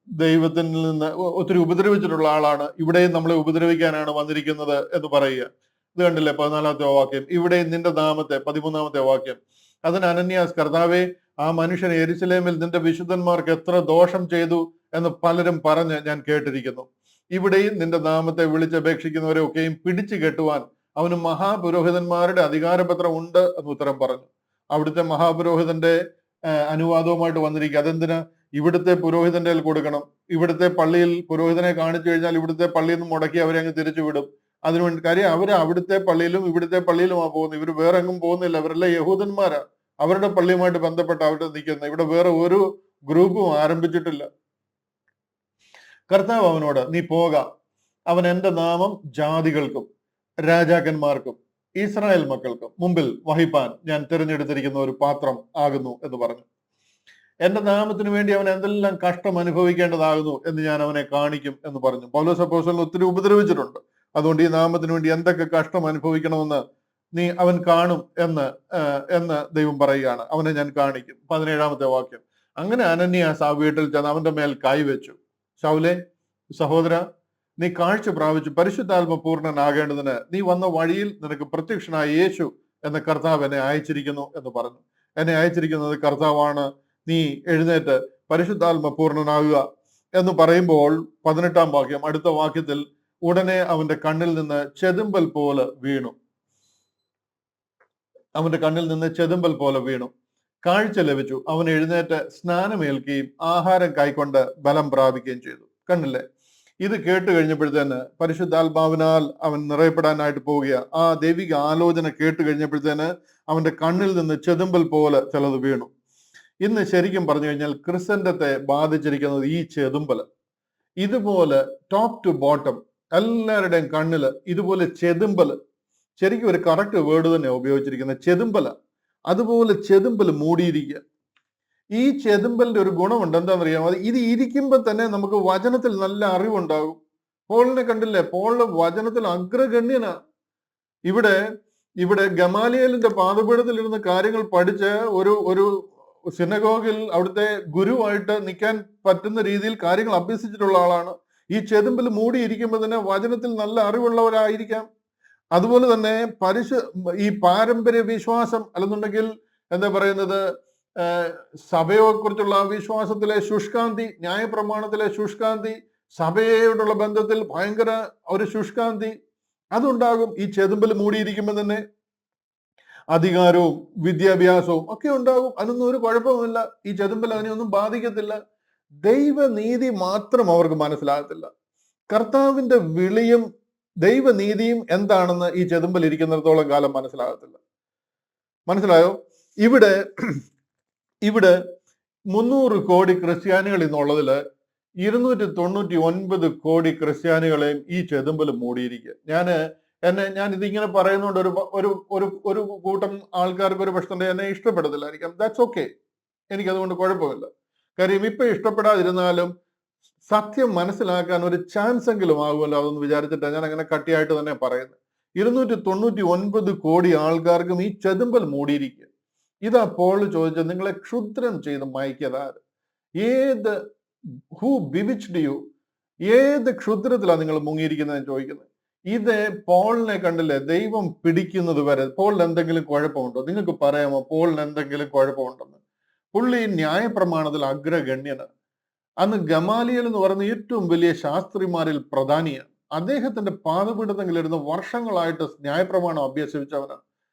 ദൈവത്തിൽ നിന്ന് ഒത്തിരി ഉപദ്രവിച്ചിട്ടുള്ള ആളാണ്. ഇവിടെയും നമ്മളെ ഉപദ്രവിക്കാനാണ് വന്നിരിക്കുന്നത് എന്ന് പറയുക. ഇത് കണ്ടില്ലേ 14-ാമത്തെ വാക്യം. ഇവിടെയും നിന്റെ നാമത്തെ, 13-ാമത്തെ വാക്യം. അതിന് അനന്യാസ്, കർത്താവേ, ആ മനുഷ്യൻ യെരുശലേമിൽ നിന്റെ വിശുദ്ധന്മാർക്ക് എത്ര ദോഷം ചെയ്തു എന്ന് പലരും പറഞ്ഞ് ഞാൻ കേട്ടിരിക്കുന്നു. ഇവിടെയും നിന്റെ നാമത്തെ വിളിച്ചപേക്ഷിക്കുന്നവരെ ഒക്കെയും പിടിച്ചു കെട്ടുവാൻ അവന് മഹാപുരോഹിതന്മാരുടെ അധികാരപത്രം ഉണ്ട് എന്ന് ഉത്തരം പറഞ്ഞു. അവിടുത്തെ മഹാപുരോഹിതന്റെ അനുവാദവുമായിട്ട് വന്നിരിക്കുക. അതെന്തിനാ? ഇവിടുത്തെ പുരോഹിതന്റെ കൊടുക്കണം. ഇവിടുത്തെ പള്ളിയിൽ പുരോഹിതനെ കാണിച്ചു കഴിഞ്ഞാൽ ഇവിടുത്തെ പള്ളിയിൽ നിന്ന് മുടക്കി അവരെ അങ്ങ് തിരിച്ചു വിടും. അതിനുവേണ്ടി, കാര്യം അവർ അവിടുത്തെ പള്ളിയിലും ഇവിടുത്തെ പള്ളിയിലുമാണ് പോകുന്നത്. ഇവർ വേറെ എങ്ങും പോകുന്നില്ല. അവരെല്ലാം യഹൂദന്മാരാ. അവരുടെ പള്ളിയുമായിട്ട് ബന്ധപ്പെട്ട് അവിടെ നിൽക്കുന്നത്. ഇവിടെ വേറെ ഒരു ഗ്രൂപ്പും ആരംഭിച്ചിട്ടില്ല. കർത്താവ് അവനോട്, നീ പോക, അവൻ എന്റെ നാമം ജാതികൾക്കും രാജാക്കന്മാർക്കും ഇസ്രായേൽ മക്കൾക്കും മുമ്പിൽ വഹിപ്പാൻ ഞാൻ തിരഞ്ഞെടുത്തിരിക്കുന്ന ഒരു പാത്രം ആകുന്നു എന്ന് പറഞ്ഞു. എന്റെ നാമത്തിന് വേണ്ടി അവൻ എന്തെല്ലാം കഷ്ടം അനുഭവിക്കേണ്ടതാകുന്നു എന്ന് ഞാൻ അവനെ കാണിക്കും എന്ന് പറഞ്ഞു. പൗലോസ് അപ്പോസ്തലൻ ഒത്തിരി ഉപദ്രവിച്ചിട്ടുണ്ട്. അതുകൊണ്ട് ഈ നാമത്തിന് വേണ്ടി എന്തൊക്കെ കഷ്ടം അനുഭവിക്കണമെന്ന് അവൻ കാണും എന്ന് ദൈവം പറയുകയാണ്. അവനെ ഞാൻ കാണിക്കും. 17-ാമത്തെ വാക്യം. അങ്ങനെ അനന്യാസ് ആ വീട്ടിൽ ചെന്ന് അവന്റെ മേൽ കൈവച്ചു. ശൗലേ, സഹോദര, നീ കാഴ്ച പ്രാപിച്ചു പരിശുദ്ധാത്മ പൂർണ്ണനാകേണ്ടതിന് നീ വന്ന വഴിയിൽ നിനക്ക് പ്രത്യക്ഷനായ യേശു എന്ന കർത്താവ് എന്നെ അയച്ചിരിക്കുന്നു എന്ന് പറഞ്ഞു. എന്നെ അയച്ചിരിക്കുന്നത് കർത്താവാണ്. നീ എഴുന്നേറ്റ് പരിശുദ്ധാത്മ പൂർണ്ണനാകുക എന്ന് പറയുമ്പോൾ 18-ാം വാക്യം, അടുത്ത വാക്യത്തിൽ, ഉടനെ അവന്റെ കണ്ണിൽ നിന്ന് ചെതുമ്പൽ പോലെ വീണു. അവന്റെ കണ്ണിൽ നിന്ന് ചെതുമ്പൽ പോലെ വീണു. കാഴ്ച ലഭിച്ചു. അവൻ എഴുന്നേറ്റ് സ്നാനമേൽക്കുകയും ആഹാരം കൈക്കൊണ്ട് ബലം പ്രാപിക്കുകയും ചെയ്തു. കണ്ടില്ലേ? ഇത് കേട്ട് കഴിഞ്ഞപ്പോഴത്തേന് പരിശുദ്ധാത്മാവിനാൽ അവൻ നിറയപ്പെടാനായിട്ട് പോവുക. ആ ദൈവിക ആലോചന കേട്ട് കഴിഞ്ഞപ്പോഴത്തേന് അവന്റെ കണ്ണിൽ നിന്ന് ചെതുമ്പൽ പോലെ ചിലത് വീണു. ഇന്ന് ശരിക്കും പറഞ്ഞു കഴിഞ്ഞാൽ ക്രിസ്ത്യൻഡത്തെ ബാധിച്ചിരിക്കുന്നത് ഈ ചെതുമ്പല്. ഇതുപോലെ ടോപ്പ് ടു ബോട്ടം എല്ലാവരുടെയും കണ്ണില് ഇതുപോലെ ചെതുമ്പല്, ശരിക്കും ഒരു കറക്റ്റ് വേർഡ് തന്നെ ഉപയോഗിച്ചിരിക്കുന്നത്, ചെതുമ്പല. അതുപോലെ ചെതുമ്പൽ മൂടിയിരിക്കുക. ഈ ചെതുമ്പലിന്റെ ഒരു ഗുണമുണ്ട്, എന്താണെന്നറിയാമോ? ഇത് ഇരിക്കുമ്പോൾ തന്നെ നമുക്ക് വചനത്തിൽ നല്ല അറിവുണ്ടാകും. പോളിനെ കണ്ടില്ലേ? പോളിന് വചനത്തിൽ അഗ്രഗണ്യനാ. ഇവിടെ ഗമാലിയേലിന്റെ പാദപീഠത്തിൽ ഇരുന്ന് കാര്യങ്ങൾ പഠിച്ച് ഒരു സിനഗോഗിൽ അവിടുത്തെ ഗുരുവായിട്ട് നിൽക്കാൻ പറ്റുന്ന രീതിയിൽ കാര്യങ്ങൾ അഭ്യസിച്ചിട്ടുള്ള ആളാണ്. ഈ ചെതുമ്പിൽ മൂടിയിരിക്കുമ്പോൾ തന്നെ വചനത്തിൽ നല്ല അറിവുള്ളവരായിരിക്കാം. അതുപോലെ തന്നെ ഈ പാരമ്പര്യ വിശ്വാസം അല്ലെന്നുണ്ടെങ്കിൽ എന്താ പറയുന്നത്, സഭയെ കുറിച്ചുള്ള വിശ്വാസത്തിലെ ശുഷ്കാന്തി, ന്യായപ്രമാണത്തിലെ ശുഷ്കാന്തി, സഭയോടുള്ള ബന്ധത്തിൽ ഭയങ്കര ഒരു ശുഷ്കാന്തി അതുണ്ടാകും. ഈ ചെതുമ്പിൽ മൂടിയിരിക്കുമ്പോൾ തന്നെ അധികാരവും വിദ്യാഭ്യാസവും ഒക്കെ ഉണ്ടാകും. അതിനൊന്നും ഒരു കുഴപ്പമില്ല. ഈ ചെതുമ്പിൽ അതിനെയൊന്നും ബാധിക്കത്തില്ല. ദൈവനീതി മാത്രം അവർക്ക് മനസ്സിലാകത്തില്ല. കർത്താവിന്റെ വിളിയും ദൈവനീതിയും എന്താണെന്ന് ഈ ചെതുമ്പിൽ ഇരിക്കുന്നിടത്തോളം കാലം മനസ്സിലാകത്തില്ല. മനസ്സിലായോ? ഇവിടെ ഇവിടെ 300 കോടി ക്രിസ്ത്യാനികൾ ഇന്നുള്ളതിൽ 299 കോടി ക്രിസ്ത്യാനികളെയും ഈ ചെതുമ്പിൽ മൂടിയിരിക്കുക. ഞാൻ ഇതിങ്ങനെ പറയുന്നതുകൊണ്ട് ഒരു ഒരു ഒരു കൂട്ടം ആൾക്കാർക്ക് ഒരു പക്ഷേ എന്നെ ഇഷ്ടപ്പെടത്തില്ലായിരിക്കാം. ദാറ്റ്സ് ഓക്കെ, എനിക്കതുകൊണ്ട് കുഴപ്പമില്ല. കാര്യം ഇപ്പൊ ഇഷ്ടപ്പെടാതിരുന്നാലും സത്യം മനസ്സിലാക്കാൻ ഒരു ചാൻസ് എങ്കിലും ആകുമല്ലോ അതൊന്ന് വിചാരിച്ചിട്ടാണ് ഞാൻ അങ്ങനെ കട്ടിയായിട്ട് തന്നെ പറയുന്നത്. 299 കോടി ആൾക്കാർക്കും ഈ ചെതുമ്പൽ മൂടിയിരിക്കുക. ഇതാ പോൾ ചോദിച്ചത്, നിങ്ങളെ ക്ഷുദ്രം ചെയ്ത് മയക്കിയതാര്? Who ബിവിച്ച്ഡ് U? ഏത് ക്ഷുദ്രത്തിലാണ് നിങ്ങൾ മുങ്ങിയിരിക്കുന്നത് ചോദിക്കുന്നത്. ഇത് പോളിനെ കണ്ടില്ലേ, ദൈവം പിടിക്കുന്നത് വരെ പോളിന് എന്തെങ്കിലും കുഴപ്പമുണ്ടോ? നിങ്ങൾക്ക് പറയാമോ പോളിന് എന്തെങ്കിലും കുഴപ്പമുണ്ടെന്ന്? പുള്ളി ന്യായപ്രമാണത്തിൽ അഗ്രഗണ്യനാണ്. അന്ന് ഗമാലിയൽ എന്ന് പറയുന്ന ഏറ്റവും വലിയ ശാസ്ത്രിമാരിൽ പ്രധാനിയാണ്. അദ്ദേഹത്തിന്റെ പാദപീഠത്തെങ്കിലിരുന്ന് വർഷങ്ങളായിട്ട് ന്യായപ്രമാണം അഭ്യസിച്ചവനാണ്.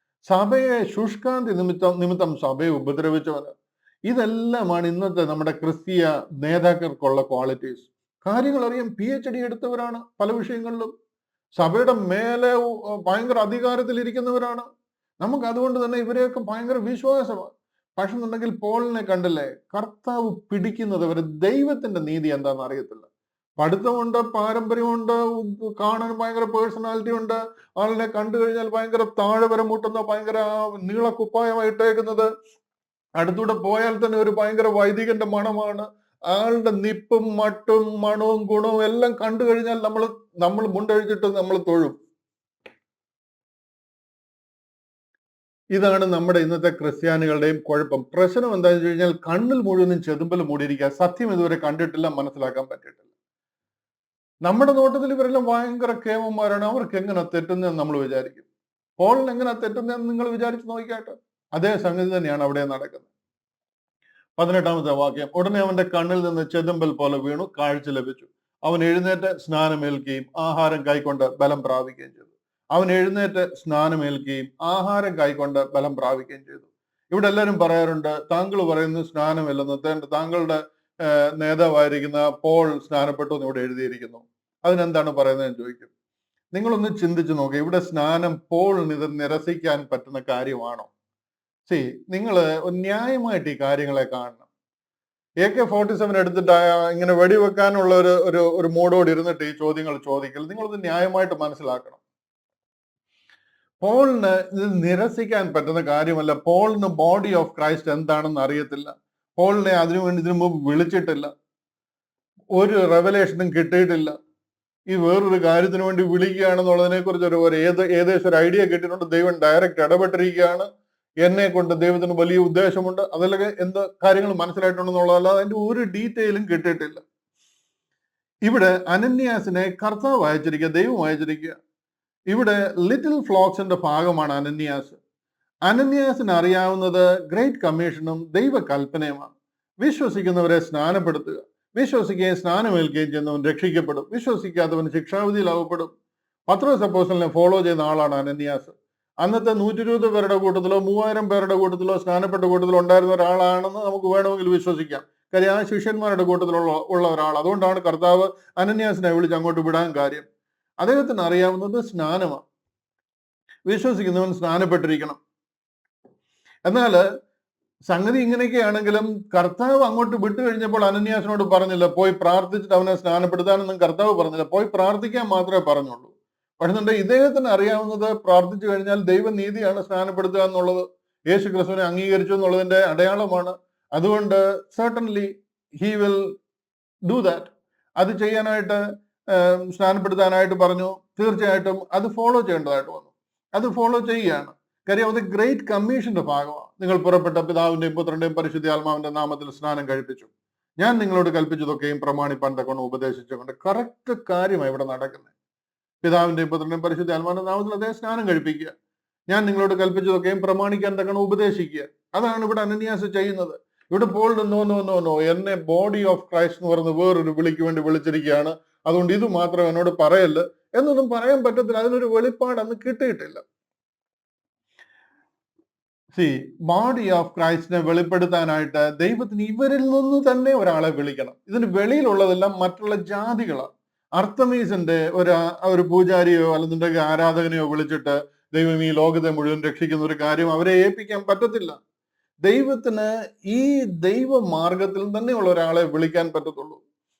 സഭയെ ശുഷ്കാന്തി നിമിത്തം സഭയെ ഉപദ്രവിച്ചവനാണ്. ഇതെല്ലാമാണ് ഇന്നത്തെ നമ്മുടെ ക്രിസ്തീയ നേതാക്കൾക്കുള്ള ക്വാളിറ്റീസ്. കാര്യങ്ങൾ അറിയാം, PhD എടുത്തവരാണ്, പല വിഷയങ്ങളിലും സഭയുടെ മേലെ ഭയങ്കര അധികാരത്തിൽ ഇരിക്കുന്നവരാണ്. നമുക്ക് അതുകൊണ്ട് തന്നെ ഇവരെയൊക്കെ ഭയങ്കര വിശ്വാസമാണ്. പക്ഷെ എന്നുണ്ടെങ്കിൽ പോളിനെ കണ്ടില്ലേ, കർത്താവ് പിടിക്കുന്നത് വരെ ദൈവത്തിന്റെ നീതി എന്താണെന്ന് അറിയത്തില്ല. പഠിത്തമുണ്ട്, പാരമ്പര്യമുണ്ട്, കാണാൻ ഭയങ്കര പേഴ്സണാലിറ്റി ഉണ്ട്, ആളിനെ കണ്ടു കഴിഞ്ഞാൽ ഭയങ്കര താഴെ വരെ മുട്ടുന്ന ഭയങ്കര നീളക്കുപ്പായമായിട്ടേക്കുന്നത്, അടുത്തൂടെ പോയാൽ തന്നെ ഒരു ഭയങ്കര വൈദികന്റെ മണമാണ്. ആളുടെ നിപ്പും മട്ടും മണവും ഗുണവും എല്ലാം കണ്ടു കഴിഞ്ഞാൽ നമ്മൾ മുണ്ടഴിച്ചിട്ട് നമ്മൾ തൊഴും. ഇതാണ് നമ്മുടെ ഇന്നത്തെ ക്രിസ്ത്യാനികളുടെയും കുഴപ്പം. പ്രശ്നം എന്താണെന്ന് വെച്ച് കഴിഞ്ഞാൽ കണ്ണിൽ മുഴുവനും ചെതുമ്പൽ മൂടിയിരിക്കുക. സത്യം ഇതുവരെ കണ്ടിട്ടില്ല, മനസ്സിലാക്കാൻ പറ്റിയിട്ടില്ല. നമ്മുടെ നോട്ടത്തിൽ ഇവരെല്ലാം ഭയങ്കര കേമന്മാരാണ്, അവർക്ക് എങ്ങനെ തെറ്റുന്നതെന്ന് നമ്മൾ വിചാരിക്കും. പോളിന് എങ്ങനെ തെറ്റുന്നതെന്ന് നിങ്ങൾ വിചാരിച്ച് നോക്കിയാട്ടെ. അതേ സംഗതി തന്നെയാണ് അവിടെ നടക്കുന്നത്. 18ാമത്തെ വാക്യം, ഉടനെ അവന്റെ കണ്ണിൽ നിന്ന് ചെതുമ്പൽ പോലെ വീണു, കാഴ്ച ലഭിച്ചു. അവൻ എഴുന്നേറ്റ് സ്നാനമേൽക്കുകയും ആഹാരം കൈക്കൊണ്ട് ബലം പ്രാപിക്കുകയും ചെയ്തു. അവൻ എഴുന്നേറ്റ് സ്നാനമേൽക്കുകയും ആഹാരം കൈക്കൊണ്ട് ബലം പ്രാപിക്കുകയും ചെയ്തു. ഇവിടെ എല്ലാവരും പറയാറുണ്ട്, താങ്കൾ പറയുന്നു സ്നാനമില്ലെന്ന്, താങ്കളുടെ നേതാവായിരിക്കുന്ന പോൾ സ്നാനപ്പെട്ടു എന്ന് ഇവിടെ എഴുതിയിരിക്കുന്നു. അതിനെന്താണ് പറയുന്നതെന്ന് ചോദിക്കും. നിങ്ങളൊന്ന് ചിന്തിച്ചു നോക്കുക, ഇവിടെ സ്നാനം പോൾ നിരസിക്കാൻ പറ്റുന്ന കാര്യമാണോ? നിങ്ങൾ ന്യായമായിട്ട് ഈ കാര്യങ്ങളെ കാണണം. AK-47 എടുത്തിട്ട് ഇങ്ങനെ വെടിവെക്കാനുള്ള ഒരു മോഡോട് ഇരുന്നിട്ട് ഈ ചോദ്യങ്ങൾ ചോദിക്കൽ നിങ്ങളത് ന്യായമായിട്ട് മനസ്സിലാക്കണം. പോളിന് ഇത് നിരസിക്കാൻ പറ്റുന്ന കാര്യമല്ല. പോളിന് ബോഡി ഓഫ് ക്രൈസ്റ്റ് എന്താണെന്ന് അറിയത്തില്ല. പോളിനെ അതിനുവേണ്ടി ഇതിനു മുമ്പ് വിളിച്ചിട്ടില്ല, ഒരു റെവലേഷനും കിട്ടിയിട്ടില്ല. ഈ വേറൊരു കാര്യത്തിന് വേണ്ടി വിളിക്കുകയാണെന്നുള്ളതിനെ കുറിച്ച് ഏകദേശം ഒരു ഐഡിയ കിട്ടിയിട്ടുണ്ട്. ദൈവം ഡയറക്റ്റ് ഇടപെട്ടിരിക്കുകയാണ്, എന്നെ കൊണ്ട് ദൈവത്തിന് വലിയ ഉദ്ദേശമുണ്ട്, അതിലൊക്കെ എന്ത് കാര്യങ്ങൾ മനസ്സിലായിട്ടുണ്ടെന്നുള്ളതല്ലാതെ അതിന്റെ ഒരു ഡീറ്റെയിലും കിട്ടിയിട്ടില്ല. ഇവിടെ അനന്യാസിനെ കർത്താവ് അയച്ചിരിക്കുക, ദൈവം അയച്ചിരിക്കുക. ഇവിടെ ലിറ്റിൽ ഫ്ലോക്സിന്റെ ഭാഗമാണ് അനന്യാസ്. അനന്യാസിന് അറിയാവുന്നത് ഗ്രേറ്റ് കമ്മീഷനും ദൈവകൽപ്പനയുമാണ്. വിശ്വസിക്കുന്നവരെ സ്നാനപ്പെടുത്തുക, വിശ്വസിക്കുകയും സ്നാനമേൽക്കുകയും ചെയ്യുന്നവൻ രക്ഷിക്കപ്പെടും, വിശ്വസിക്കാത്തവൻ ശിക്ഷാവിധിയിലാവപ്പെടും. പത്രോസ് അപ്പോസ്തലനെ ഫോളോ ചെയ്യുന്ന ആളാണ് അനന്യാസ്. അന്നത്തെ 120 പേരുടെ കൂട്ടത്തിലോ 3000 പേരുടെ കൂട്ടത്തിലോ സ്നാനപ്പെട്ട കൂട്ടത്തിലോ ഉണ്ടായിരുന്ന ഒരാളാണെന്ന് നമുക്ക് വേണമെങ്കിൽ വിശ്വസിക്കാം. കാര്യം ആ ശിഷ്യന്മാരുടെ കൂട്ടത്തിലുള്ള ഒരാൾ. അതുകൊണ്ടാണ് കർത്താവ് അനന്യാസിനെ വിളിച്ച് അങ്ങോട്ട് വിടാൻ കാര്യം. അദ്ദേഹത്തിന് അറിയാവുന്നത് സ്നാനമാണ്. വിശ്വസിക്കുന്നവൻ സ്നാനപ്പെട്ടിരിക്കണം. എന്നാൽ സംഗതി ഇങ്ങനെയൊക്കെയാണെങ്കിലും കർത്താവ് അങ്ങോട്ട് വിട്ടു കഴിഞ്ഞപ്പോൾ അനന്യാസിനോട് പറഞ്ഞില്ല, പോയി പ്രാർത്ഥിച്ചിട്ട് അവനെ സ്നാനപ്പെടുത്താനൊന്നും കർത്താവ് പറഞ്ഞില്ല, പോയി പ്രാർത്ഥിക്കാൻ മാത്രമേ പറഞ്ഞുള്ളൂ. പക്ഷെ ഇദ്ദേഹത്തിന് അറിയാവുന്നത് പ്രാർത്ഥിച്ചു കഴിഞ്ഞാൽ ദൈവനീതിയാണ് സ്നാനപ്പെടുത്തുക എന്നുള്ളത്. യേശു ക്രിസ്തുവിനെ അംഗീകരിച്ചു എന്നുള്ളതിന്റെ അടയാളമാണ്. അതുകൊണ്ട് certainly he will do that. അത് ചെയ്യാനായിട്ട് സ്നാനപ്പെടുത്താനായിട്ട് പറഞ്ഞു. തീർച്ചയായിട്ടും അത് ഫോളോ ചെയ്യേണ്ടതായിട്ട് വന്നു. അത് ഫോളോ ചെയ്യുകയാണ്. കാര്യം അത് ഗ്രേറ്റ് കമ്മീഷന്റെ ഭാഗമാണ്. നിങ്ങൾ പുറപ്പെട്ട പിതാവിന്റെയും പുത്രന്റെയും പരിശുദ്ധ ആത്മാവിന്റെ നാമത്തിൽ സ്നാനം കഴിപ്പിച്ചു. ഞാൻ നിങ്ങളോട് കൽപ്പിച്ചതൊക്കെയും പ്രമാണിപ്പാൻ തക്കൊണ്ട് ഉപദേശിച്ചുകൊണ്ട് കറക്റ്റ് കാര്യമാണ് ഇവിടെ നടക്കുന്നത്. പിതാവിന്റെയും പുത്രന്റെയും പരിശുദ്ധ ആത്മാവിന്റെ നാമത്തിൽ അദ്ദേഹം സ്നാനം കഴിപ്പിക്കുക. ഞാൻ നിങ്ങളോട് കൽപ്പിച്ചതൊക്കെയും പ്രമാണിക്കാൻ തക്കണം ഉപദേശിക്കുക. അതാണ് ഇവിടെ അനന്യാസ് ചെയ്യുന്നത്. ഇവിടെ പോൾ നോ എന്നെ ബോഡി ഓഫ് ക്രൈസ്റ്റ് എന്ന് പറയുന്ന വേറൊരു വിളിക്ക് വേണ്ടി വിളിച്ചിരിക്കുകയാണ്, അതുകൊണ്ട് ഇത് മാത്രം എന്നോട് പറയല്ല എന്നൊന്നും പറയാൻ പറ്റത്തില്ല. അതിനൊരു വെളിപ്പാട് അന്ന് കിട്ടിയിട്ടില്ല. ബോഡി ഓഫ് ക്രൈസ്റ്റിനെ വെളിപ്പെടുത്താനായിട്ട് ദൈവത്തിന് ഇവരിൽ നിന്ന് തന്നെ ഒരാളെ വിളിക്കണം. ഇതിന് വെളിയിലുള്ളതെല്ലാം മറ്റുള്ള ജാതികളാണ്. അർത്തമീസിന്റെ ഒരു പൂജാരിയോ അല്ലെന്നുണ്ടെങ്കിൽ ആരാധകനെയോ വിളിച്ചിട്ട് ദൈവം ഈ ലോകത്തെ മുഴുവൻ രക്ഷിക്കുന്ന ഒരു കാര്യം അവരെ ഏൽപ്പിക്കാൻ പറ്റത്തില്ല. ദൈവത്തിന് ഈ ദൈവമാർഗത്തിൽ തന്നെയുള്ള ഒരാളെ വിളിക്കാൻ പറ്റത്തുള്ളൂ.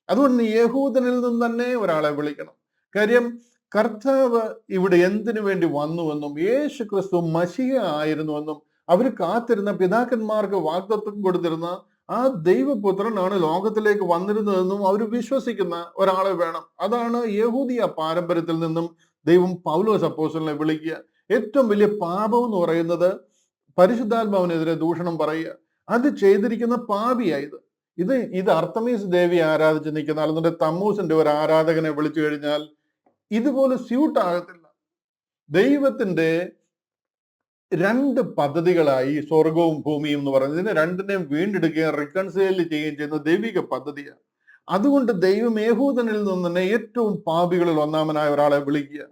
അതുകൊണ്ട് യഹൂദനിൽ നിന്ന് തന്നെ ഒരാളെ വിളിക്കണം. കാര്യം കർത്താവ് ഇവിടെ എന്തിനു വേണ്ടി വന്നുവെന്നും യേശു ക്രിസ്തു മശിഹ ആയിരുന്നുവെന്നും അവർ കാത്തിരുന്ന പിതാക്കന്മാർക്ക് വാഗ്ദത്തം കൊടുത്തിരുന്ന ആ ദൈവപുത്രനാണ് ലോകത്തിലേക്ക് വന്നിരുന്നതെന്നും അവർ വിശ്വസിക്കുന്ന ഒരാളെ വേണം. അതാണ് യഹൂദിയ പാരമ്പര്യത്തിൽ നിന്നും ദൈവം പൗലോസ് അപ്പോസ്തലനെ വിളിക്കുക. ഏറ്റവും വലിയ പാപം എന്ന് പറയുന്നത് പരിശുദ്ധാത്മാവിനെതിരെ ദൂഷണം പറയുക. അത് ചെയ്തിരിക്കുന്ന പാപിയായത്. ഇത് അർത്തമീസ് ദേവി ആരാധിച്ച് നിൽക്കുന്ന അല്ലെന്നുണ്ടെങ്കിൽ തമ്മൂസിന്റെ ഒരു ആരാധകനെ വിളിച്ചു കഴിഞ്ഞാൽ ഇതുപോലെ സ്യൂട്ട് ആകത്തില്ല. ദൈവത്തിന്റെ രണ്ട് പദ്ധതികളായി സ്വർഗവും ഭൂമിയും എന്ന് പറയുന്നത്. ഇതിനെ രണ്ടിനെയും വീണ്ടെടുക്കുകയും റിക്കൺസൈൽ ചെയ്യുകയും ചെയ്യുന്ന ദൈവിക പദ്ധതിയാണ്. അതുകൊണ്ട് ദൈവം യഹൂദനിൽ നിന്ന് തന്നെ ഏറ്റവും പാപികളിൽ ഒന്നാമനായ ഒരാളെ വിളിക്കുക.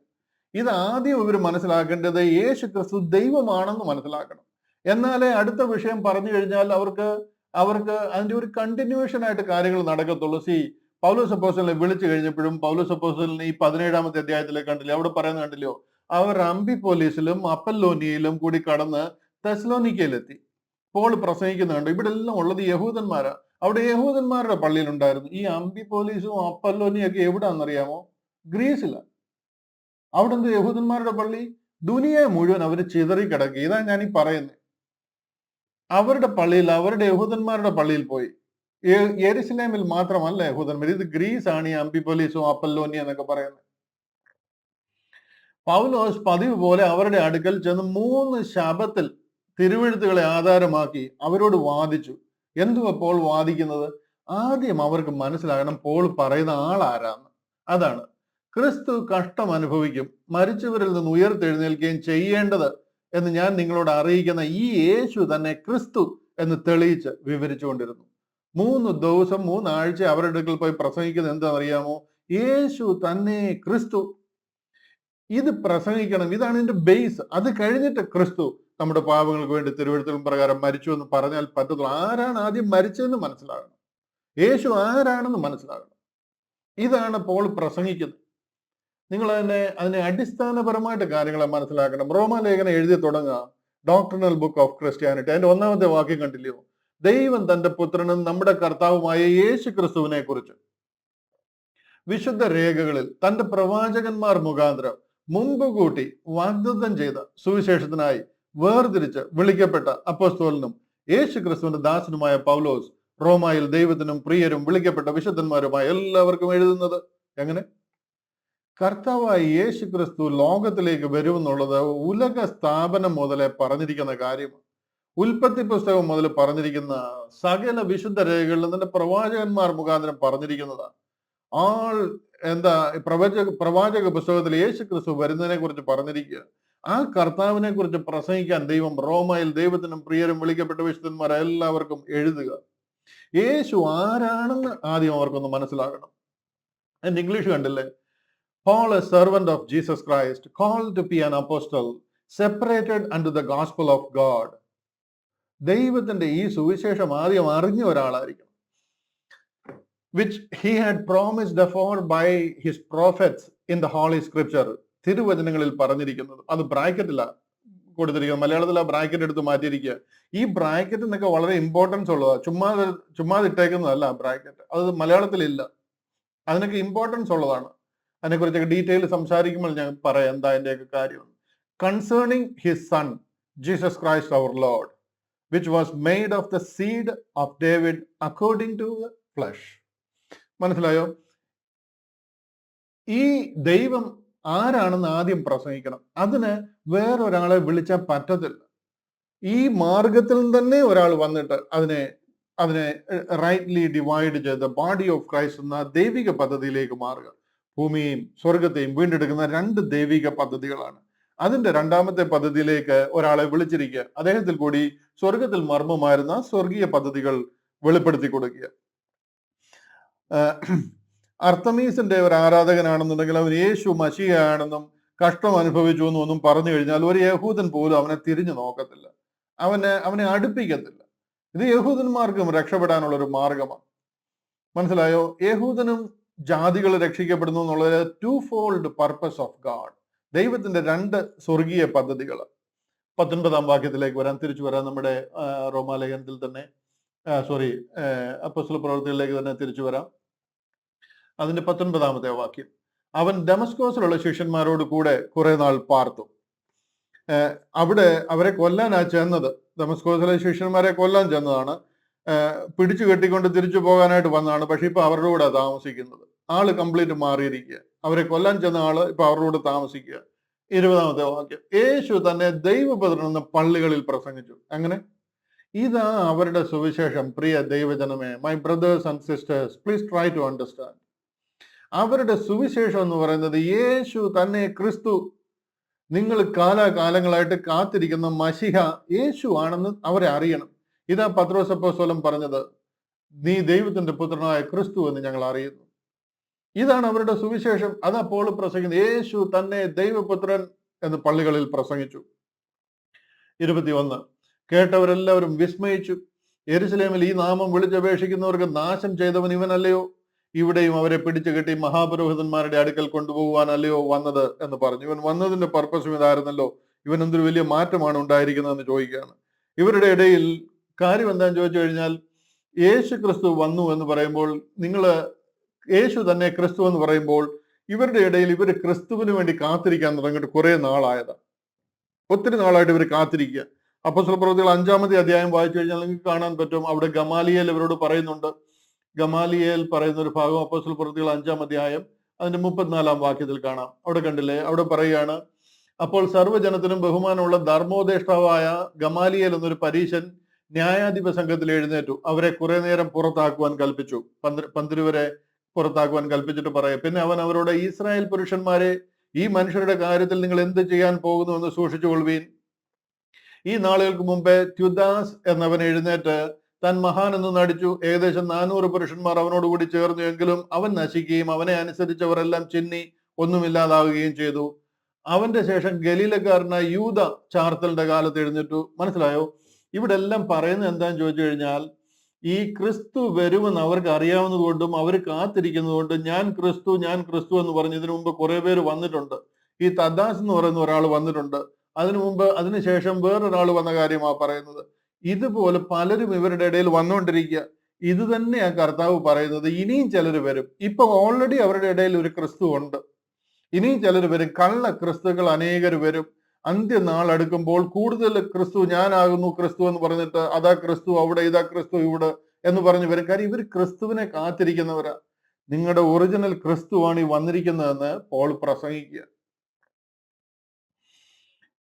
ഇത് ആദ്യം ഇവർ മനസ്സിലാക്കേണ്ടത് യേശു ക്രിസ്തു ദൈവമാണെന്ന് മനസ്സിലാക്കണം. എന്നാലേ അടുത്ത വിഷയം പറഞ്ഞു കഴിഞ്ഞാൽ അവർക്ക് അതിന്റെ ഒരു കണ്ടിന്യൂഷൻ ആയിട്ട് കാര്യങ്ങൾ നടക്കത്തുള്ളൂ. പൗലോസ് അപ്പോസ്തലനെ വിളിച്ചു കഴിഞ്ഞപ്പോഴും പൗലോസ് അപ്പോസ്തലനെ ഈ 17-ാമത്തെ അധ്യായത്തിലേക്ക് കണ്ടില്ലേ, അവിടെ പറയുന്നത് കണ്ടില്ലയോ, അവർ അംബിപോലീസിലും അപ്പല്ലോനിയയിലും കൂടി കടന്ന് തെസ്സലോനിക്കയിലെത്തി. പോൾ പ്രസംഗിക്കുന്നുണ്ട്. ഇവിടെ എല്ലാം ഉള്ളത് യഹൂദന്മാരാ. അവിടെ യഹൂദന്മാരുടെ പള്ളിയിലുണ്ടായിരുന്നു. ഈ അംബിപോലീസും അപ്പല്ലോനിയൊക്കെ എവിടാന്നറിയാമോ? ഗ്രീസിലാണ്. അവിടെ എന്ത് യഹൂദന്മാരുടെ പള്ളി? ദുനിയ മുഴുവൻ അവർ ചിതറി കിടക്കുക. ഇതാ ഞാൻ ഈ പറയുന്നത്. അവരുടെ പള്ളിയിൽ, അവരുടെ യഹൂദന്മാരുടെ പള്ളിയിൽ പോയി. യെരുശലേമിൽ മാത്രമല്ല യഹൂദന്മാർ, ഇത് ഗ്രീസ് ആണ് ഈ അംബിപോലീസും അപ്പല്ലോനിയ എന്നൊക്കെ പറയുന്നത്. പൗലോസ് പതിവ് പോലെ അവരുടെ അടുക്കൽ ചെന്ന് 3 ശബത്തിൽ തിരുവെഴുത്തുകളെ ആധാരമാക്കി അവരോട് വാദിച്ചു. എന്തുവാ പോൾ വാദിക്കുന്നത്? ആദ്യം അവർക്ക് മനസ്സിലാകണം പോൾ പറയുന്ന ആളാരാന്ന്. അതാണ്, ക്രിസ്തു കഷ്ടം അനുഭവിക്കും, മരിച്ചവരിൽ നിന്ന് ഉയർത്തെഴുന്നേൽക്കുകയും ചെയ്യേണ്ടത് എന്ന് ഞാൻ നിങ്ങളോട് അറിയിക്കുന്ന ഈ യേശു തന്നെ ക്രിസ്തു എന്ന് തെളിയിച്ച് വിവരിച്ചുകൊണ്ടിരുന്നു. 3 ദിവസം 3 ആഴ്ച അവരുടെ അടുക്കൽ പോയി പ്രസംഗിക്കുന്നത് എന്താണെന്നറിയാമോ? യേശു തന്നെ ക്രിസ്തു. ഇത് പ്രസംഗിക്കണം. ഇതാണ് ഇതിന്റെ ബേസ്. അത് കഴിഞ്ഞിട്ട് ക്രിസ്തു നമ്മുടെ പാപങ്ങൾക്ക് വേണ്ടി തിരുവെഴുത്തുകൾ പ്രകാരം മരിച്ചു എന്ന് പറഞ്ഞാൽ പറ്റത്തുള്ളൂ. ആരാണ് ആദ്യം മരിച്ചതെന്ന് മനസ്സിലാകണം. യേശു ആരാണെന്ന് മനസ്സിലാകണം. ഇതാണ് പോൾ പ്രസംഗിക്കുന്നത്. നിങ്ങൾ അതിനെ അടിസ്ഥാനപരമായിട്ട് കാര്യങ്ങളെ മനസ്സിലാക്കണം. റോമാലേഖനം എഴുതി തുടങ്ങുക, ഡോക്ട്രിനൽ ബുക്ക് ഓഫ് ക്രിസ്ത്യാനിറ്റി. അതിന്റെ 1-ാമത്തെ വാക്യം കണ്ടില്ലയോ? ദൈവം തന്റെ പുത്രനും നമ്മുടെ കർത്താവുമായ യേശു ക്രിസ്തുവിനെ കുറിച്ച് വിശുദ്ധ രേഖകളിൽ തന്റെ പ്രവാചകന്മാർ മുഖാന്തരം മുമ്പ് കൂട്ടി വാഗ്ദത്തം ചെയ്ത സുവിശേഷത്തിനായി വേർതിരിച്ച് വിളിക്കപ്പെട്ട അപ്പോസ്തലനും യേശു ക്രിസ്തുവിന്റെ ദാസനുമായ പൗലോസ്, റോമായിൽ ദൈവത്തിനും പ്രിയരും വിളിക്കപ്പെട്ട വിശുദ്ധന്മാരുമായ എല്ലാവർക്കും എഴുതുന്നത്. എങ്ങനെ? കർത്താവായ യേശു ക്രിസ്തു ലോകത്തിലേക്ക് വരുമെന്നുള്ളത് ഉലക സ്ഥാപനം മുതലേ പറഞ്ഞിരിക്കുന്ന കാര്യമാണ്. ഉൽപ്പത്തി പുസ്തകം മുതൽ പറഞ്ഞിരിക്കുന്ന സകല വിശുദ്ധ രേഖകളിൽ തന്നെ പ്രവാചകന്മാർ മുഖാന്തരം പറഞ്ഞിരിക്കുന്നതാണ്. പ്രവാചക പുസ്തകത്തിൽ യേശു ക്രിസ്തു വരുന്നതിനെ കുറിച്ച് പറഞ്ഞിരിക്കുക. ആ കർത്താവിനെ കുറിച്ച് പ്രസംഗിക്കാൻ ദൈവം റോമയിൽ ദൈവത്തിനും പ്രിയരും വിളിക്കപ്പെട്ട വിശുദ്ധന്മാരെ എല്ലാവർക്കും എഴുതുക. യേശു ആരാണെന്ന് ആദ്യം അവർക്കൊന്ന് മനസ്സിലാകണം. എന്റെ ഇംഗ്ലീഷ് കണ്ടില്ലേ? Paul, a servant of Jesus Christ, called to be an apostle, separated unto the gospel of God. ദൈവത്തിന്റെ ഈ സുവിശേഷം ആദ്യം അറിഞ്ഞ ഒരാളായിരിക്കും. Which he had promised afore by his prophets in the holy scripture. തിരുവചനങ്ങളിൽ പറഞ്ഞിരിക്കുന്നത്. അത് ബ്രാക്കറ്റിലാ കൊടുത്തിരിക്കുന്നത്. മലയാളത്തിൽ ആ ബ്രാക്കറ്റ് എടുത്ത് മാറ്റിയിരിക്കുക. ഈ ബ്രാക്കറ്റ് എന്നൊക്കെ വളരെ ഇമ്പോർട്ടൻസ് ഉള്ളതാണ്. ചുമ്മാതെ ഇട്ടേക്കുന്നതല്ല ബ്രാക്കറ്റ്. അത് മലയാളത്തിലില്ല. അതിനൊക്കെ ഇമ്പോർട്ടൻസ് ഉള്ളതാണ്. അതിനെക്കുറിച്ചൊക്കെ ഡീറ്റെയിൽ സംസാരിക്കുമ്പോൾ ഞാൻ പറയാം എന്താ അതിൻ്റെയൊക്കെ കാര്യം. Concerning his son Jesus Christ our Lord, which was made of the seed of David according to the flesh. മനസ്സിലായോ? ഈ ദൈവം ആരാണെന്ന് ആദ്യം പ്രസംഗിക്കണം. അതിന് വേറൊരാളെ വിളിച്ചാൽ പറ്റത്തില്ല. ഈ മാർഗത്തിൽ തന്നെ ഒരാൾ വന്നിട്ട് അതിനെ അതിനെ റൈറ്റ്ലി ഡിവൈഡ് ചെയ്ത് ബോഡി ഓഫ് ക്രൈസ്റ്റ് എന്ന ദൈവിക പദ്ധതിയിലേക്ക് മാറുക. ഭൂമിയെയും സ്വർഗത്തെയും വീണ്ടെടുക്കുന്ന രണ്ട് ദൈവിക പദ്ധതികളാണ്. അതിന്റെ രണ്ടാമത്തെ പദ്ധതിയിലേക്ക് ഒരാളെ വിളിച്ചിരിക്കുക, അദ്ദേഹത്തിൽ കൂടി സ്വർഗത്തിൽ മർമ്മമായിരുന്ന സ്വർഗീയ പദ്ധതികൾ വെളിപ്പെടുത്തി കൊടുക്കുക. അർത്തമീസിന്റെ ഒരു ആരാധകനാണെന്നുണ്ടെങ്കിൽ അവൻ യേശു മശിഹയാണെന്നും കഷ്ടം അനുഭവിച്ചു എന്നും ഒന്നും പറഞ്ഞു കഴിഞ്ഞാൽ ഒരു യഹൂദൻ പോലും അവനെ തിരിഞ്ഞു നോക്കത്തില്ല, അവനെ അടുപ്പിക്കത്തില്ല. ഇത് യഹൂദന്മാർക്കും രക്ഷപ്പെടാനുള്ള ഒരു മാർഗമാണ്. മനസ്സിലായോ? യഹൂദനും ജാതികൾ രക്ഷിക്കപ്പെടുന്നു എന്നുള്ളത് twofold purpose of God, ദൈവത്തിന്റെ രണ്ട് സ്വർഗീയ പദ്ധതികൾ. 19 വാക്യത്തിലേക്ക് വരാം, തിരിച്ചു വരാം. നമ്മുടെ റോമാലേഖനത്തിൽ തന്നെ അപ്പോസ്തല പ്രവൃത്തികളിലേക്ക് തന്നെ തിരിച്ചു വരാം. അതിന്റെ 19 വാക്യം, അവൻ ദമസ്കോസിലുള്ള ശിഷ്യന്മാരോട് കൂടെ കുറെ നാൾ പാർത്തു. അവിടെ അവരെ കൊല്ലാനാ ചെന്നത്. ദമസ്കോസിലെ ശിഷ്യന്മാരെ കൊല്ലാൻ ചെന്നതാണ്. പിടിച്ചു കെട്ടിക്കൊണ്ട് തിരിച്ചു പോകാനായിട്ട് വന്നതാണ്. പക്ഷെ ഇപ്പൊ അവരുടെ കൂടെ താമസിക്കുന്നത്. ആള് കംപ്ലീറ്റ് മാറിയിരിക്കുക. അവരെ കൊല്ലാൻ ചെന്ന ആള് ഇപ്പൊ അവരുടെ കൂടെ താമസിക്കുക. 20 വാക്യം, യേശു തന്നെ ദൈവപുത്രനെന്ന് പള്ളികളിൽ പ്രസംഗിച്ചു. അങ്ങനെ ഇതാ അവരുടെ സുവിശേഷം. പ്രിയ ദൈവജനമേ, my brothers and sisters, please try to understand. അവരുടെ സുവിശേഷം എന്ന് പറയുന്നത് യേശു തന്നെ ക്രിസ്തു, നിങ്ങൾ കാലാകാലങ്ങളായിട്ട് കാത്തിരിക്കുന്ന മശിഹ യേശു ആണെന്ന് അവരെ അറിയണം. ഇതാ പത്രോസ് അപ്പോസ്തലൻ പറഞ്ഞത്, നീ ദൈവത്തിന്റെ പുത്രനായ ക്രിസ്തു എന്ന് ഞങ്ങൾ അറിയുന്നു. ഇതാണ് അവരുടെ സുവിശേഷം. അതാ പോൾ പ്രസംഗിക്കുന്നത്, യേശു തന്നെ ദൈവപുത്രൻ എന്ന് പള്ളികളിൽ പ്രസംഗിച്ചു. 21, കേട്ടവരെല്ലാവരും വിസ്മയിച്ചു. യെരുശലേമിൽ ഈ നാമം വിളിച്ചപേക്ഷിക്കുന്നവർക്ക് നാശം ചെയ്തവൻ ഇവനല്ലയോ? ഇവിടെയും അവരെ പിടിച്ചു കെട്ടി മഹാപുരോഹിതന്മാരുടെ അടുക്കൽ കൊണ്ടുപോകുവാനല്ലയോ വന്നത് എന്ന് പറഞ്ഞു. ഇവൻ വന്നതിന്റെ പർപ്പസും ഇതായിരുന്നല്ലോ. ഇവൻ എന്തൊരു വലിയ മാറ്റമാണ് ഉണ്ടായിരിക്കുന്നതെന്ന് ചോദിക്കുകയാണ്. ഇവരുടെ ഇടയിൽ കാര്യം എന്താണെന്ന് ചോദിച്ചു കഴിഞ്ഞാൽ, യേശു ക്രിസ്തു വന്നു എന്ന് പറയുമ്പോൾ, യേശു തന്നെ ക്രിസ്തു എന്ന് പറയുമ്പോൾ, ഇവരുടെ ഇടയിൽ ഇവർ ക്രിസ്തുവിന് വേണ്ടി കാത്തിരിക്കാൻ തുടങ്ങിയിട്ട് കുറെ നാളായതാണ്. ഒത്തിരി നാളായിട്ട് ഇവർ കാത്തിരിക്കുക. അപ്പോസ്തല പ്രവൃത്തികൾ 5-ാമത്തെ അധ്യായം വായിച്ചു കഴിഞ്ഞാൽ നിങ്ങൾക്ക് കാണാൻ പറ്റും. അവിടെ ഗമാലിയേൽ ഇവരോട് പറയുന്നുണ്ട്. ഗമാലിയേൽ പറയുന്ന ഒരു ഭാഗം അപ്പോസ്തല പ്രവൃത്തികൾ 5-ാം അധ്യായം അതിന്റെ 34 വാക്യത്തിൽ കാണാം. അവിടെ കണ്ടില്ലേ? അവിടെ പറയുകയാണ്, അപ്പോൾ സർവ്വജനത്തിനും ബഹുമാനമുള്ള ധർമ്മോപദേഷ്ടാവായ ഗമാലിയേൽ എന്നൊരു പരീശൻ ന്യായാധിപ സംഘത്തിൽ എഴുന്നേറ്റു. അവരെ കുറെ നേരം പുറത്താക്കുവാൻ കൽപ്പിച്ചു. 12 വരെ പുറത്താക്കുവാൻ കൽപ്പിച്ചിട്ട് പറയാം. പിന്നെ അവൻ അവരോട്, ഇസ്രായേൽ പുരുഷന്മാരെ, ഈ മനുഷ്യരുടെ കാര്യത്തിൽ നിങ്ങൾ എന്ത് ചെയ്യാൻ പോകുന്നു എന്ന് സൂക്ഷിച്ചു കൊള്ളുവീൻ. ഈ നാളുകൾക്ക് മുമ്പേ ത്യുദാസ് എന്നവൻ എഴുന്നേറ്റ് താൻ മഹാൻ എന്ന് നടിച്ചു. ഏകദേശം 400 പുരുഷന്മാർ അവനോടുകൂടി ചേർന്നു. എങ്കിലും അവൻ നശിക്കുകയും അവനെ അനുസരിച്ചവരെല്ലാം ചിന്നി ഒന്നുമില്ലാതാവുകയും ചെയ്തു. അവന്റെ ശേഷം ഗലീലക്കാരനായ യൂദ ചാർത്തലിന്റെ കാലത്ത് എഴുന്നേറ്റു. മനസ്സിലായോ? ഇവിടെ എല്ലാം പറയുന്നത് എന്താന്ന് ചോദിച്ചു കഴിഞ്ഞാൽ, ഈ ക്രിസ്തു വരുമെന്ന് അവർക്ക് അറിയാവുന്നതുകൊണ്ടും അവർ കാത്തിരിക്കുന്നതുകൊണ്ടും ഞാൻ ക്രിസ്തു എന്ന് പറഞ്ഞ് ഇതിനു മുമ്പ് കുറെ പേര് വന്നിട്ടുണ്ട്. ഈ തദ്ദാസ് എന്ന് പറയുന്ന ഒരാൾ വന്നിട്ടുണ്ട്. അതിനുശേഷം വേറൊരാൾ വന്ന കാര്യമാണ് പറയുന്നത്. ഇതുപോലെ പലരും ഇവരുടെ ഇടയിൽ വന്നുകൊണ്ടിരിക്കുക. ഇത് തന്നെയാ കർത്താവ് പറയുന്നത്. ഇനിയും ചിലർ വരും. ഇപ്പൊ ഓൾറെഡി അവരുടെ ഇടയിൽ ഒരു ക്രിസ്തു ഉണ്ട്. ഇനിയും ചിലർ വരും. കള്ള ക്രിസ്തുക്കൾ അനേകർ വരും. അന്ത്യനാൾ അടുക്കുമ്പോൾ കൂടുതൽ ക്രിസ്തു ഞാനാകുന്നു ക്രിസ്തു എന്ന് പറഞ്ഞിട്ട്, അതാ ക്രിസ്തു അവിടെ, ഇതാ ക്രിസ്തു ഇവിടെ എന്ന് പറഞ്ഞു വരും. കാര്യം ഇവർ ക്രിസ്തുവിനെ കാത്തിരിക്കുന്നവരാ. നിങ്ങളുടെ ഒറിജിനൽ ക്രിസ്തുവാണ് ഈ വന്നിരിക്കുന്നതെന്ന് പോൾ പ്രസംഗിക്കുക.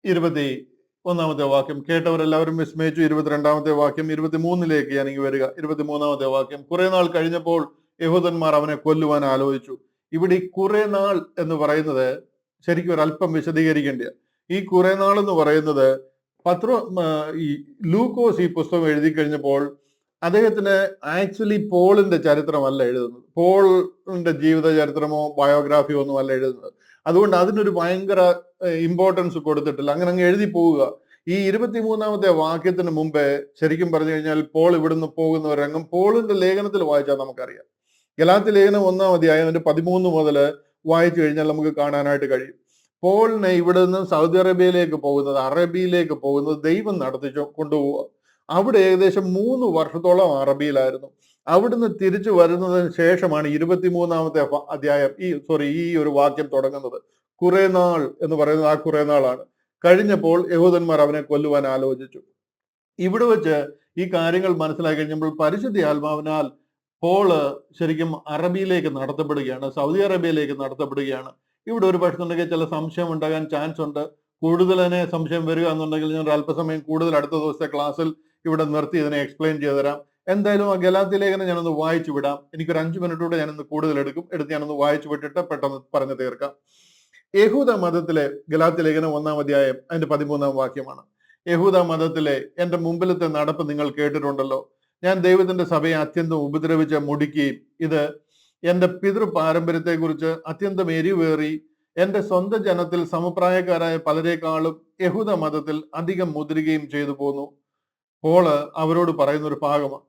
21-ാമത്തെ വാക്യം, കേട്ടവരെല്ലാവരും വിസ്മയിച്ചു. 22-ാമത്തെ വാക്യം, 23-ലേക്ക് ഞാനിങ്ങ് വരിക. 23-ാമത്തെ വാക്യം, കുറെ നാൾ കഴിഞ്ഞപ്പോൾ യഹൂദന്മാർ അവനെ കൊല്ലുവാൻ ആലോചിച്ചു. ഇവിടെ ഈ കുറെ നാൾ എന്ന് പറയുന്നത് ശരിക്കും ഒരല്പം വിശദീകരിക്കേണ്ട. ഈ കുറെ നാൾ എന്ന് പറയുന്നത് ഈ ലൂക്കോസ് ഈ പുസ്തകം എഴുതി കഴിഞ്ഞപ്പോൾ അദ്ദേഹത്തിന് ആക്ച്വലി പോളിന്റെ ചരിത്രമല്ല എഴുതുന്നത്. പോളിന്റെ ജീവിത ചരിത്രമോ ബയോഗ്രാഫിയോ ഒന്നും അല്ല എഴുതുന്നത്. അതുകൊണ്ട് അതിനൊരു ഭയങ്കര ഇമ്പോർട്ടൻസ് കൊടുത്തിട്ടില്ല. അങ്ങനെ അങ്ങ് എഴുതി പോവുക. ഈ 23-ാമത്തെ വാക്യത്തിന് മുമ്പേ ശരിക്കും പറഞ്ഞു കഴിഞ്ഞാൽ പോൾ ഇവിടുന്ന് പോകുന്ന ഒരു രംഗം പോളിന്റെ ലേഖനത്തിൽ വായിച്ചാൽ നമുക്കറിയാം. ഗലാത്യ ലേഖനം 1-ാം അധ്യായം 13 മുതൽ വായിച്ചു കഴിഞ്ഞാൽ നമുക്ക് കാണാനായിട്ട് കഴിയും. പോളിനെ ഇവിടെ നിന്ന് സൗദി അറേബ്യയിലേക്ക് പോകുന്നത് ദൈവം നടത്തിച്ചു കൊണ്ടുപോവുക. അവിടെ ഏകദേശം 3 വർഷത്തോളം അറബിയിലായിരുന്നു. അവിടുന്ന് തിരിച്ചു വരുന്നതിന് ശേഷമാണ് 23-ാമത്തെ അധ്യായം ഈ ഒരു വാക്യം തുടങ്ങുന്നത്. കുറെ നാൾ എന്ന് പറയുന്നത് ആ കുറെ നാളാണ്. കഴിഞ്ഞപ്പോൾ യഹൂദന്മാർ അവനെ കൊല്ലുവാൻ ആലോചിച്ചു. ഇവിടെ വെച്ച് ഈ കാര്യങ്ങൾ മനസ്സിലാക്കി കഴിഞ്ഞപ്പോൾ പരിശുദ്ധ ആത്മാവിനാൽ പോള് ശരിക്കും അറബിയിലേക്ക് നടത്തപ്പെടുകയാണ്, സൗദി അറേബ്യയിലേക്ക് നടത്തപ്പെടുകയാണ്. ഇവിടെ ഒരു പക്ഷേ ചില സംശയം ഉണ്ടാകാൻ ചാൻസ് ഉണ്ട്. കൂടുതൽ തന്നെ സംശയം വരിക എന്നുണ്ടെങ്കിൽ ഞാൻ അല്പസമയം കൂടുതൽ അടുത്ത ദിവസത്തെ ക്ലാസ്സിൽ ഇവിടെ നിർത്തി ഇതിനെ എക്സ്പ്ലെയിൻ ചെയ്തു തരാം. എന്തായാലും ആ ഗലാത്യ ലേഖനം ഞാനൊന്ന് വായിച്ചു വിടാം. എനിക്കൊരു 5 മിനിറ്റ് കൂടെ ഞാനൊന്ന് കൂടുതൽ എടുത്ത് ഞാനൊന്ന് വായിച്ചു വിട്ടിട്ട് പെട്ടെന്ന് പറഞ്ഞു തീർക്കാം. യഹൂദ മതത്തിലെ ഗലാത്യ ലേഖനം 1-ാം അധ്യായം അതിന്റെ 13-ാം വാക്യമാണ്. യഹൂദ മതത്തിലെ എന്റെ മുമ്പിലത്തെ നടപ്പ് നിങ്ങൾ കേട്ടിട്ടുണ്ടല്ലോ. ഞാൻ ദൈവത്തിന്റെ സഭയെ അത്യന്തം ഉപദ്രവിച്ച് മുടിക്കുകയും ഇത് എന്റെ പിതൃ പാരമ്പര്യത്തെക്കുറിച്ച് അത്യന്തം എരിവേറി എന്റെ സ്വന്തം ജനത്തിൽ സമപ്രായക്കാരായ പലരെക്കാളും യഹൂദ മതത്തിൽ അധികം മുദ്രികയും ചെയ്തു പോന്നു. പോള് അവരോട് പറയുന്ന ഒരു ഭാഗമാണ്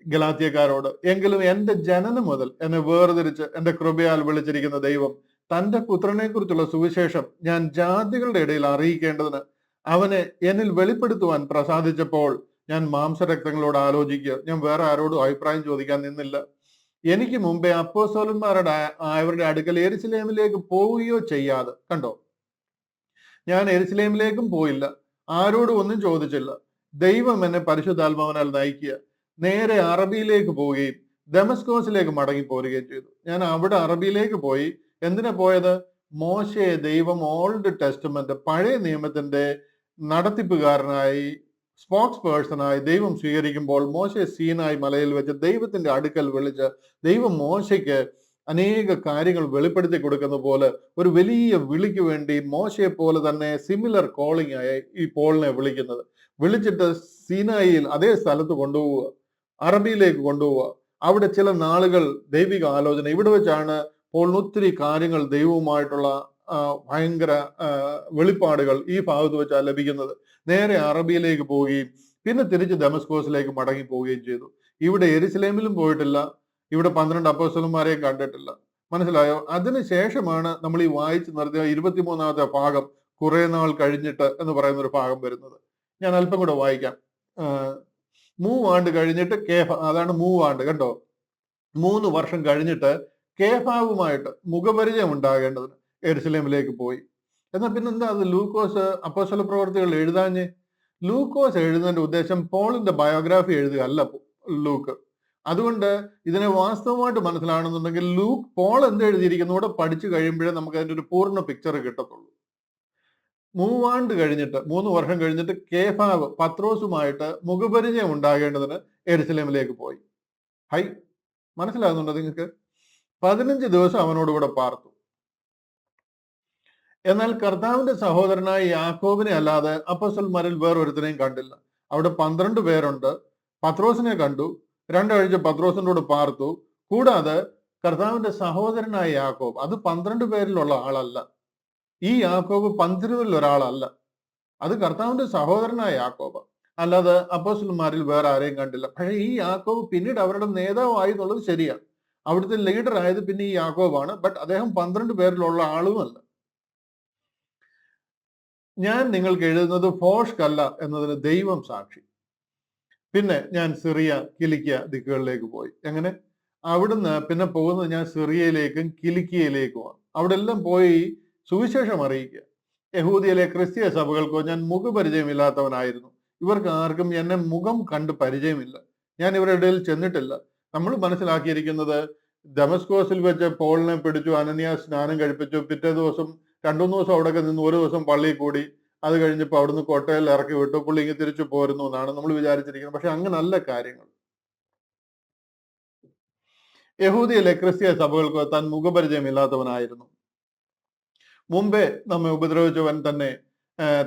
ഗലാത്യക്കാരോട്. എങ്കിലും എന്റെ ജനനം മുതൽ എന്നെ വേർതിരിച്ച് എന്റെ കൃപയാൽ വിളിച്ചിരിക്കുന്ന ദൈവം തന്റെ പുത്രനെ കുറിച്ചുള്ള സുവിശേഷം ഞാൻ ജാതികളുടെ ഇടയിൽ അറിയിക്കേണ്ടതിന് അവനെ എന്നിൽ വെളിപ്പെടുത്തുവാൻ പ്രസാദിച്ചപ്പോൾ ഞാൻ മാംസരക്തങ്ങളോട് ആലോചിക്കുക. ഞാൻ വേറെ ആരോടും അഭിപ്രായം ചോദിക്കാൻ നിന്നില്ല. എനിക്ക് മുമ്പേ അപ്പോസ്തലന്മാരുടെ അവരുടെ അടുക്കൽ യെരുശലേമിലേക്ക് പോവുകയോ ചെയ്യാതെ, കണ്ടോ, ഞാൻ യെരുശലേമിലേക്കും പോയില്ല, ആരോടും ഒന്നും ചോദിച്ചില്ല. ദൈവം എന്നെ പരിശുദ്ധാത്മാവിനാൽ നയിക്കുക. നേരെ അറബിയിലേക്ക് പോവുകയും ദമസ്കോസിലേക്ക് മടങ്ങി പോരുകയും ചെയ്തു. ഞാൻ അവിടെ അറബിയിലേക്ക് പോയി. എന്തിനാ പോയത്? മോശയെ ദൈവം ഓൾഡ് ടെസ്റ്റ്മെന്റ് പഴയ നിയമത്തിന്റെ നടത്തിപ്പുകാരനായി, സ്പോക്സ് പേഴ്സണായി ദൈവം സ്വീകരിക്കുമ്പോൾ മോശയെ സീനായി മലയിൽ വെച്ച് ദൈവത്തിന്റെ അടുക്കൽ വിളിച്ച് ദൈവം മോശയ്ക്ക് അനേക കാര്യങ്ങൾ വെളിപ്പെടുത്തി കൊടുക്കുന്ന പോലെ ഒരു വലിയ വിളിക്ക് വേണ്ടി മോശയെ പോലെ തന്നെ സിമിലർ കോളിംഗ് ആയി ഈ പോളിനെ വിളിക്കുന്നത്. വിളിച്ചിട്ട് സീനായിൽ അതേ സ്ഥലത്ത് കൊണ്ടുപോവുക, അറബിയിലേക്ക് കൊണ്ടുപോവുക. അവിടെ ചില നാളുകൾ ദൈവിക ആലോചന. ഇവിടെ വെച്ചാണ് പോളിന് ഒത്തിരി കാര്യങ്ങൾ ദൈവവുമായിട്ടുള്ള ഭയങ്കര വെളിപ്പാടുകൾ ഈ ഭാഗത്ത് വെച്ചാണ് ലഭിക്കുന്നത്. നേരെ അറബിയിലേക്ക് പോവുകയും പിന്നെ തിരിച്ച് ദമസ്കോസിലേക്ക് മടങ്ങി പോവുകയും ചെയ്തു. ഇവിടെ യെരുശലേമിലും പോയിട്ടില്ല, ഇവിടെ 12 അപ്പോസ്തലന്മാരെയും കണ്ടിട്ടില്ല. മനസ്സിലായോ? അതിനുശേഷമാണ് നമ്മൾ ഈ വായിച്ചു നിർത്തിയ 23-ാമത്തെ ഭാഗം കുറെ നാൾ കഴിഞ്ഞിട്ട് എന്ന് പറയുന്ന ഒരു ഭാഗം വരുന്നത്. ഞാൻ അല്പം കൂടെ വായിക്കാം. 3 ആണ്ട് കഴിഞ്ഞിട്ട് കേഫ, അതാണ് 3 ആണ്ട്, കണ്ടോ, 3 വർഷം കഴിഞ്ഞിട്ട് കേഫാവുമായിട്ട് മുഖപരിചയം ഉണ്ടാകേണ്ടതിന് യെരുശലേമിലേക്ക് പോയി. എന്നാൽ പിന്നെന്താ അത് ലൂക്കോസ് അപ്പോസ്തല പ്രവർത്തികൾ എഴുതാഞ്ഞ്? ലൂക്കോസ് എഴുതുന്നതിന്റെ ഉദ്ദേശം പോളിന്റെ ബയോഗ്രാഫി എഴുതുക അല്ല ലൂക്ക്. അതുകൊണ്ട് ഇതിനെ വാസ്തവമായിട്ട് മനസ്സിലാണെന്നുണ്ടെങ്കിൽ പോൾ എന്ത് എഴുതിയിരിക്കുന്നു കൂടെ പഠിച്ചു കഴിയുമ്പോഴേ നമുക്ക് അതിന്റെ ഒരു പൂർണ്ണ പിക്ചർ കിട്ടത്തുള്ളൂ. 3 ആണ്ട് കഴിഞ്ഞിട്ട്, 3 വർഷം കഴിഞ്ഞിട്ട് കേഫാവ് പത്രോസുമായിട്ട് മുഖപരിചയം ഉണ്ടാകേണ്ടതിന് യെരുശലേമിലേക്ക് പോയി. ഹൈ, മനസ്സിലാകുന്നുണ്ടോ നിങ്ങൾക്ക്? 15 ദിവസം അവനോടുകൂടെ പാർത്തു. എന്നാൽ കർത്താവിന്റെ സഹോദരനായ യാക്കോബിനെ അല്ലാതെ അപ്പോസ്തലന്മാരിൽ വേറൊരുത്തനെയും കണ്ടില്ല. അവിടെ 12 പേരുണ്ട്. പത്രോസിനെ കണ്ടു, 2 ആഴ്ച പത്രോസിന്റെ കൂടെ പാർത്തു. കൂടാതെ കർത്താവിന്റെ സഹോദരനായ യാക്കോബ്, അത് 12 പേരിലുള്ള ആളല്ല. ഈ യാക്കോബ് 12 ഒരാളല്ല. അത് കർത്താവിന്റെ സഹോദരനായ യാക്കോബ്, അല്ലാതെ അപ്പോസ്തലന്മാരിൽ വേറെ ആരെയും കണ്ടില്ല. പക്ഷേ ഈ യാക്കോബ് പിന്നീട് അവരുടെ നേതാവായി എന്നുള്ളത് ശരിയാണ്. അവിടുത്തെ ലീഡർ ആയത് പിന്നെ ഈ യാക്കോബാണ്. ബട്ട് അദ്ദേഹം 12 പേരിലുള്ള ആളുമല്ല. ഞാൻ നിങ്ങൾക്ക് എഴുതുന്നത് ഫോഷ്കല്ല എന്നതിന് ദൈവം സാക്ഷി. പിന്നെ ഞാൻ സിറിയ, കിലിക്കിയ ദിക്കുകളിലേക്ക് പോയി. എങ്ങനെ? അവിടുന്ന് പിന്നെ പോകുന്നത് ഞാൻ സിറിയയിലേക്കും കിലിക്കിയയിലേക്കുമാണ്. അവിടെ എല്ലാം പോയി സുവിശേഷം അറിയിക്കുക. യഹൂദിയിലെ ക്രിസ്തീയ സഭകൾക്കോ ഞാൻ മുഖപരിചയമില്ലാത്തവനായിരുന്നു. ഇവർക്ക് ആർക്കും എന്നെ മുഖം കണ്ട് പരിചയമില്ല. ഞാൻ ഇവരുടെ ഇടയിൽ ചെന്നിട്ടില്ല. നമ്മൾ മനസ്സിലാക്കിയിരിക്കുന്നത് ദമസ്കോസിൽ വെച്ച് പോളിനെ പിടിച്ചു, അനനിയാസ് സ്നാനം കഴിപ്പിച്ചു, പിറ്റേ ദിവസം 2-3 ദിവസം അവിടെ നിന്ന് 1 ദിവസം പള്ളിയിൽ കൂടി, അത് കഴിഞ്ഞപ്പോൾ അവിടുന്ന് കോട്ടയിൽ ഇറക്കി വിട്ടു, പുള്ളി ഇങ്ങ് തിരിച്ചു പോരുന്നു എന്നാണ് നമ്മൾ വിചാരിച്ചിരിക്കുന്നത്. പക്ഷെ അങ്ങനല്ല കാര്യങ്ങൾ. യഹൂദിയിലെ ക്രിസ്തീയ സഭകൾക്ക് താൻ മുഖപരിചയമില്ലാത്തവനായിരുന്നു. മുമ്പേ നമ്മെ ഉപദ്രവിച്ചവൻ തന്നെ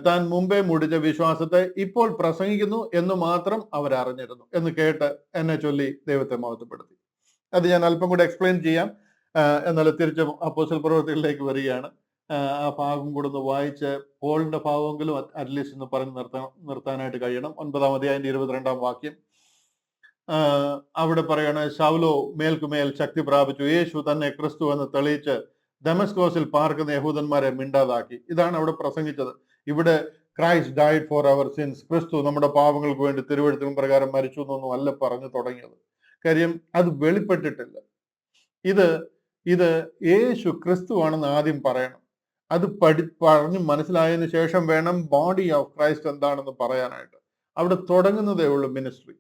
താൻ മുമ്പേ മുടിച്ച വിശ്വാസത്തെ ഇപ്പോൾ പ്രസംഗിക്കുന്നു എന്ന് മാത്രം അവരറിഞ്ഞിരുന്നു എന്ന് കേട്ട് എന്നെ ചൊല്ലി ദൈവത്തെ മഹത്വപ്പെടുത്തി. അത് ഞാൻ അല്പം കൂടെ എക്സ്പ്ലെയിൻ ചെയ്യാം. എന്നാൽ തിരിച്ച് അപ്പോസ്തല പ്രവൃത്തികളിലേക്ക് വരികയാണ്. ആ ഭാഗം കൂടെ ഒന്ന് വായിച്ച് പോളിന്റെ ഭാഗമെങ്കിലും അറ്റ്ലീസ്റ്റ് ഒന്ന് പറഞ്ഞ് നിർത്താനായിട്ട് കഴിയണം. 9-ാം അധ്യായത്തിന്റെ 22-ാം വാക്യം അവിടെ പറയാണ്, ശൗലോ മേൽക്കുമേൽ ശക്തി പ്രാപിച്ചു, യേശു തന്നെ ക്രിസ്തു എന്ന് തെളിയിച്ച് ദമസ്കോസിൽ പാർക്കുന്ന യഹൂദന്മാരെ മിണ്ടാതാക്കി. ഇതാണ് അവിടെ പ്രസംഗിച്ചത്. ഇവിടെ Christ died for our sins, ക്രിസ്തു നമ്മുടെ പാപങ്ങൾക്ക് വേണ്ടി തിരുവെഴുത്തിനും പ്രകാരം മരിച്ചു എന്നൊന്നും അല്ല പറഞ്ഞു തുടങ്ങിയത്. കാര്യം അത് വെളിപ്പെട്ടിട്ടില്ല. ഇത് യേശു ക്രിസ്തു ആണെന്ന് ആദ്യം പറയണം. അത് പറഞ്ഞ് മനസ്സിലായതിനു ശേഷം വേണം ബോഡി ഓഫ് ക്രൈസ്റ്റ് എന്താണെന്ന് പറയാനായിട്ട്. അവിടെ തുടങ്ങുന്നതേ ഉള്ളൂ മിനിസ്ട്രി.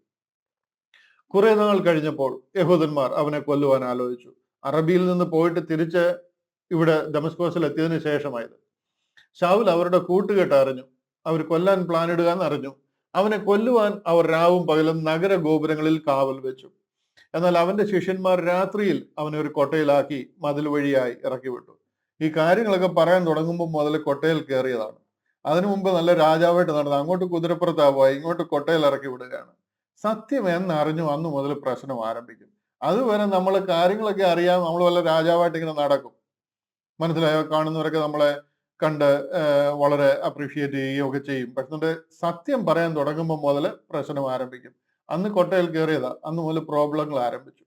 കുറെ നാൾ കഴിഞ്ഞപ്പോൾ യഹൂദന്മാർ അവനെ കൊല്ലുവാൻ ആലോചിച്ചു. അറബിയിൽ നിന്ന് പോയിട്ട് തിരിച്ച് ഇവിടെ ദമസ്കോസിൽ എത്തിയതിനു ശേഷമായത്. ശൗൽ അവരുടെ കൂട്ടുകെട്ട് അറിഞ്ഞു. അവർ കൊല്ലാൻ പ്ലാൻ ഇടുക എന്ന് അറിഞ്ഞു. അവനെ കൊല്ലുവാൻ അവർ രാവും പകലും നഗര ഗോപുരങ്ങളിൽ കാവൽ വെച്ചു. എന്നാൽ അവന്റെ ശിഷ്യന്മാർ രാത്രിയിൽ അവനെ ഒരു കൊട്ടയിലാക്കി മതിൽ വഴിയായി ഇറക്കി വിട്ടു. ഈ കാര്യങ്ങളൊക്കെ പറയാൻ തുടങ്ങുമ്പോൾ മുതൽ കൊട്ടയിൽ കയറിയതാണ്. അതിനു മുമ്പ് നല്ല രാജാവായിട്ട് നടന്നത്, അങ്ങോട്ട് കുതിരപ്പുറത്താ പോയി, ഇങ്ങോട്ട് കൊട്ടയിൽ ഇറക്കി വിടുകയാണ്. സത്യം എന്നറിഞ്ഞു അന്ന് മുതൽ പ്രശ്നം ആരംഭിക്കും. അതുവരെ നമ്മൾ കാര്യങ്ങളൊക്കെ അറിയാം, നമ്മൾ വല്ല രാജാവായിട്ട് ഇങ്ങനെ നടക്കും. മനസ്സിലായോ? കാണുന്നവരൊക്കെ നമ്മളെ കണ്ട് വളരെ അപ്രീഷിയേറ്റ് ചെയ്യുകയും ഒക്കെ ചെയ്യും. പക്ഷെ സത്യം പറയാൻ തുടങ്ങുമ്പോൾ മുതൽ പ്രശ്നം ആരംഭിക്കും. അന്ന് കൊട്ടയിൽ കയറിയതാ, അന്ന് മുതൽ പ്രോബ്ലങ്ങൾ ആരംഭിച്ചു.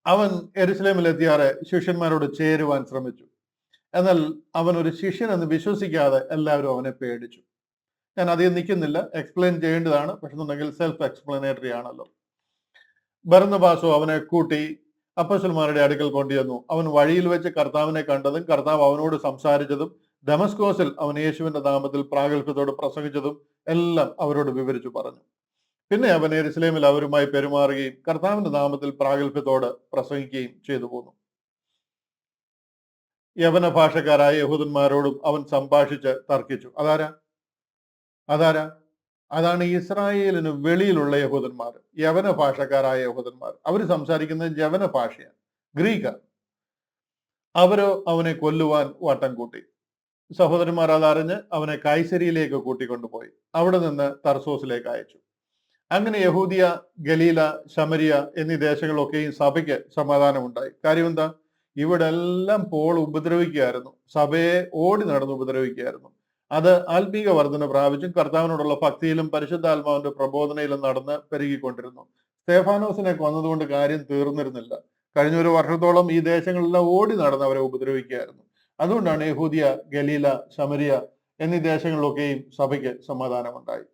അവൻ യെരുശലേമിൽ എത്തിയാറെ ശിഷ്യന്മാരോട് ചേരുവാൻ ശ്രമിച്ചു. എന്നാൽ അവൻ ഒരു ശിഷ്യൻ എന്ന് വിശ്വസിക്കാതെ എല്ലാവരും അവനെ പേടിച്ചു. ഞാൻ അധികം നിൽക്കുന്നില്ല, എക്സ്പ്ലെയിൻ ചെയ്യേണ്ടതാണ്. പക്ഷെ സെൽഫ് എക്സ്പ്ലനേറ്ററി ആണല്ലോ. ബർന്നബാസോ അവനെ കൂട്ടി അപ്പോസ്തലന്മാരുടെ അടുക്കൽ കൊണ്ടുവന്നു. അവൻ വഴിയിൽ വെച്ച് കർത്താവിനെ കണ്ടതും കർത്താവ് അവനോട് സംസാരിച്ചതും ദമസ്കോസിൽ അവൻ യേശുവിന്റെ നാമത്തിൽ പ്രാഗൽഭ്യത്തോട് പ്രസംഗിച്ചതും എല്ലാം അവരോട് വിവരിച്ചു പറഞ്ഞു. പിന്നെ അവൻ യെരുശലേമിൽ അവരുമായി പെരുമാറുകയും കർത്താവിന്റെ നാമത്തിൽ പ്രാഗൽഭ്യത്തോട് പ്രസംഗിക്കുകയും ചെയ്തു പോന്നു. യവന ഭാഷക്കാരായ യഹൂദന്മാരോടും അവൻ സംഭാഷിച്ച് തർക്കിച്ചു. അതാരാ? അതാണ് ഇസ്രായേലിന് വെളിയിലുള്ള യഹൂദന്മാർ, യവന ഭാഷക്കാരായ യഹൂദന്മാർ. അവർ സംസാരിക്കുന്നത് യവന ഭാഷയാണ്, ഗ്രീക്കാണ്. അവരോ അവനെ കൊല്ലുവാൻ വട്ടം കൂട്ടി. സഹോദരന്മാർ അതറിഞ്ഞ് അവനെ കൈസരിയിലേക്ക് കൂട്ടിക്കൊണ്ടുപോയി അവിടെ നിന്ന് തർസോസിലേക്ക് അയച്ചു. അങ്ങനെ യഹൂദിയ, ഗലീല, ശമരിയ എന്നീ ദേശങ്ങളിലൊക്കെയും സഭയ്ക്ക് സമാധാനമുണ്ടായി. കാര്യം എന്താ? ഇവിടെ എല്ലാം പോൾ ഉപദ്രവിക്കുകയായിരുന്നു, സഭയെ ഓടി നടന്ന് ഉപദ്രവിക്കുകയായിരുന്നു. അത് ആത്മീക വർധന പ്രാപിച്ചും കർത്താവിനോടുള്ള ഭക്തിയിലും പരിശുദ്ധാത്മാവിന്റെ പ്രബോധനയിലും നടന്ന് പെരുകിക്കൊണ്ടിരുന്നു. സ്തേഫാനോസിനെ കൊന്നതുകൊണ്ട് കാര്യം തീർന്നിരുന്നില്ല. കഴിഞ്ഞ ഒരു വർഷത്തോളം ഈ ദേശങ്ങളെല്ലാം ഓടി നടന്ന് അവരെ ഉപദ്രവിക്കുകയായിരുന്നു. അതുകൊണ്ടാണ് യഹൂദിയ, ഗലീല, ശമരിയ എന്നീ ദേശങ്ങളിലൊക്കെയും സഭയ്ക്ക് സമാധാനമുണ്ടായി.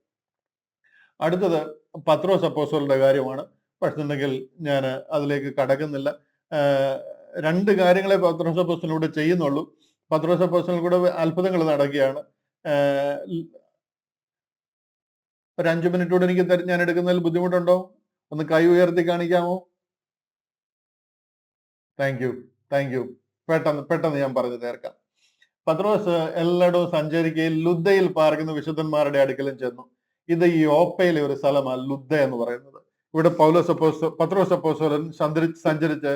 അടുത്തത് പത്രോസ് അപ്പോസ്തലന്റെ കാര്യമാണ്. പക്ഷെന്നുണ്ടെങ്കിൽ ഞാൻ അതിലേക്ക് കടക്കുന്നില്ല. രണ്ട് കാര്യങ്ങളെ പത്രോസ് അപ്പോസ്തലനിലൂടെ ചെയ്യുന്നുള്ളൂ. പത്രോസ് അപ്പോസ്തലനിലൂടെ അത്ഭുതങ്ങൾ നടക്കുകയാണ്. ഒരു 5 മിനിറ്റ് കൂടെ എനിക്ക് ഞാൻ എടുക്കുന്നതിൽ ബുദ്ധിമുട്ടുണ്ടോ? ഒന്ന് കൈ ഉയർത്തി കാണിക്കാമോ? Thank you. പെട്ടെന്ന് ഞാൻ പറഞ്ഞു തീർക്കാം. പത്രോസ് എല്ലായിടവും സഞ്ചരിക്കുകയും ലുദ്ദയിൽ പാർക്കുന്ന വിശുദ്ധന്മാരുടെ അടുക്കലും ചെന്നു. ഇത് ഈ യോപ്പയിലെ ഒരു സ്ഥലമാണ് ലുദ്ദ എന്ന് പറയുന്നത്. ഇവിടെ പത്രോസ് അപ്പോസ്തലൻ സഞ്ചരിച്ച്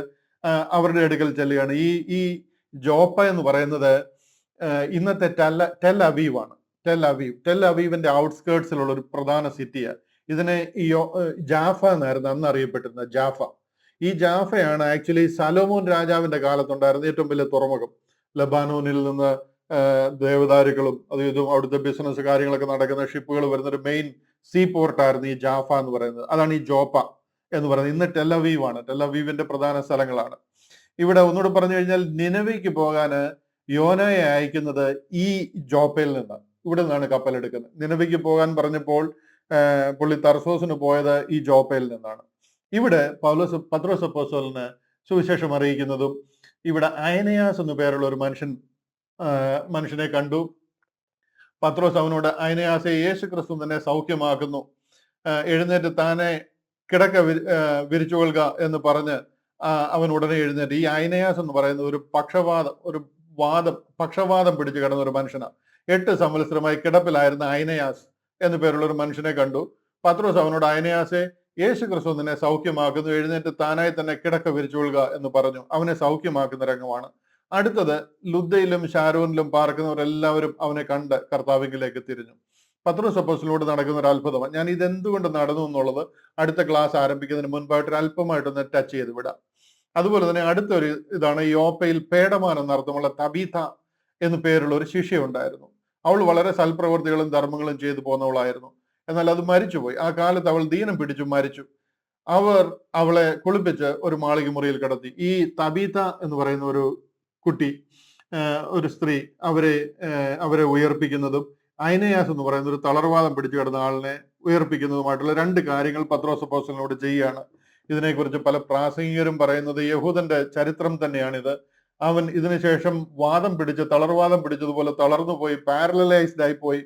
അവരുടെ അടുക്കൽ ചെല്ലുകയാണ്. ഈ ജോപ്പ എന്ന് പറയുന്നത് ഇന്നത്തെ ടെൽ അവീവ് ആണ്. ടെൽ അവീവിന്റെ ഔട്ട്സ്കേർട്സിലുള്ള ഒരു പ്രധാന സിറ്റിയാണ്. ഇതിനെ ജാഫ എന്നായിരുന്നു അന്ന് അറിയപ്പെട്ടിരുന്നത്. ഈ ജാഫയാണ് ആക്ച്വലി സലോമോൻ രാജാവിന്റെ കാലത്തുണ്ടായിരുന്ന ഏറ്റവും വലിയ തുറമുഖം. ലബാനോനിൽ നിന്ന് ദേവദാരുക്കളും ഇതും അവിടുത്തെ ബിസിനസ് കാര്യങ്ങളൊക്കെ നടക്കുന്ന ഷിപ്പുകൾ വരുന്ന ഒരു മെയിൻ സീ പോർട്ടായിരുന്നു ഈ ജാഫ എന്ന് പറയുന്നത്. അതാണ് ഈ ജോപ്പ എന്ന് പറയുന്നത്. ഇന്ന് ടെൽ അവീവ് ആണ്. ടെൽ അവീവിന്റെ പ്രധാന സ്ഥലങ്ങളാണ്. ഇവിടെ ഒന്നുകൂടെ പറഞ്ഞു കഴിഞ്ഞാൽ നിനവയ്ക്ക് പോകാൻ യോനയെ അയക്കുന്നത് ഈ ജോപ്പയിൽ നിന്നാണ്. ഇവിടെ നിന്നാണ് കപ്പലെടുക്കുന്നത്. നിനവയ്ക്ക് പോകാൻ പറഞ്ഞപ്പോൾ പുള്ളി തർസോസിന് പോയത് ഈ ജോപ്പയിൽ നിന്നാണ്. ഇവിടെ പത്രോസ് അപ്പോസ്തലന് സുവിശേഷം അറിയിക്കുന്നതും ഇവിടെ അയനയാസ് എന്നു പേരുള്ള ഒരു മനുഷ്യനെ കണ്ടു. പത്രോസ് അവനോട്, അയനയാസെ, യേശു ക്രിസ്തു തന്നെ സൗഖ്യമാക്കുന്നു, എഴുന്നേറ്റ് താനെ കിടക്ക വിരിച്ചുകൊള്ളുക എന്ന് പറഞ്ഞ് അവൻ ഉടനെ എഴുന്നേറ്റ്. ഈ അയനയാസ് എന്ന് പറയുന്നത് ഒരു പക്ഷവാതം പിടിച്ചു കിടന്ന ഒരു മനുഷ്യനാണ്. 8 സംവത്സരമായി കിടപ്പിലായിരുന്ന അയനയാസ് എന്നു പേരുള്ള ഒരു മനുഷ്യനെ കണ്ടു. പത്രോസ് അവനോട്, അയനയാസെ, യേശു ക്രിസ്തു നിന്നെ സൗഖ്യമാക്കുന്നു, എഴുന്നേറ്റ് താനായി തന്നെ കിടക്ക വിരിച്ചുകൊള്ളുക എന്ന് പറഞ്ഞു. അവനെ സൗഖ്യമാക്കുന്ന രംഗമാണ്. അടുത്തത് ലുദ്ദയിലും ഷാരോനിലും പാർക്കുന്നവരെല്ലാവരും അവനെ കണ്ട് കർത്താവിലേക്ക് തിരിഞ്ഞു. പത്രോസ് അപ്പോസ്തലനോട് നടക്കുന്ന ഒരു അത്ഭുതമാണ്. ഞാൻ ഇതെന്തുകൊണ്ട് നടന്നു എന്നുള്ളത് അടുത്ത ക്ലാസ് ആരംഭിക്കുന്നതിന് മുൻപായിട്ട് അല്പമായിട്ടൊന്ന് ടച്ച് ചെയ്ത് വിടാം. അതുപോലെ തന്നെ അടുത്തൊരു ഇതാണ്, യോപ്പയിൽ പേടമാനം എന്നർത്ഥമുള്ള തബീഥ എന്നു പേരുള്ള ഒരു ശിഷ്യ ഉണ്ടായിരുന്നു. അവൾ വളരെ സൽപ്രവർത്തികളും ധർമ്മങ്ങളും ചെയ്തു പോന്നവളായിരുന്നു. എന്നാൽ അത് മരിച്ചുപോയി. ആ കാലത്ത് അവൾ ദീനം പിടിച്ചു മരിച്ചു. അവർ അവളെ കുളിപ്പിച്ച് ഒരു മാളിക മുറിയിൽ കിടത്തി. ഈ തബീഥ എന്ന് പറയുന്ന ഒരു കുട്ടി, ഒരു സ്ത്രീ, അവരെ ഉയർപ്പിക്കുന്നതും അയനയാസ് എന്ന് പറയുന്ന ഒരു തളർവാദം പിടിച്ചു കിടന്ന ആളിനെ ഉയർപ്പിക്കുന്നതുമായിട്ടുള്ള 2 കാര്യങ്ങൾ പത്രോസ് അപ്പോസ്തലനോട് ചെയ്യുകയാണ്. ഇതിനെക്കുറിച്ച് പല പ്രാസംഗികരും പറയുന്നത് യഹൂദന്റെ ചരിത്രം തന്നെയാണിത്. അവൻ ഇതിനുശേഷം തളർവാദം പിടിച്ചതുപോലെ തളർന്നു പോയി, പാരലൈസ്ഡ് ആയിപ്പോയി.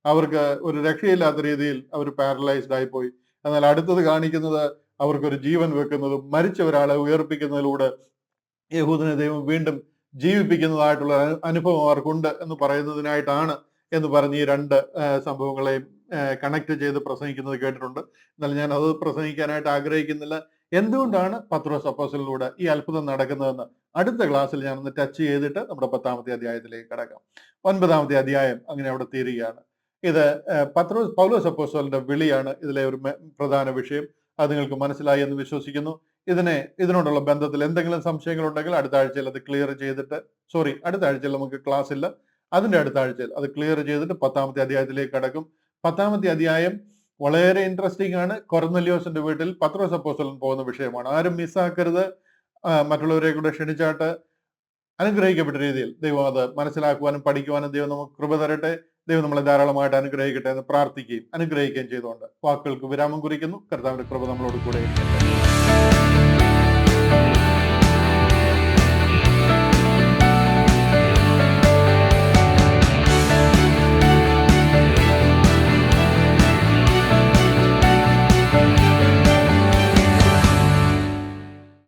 അവർക്ക് ഒരു രക്ഷയില്ലാത്ത രീതിയിൽ അവർ പാരലൈസ്ഡ് ആയിപ്പോയി. എന്നാൽ അടുത്തത് കാണിക്കുന്നത് അവർക്കൊരു ജീവൻ വെക്കുന്നതും മരിച്ച ഒരാളെ ഉയർപ്പിക്കുന്നതിലൂടെ യഹൂദനെ ദൈവം വീണ്ടും ജീവിപ്പിക്കുന്നതായിട്ടുള്ള അനുഭവം അവർക്കുണ്ട് എന്ന് പറയുന്നതിനായിട്ടാണ് എന്ന് പറഞ്ഞ് ഈ 2 സംഭവങ്ങളെയും കണക്ട് ചെയ്ത് പ്രസംഗിക്കുന്നത് കേട്ടിട്ടുണ്ട്. എന്നാൽ ഞാൻ അത് പ്രസംഗിക്കാനായിട്ട് ആഗ്രഹിക്കുന്നില്ല. എന്തുകൊണ്ടാണ് പത്രോസ് അപ്പോസ്തലനിലൂടെ ഈ അത്ഭുതം നടക്കുന്നതെന്ന് അടുത്ത ക്ലാസ്സിൽ ഞാനൊന്ന് ടച്ച് ചെയ്തിട്ട് നമ്മുടെ 10-ാമത്തെ അധ്യായത്തിലേക്ക് കടക്കാം. 9-ാമത്തെ അധ്യായം അങ്ങനെ അവിടെ തീരുകയാണ്. ഇത് പൗലോസ് അപ്പോസ്തലന്റെ വിളിയാണ് ഇതിലെ ഒരു പ്രധാന വിഷയം. അത് നിങ്ങൾക്ക് മനസ്സിലായി എന്ന് വിശ്വസിക്കുന്നു. ഇതിനോടുള്ള ബന്ധത്തിൽ എന്തെങ്കിലും സംശയങ്ങൾ ഉണ്ടെങ്കിൽ അടുത്ത ആഴ്ചയിൽ അത് ക്ലിയർ ചെയ്തിട്ട്, അടുത്ത ആഴ്ചയിൽ നമുക്ക് ക്ലാസ് ഇല്ല, അതിന്റെ അടുത്ത ആഴ്ചയിൽ അത് ക്ലിയർ ചെയ്തിട്ട് 10-ാമത്തെ അധ്യായത്തിലേക്ക് കടക്കും. 10-ാമത്തെ അധ്യായം വളരെ ഇൻട്രസ്റ്റിംഗ് ആണ്. കൊർന്നല്യോസിന്റെ വീട്ടിൽ പത്രോസ് അപ്പോസ്തലൻ പോകുന്ന വിഷയമാണ്. ആരും മിസ്സാക്കരുത്. മറ്റുള്ളവരെ കൂടെ ക്ഷണിച്ചാട്ട് അനുഗ്രഹിക്കപ്പെട്ട രീതിയിൽ ദൈവം അത് മനസ്സിലാക്കുവാനും പഠിക്കുവാനും ദൈവം നമുക്ക് കൃപ തരട്ടെ. ദൈവം നമ്മളെ ധാരാളമായിട്ട് അനുഗ്രഹിക്കട്ടെ എന്ന് പ്രാർത്ഥിക്കുകയും അനുഗ്രഹിക്കുകയും ചെയ്തുകൊണ്ട് വാക്കുകൾക്ക് വിരാമം കുറിക്കുന്നു. കർത്താവിന്റെ കൃപ നമ്മളോട് കൂടെ ഇരിക്കട്ടെ.